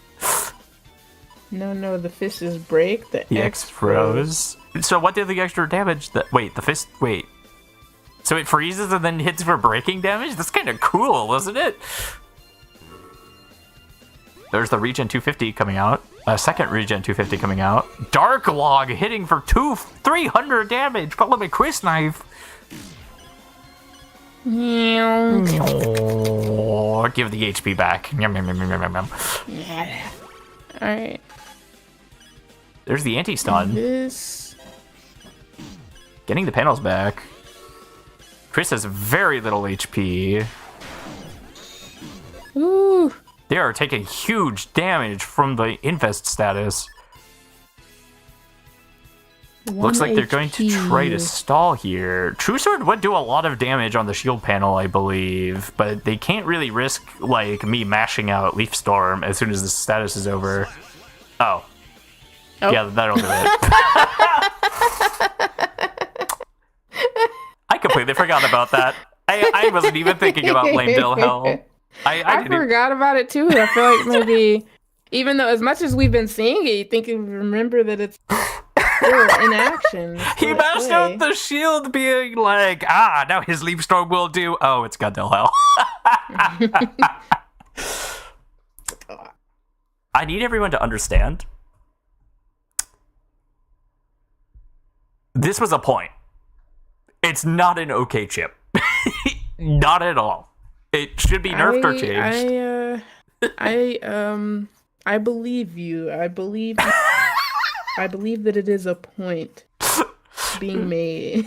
No, the fishes break. The X froze. So what did the extra damage? Wait, the fist. Wait. So it freezes and then hits for breaking damage? That's kind of cool, isn't it? There's the Regen 250 coming out. Second Regen 250 coming out. Dark Log hitting for 300 damage, followed by Chris Knife. Oh, give the HP back. Yeah. Alright. There's the anti-stun. Getting the panels back. Chris has very little HP. Ooh. They are taking huge damage from the infest status. Looks like they're going to try to stall here. True Sword would do a lot of damage on the shield panel, I believe, but they can't really risk like me mashing out Leaf Storm as soon as the status is over. Oh. Yeah, that'll do it. I completely forgot about that. I wasn't even thinking about Lame Dill Hell. I forgot about it too. I feel like maybe, even though as much as we've been seeing it, you think you remember that it's still in action. He mashed out the shield being like, now his Leaf Storm will do. Oh, it's Got Dill Hell. I need everyone to understand. This was a point. It's not an okay chip. Not at all. It should be nerfed or changed. I believe you. I believe that it is a point being made.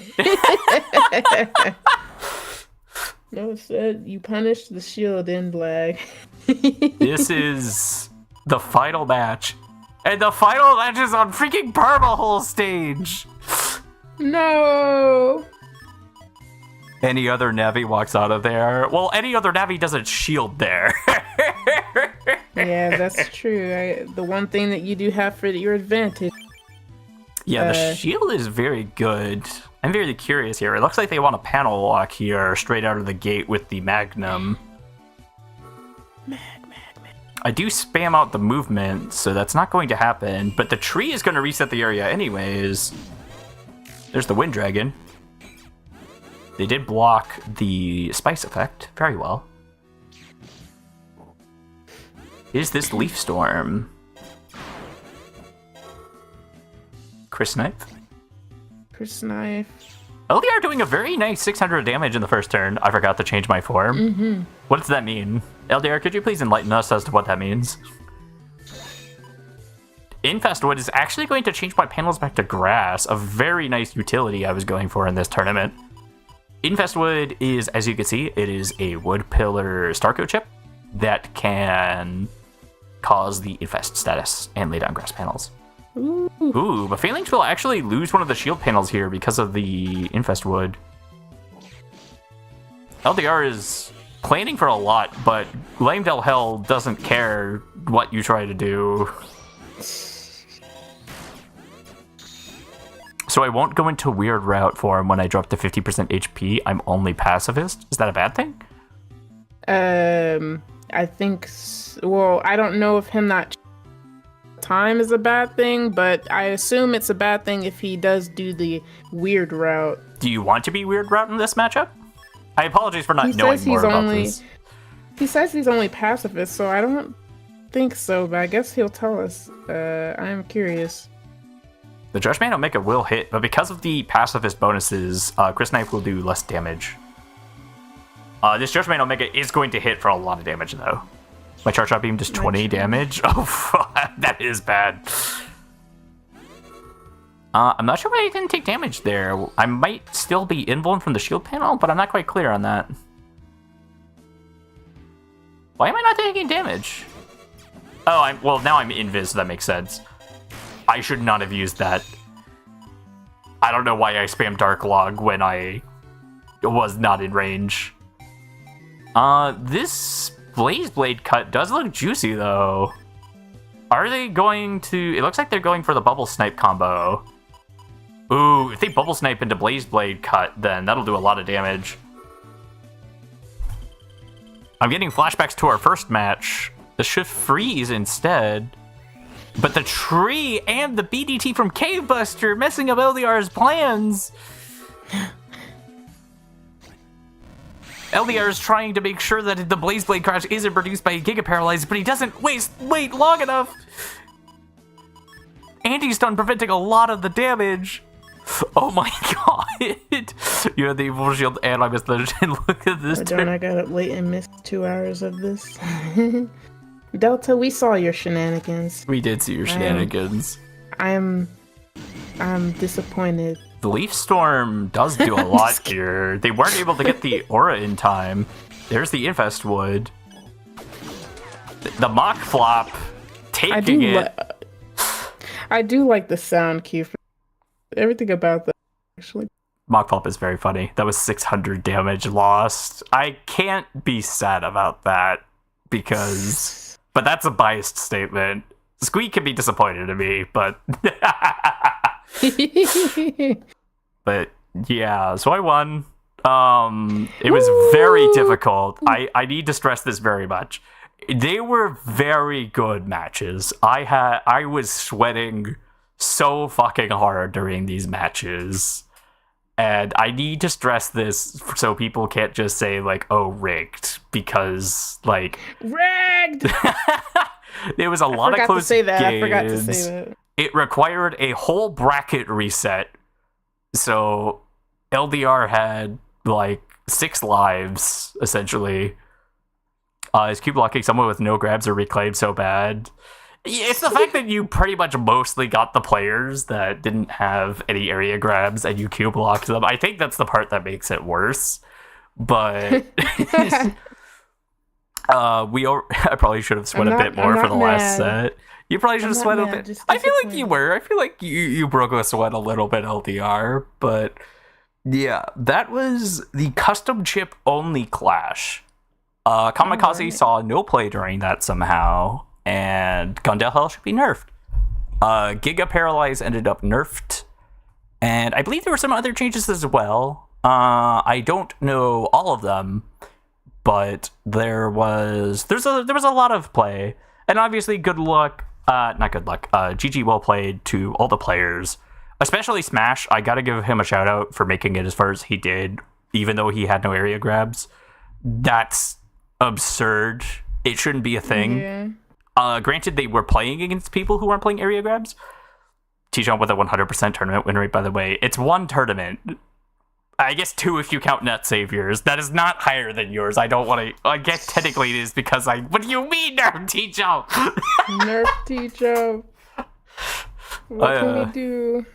No, it said you punished the shield in lag. This is the final match. And the final match is on freaking Permahole stage. No. Any other Navi walks out of there. Well, any other Navi doesn't shield there. Yeah, that's true. The one thing that you do have for your advantage. Yeah, the shield is very good. I'm very curious here. It looks like they want a panel lock here straight out of the gate with the Magnum. I do spam out the movement, so that's not going to happen. But the tree is going to reset the area anyways. There's the Wind Dragon. They did block the Spice effect very well. Is this Leaf Storm? Chris Knife? Chris Knife. LDR doing a very nice 600 damage in the first turn. I forgot to change my form. Mm-hmm. What does that mean? LDR, could you please enlighten us as to what that means? Infestwood is actually going to change my panels back to grass, a very nice utility I was going for in this tournament. Infestwood is, as you can see, it is a Wood Pillar Starco chip that can cause the infest status and lay down grass panels. Ooh, but Phalanx will actually lose one of the shield panels here because of the Infestwood. LDR is planning for a lot, but Lame Del Hell doesn't care what you try to do. So I won't go into weird route form when I drop to 50% HP. I'm only pacifist. Is that a bad thing? I think. Well, I don't know if him not time is a bad thing, but I assume it's a bad thing if he does do the weird route. Do you want to be weird route in this matchup? I apologize for not knowing more about this. He says he's only pacifist, so I don't think so, but I guess he'll tell us. I am curious. The Judgment Omega will hit, but because of the pacifist bonuses, Chris Knife will do less damage. This Judgment Omega is going to hit for a lot of damage, though. My Charge Shot Beam does 20 damage. Oh, that is bad. I'm not sure why I didn't take damage there. I might still be invuln from the shield panel, but I'm not quite clear on that. Why am I not taking damage? Oh, well, now I'm invis, so that makes sense. I should not have used that. I don't know why I spammed Dark Log when I was not in range. This Blaze Blade cut does look juicy, though. Are they going to... It looks like they're going for the Bubble Snipe combo. Ooh, if they Bubble Snipe into Blaze Blade cut, then that'll do a lot of damage. I'm getting flashbacks to our first match. The Shift Freeze instead. But the tree and the BDT from Cavebuster messing up LDR's plans. LDR is trying to make sure that the Blaze Blade crash isn't produced by Giga Paralyze, but he doesn't wait long enough. And he's done preventing a lot of the damage. Oh my god. You had the Evil Shield and I missed the look at this. Oh, darn, I got up late and missed 2 hours of this. Delta, we saw your shenanigans. We did see your shenanigans. I'm disappointed. The Leaf Storm does do a lot here. They weren't able to get the aura in time. There's the Infest Wood. The Mock Flop taking it. I do like the sound cue. Everything about that, actually. Mock Flop is very funny. That was 600 damage lost. I can't be sad about that because... But that's a biased statement. Squeak can be disappointed in me, but... But yeah, so I won. It was very difficult. I need to stress this very much. They were very good matches. I was sweating so fucking hard during these matches. And I need to stress this so people can't just say, like, oh, rigged. Because, like... Rigged! There was a lot of close games. I forgot to say that. It required a whole bracket reset. So, LDR had, like, 6 lives, essentially. Is Q blocking someone with no grabs or reclaimed so bad? It's the fact that you pretty much mostly got the players that didn't have any area grabs and you Q blocked them. I think that's the part that makes it worse. But I probably should have sweat a bit more for the last set. You probably should have sweat a bit. I feel like you were. I feel like you broke a sweat a little bit, LDR. But yeah, that was the custom chip only clash. Kamikaze saw no play during that somehow. And Gundel Hell should be nerfed. Giga Paralyze ended up nerfed. And I believe there were some other changes as well. I don't know all of them, but there was a lot of play. And obviously good luck, not good luck, GG well played to all the players. Especially Smash, I gotta give him a shout out for making it as far as he did, even though he had no area grabs. That's absurd. It shouldn't be a thing. Yeah. Granted, they were playing against people who weren't playing area grabs. Tchomp with a 100% tournament win rate, by the way. It's 1 tournament. I guess 2 if you count Nut Saviors. That is not higher than yours. I don't want to... I guess technically it is because I... What do you mean, Nerf Tchomp? Nerf Tchomp. What can we do?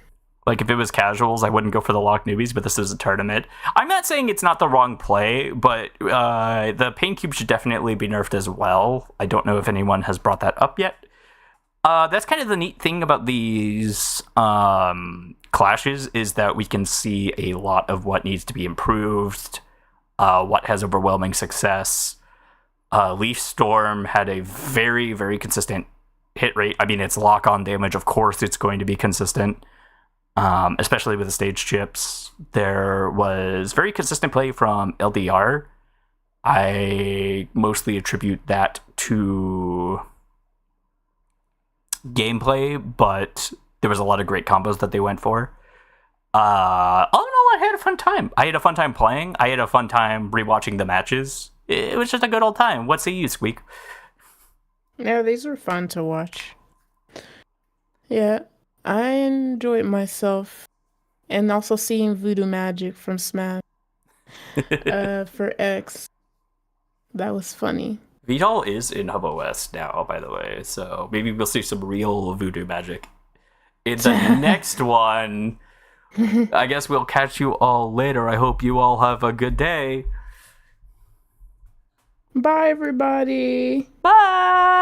Like, if it was casuals, I wouldn't go for the lock newbies, but this is a tournament. I'm not saying it's not the wrong play, but the Pain Cube should definitely be nerfed as well. I don't know if anyone has brought that up yet. That's kind of the neat thing about these clashes, is that we can see a lot of what needs to be improved. what has overwhelming success. Leaf Storm had a very, very consistent hit rate. I mean, it's lock-on damage. Of course, it's going to be consistent, especially with the stage chips. There was very consistent play from LDR. I mostly attribute that to gameplay, but there was a lot of great combos that they went for. All in all, I had a fun time. I had a fun time playing. I had a fun time rewatching the matches. It was just a good old time. What say you, Squeak? Yeah, these were fun to watch. Yeah, I enjoyed myself. And also seeing Voodoo Magic from Smash for X. That was funny. Vidal is in HubOS now, by the way, so maybe we'll see some real Voodoo Magic in the next one. I guess we'll catch you all later. I hope you all have a good day. Bye, everybody. Bye!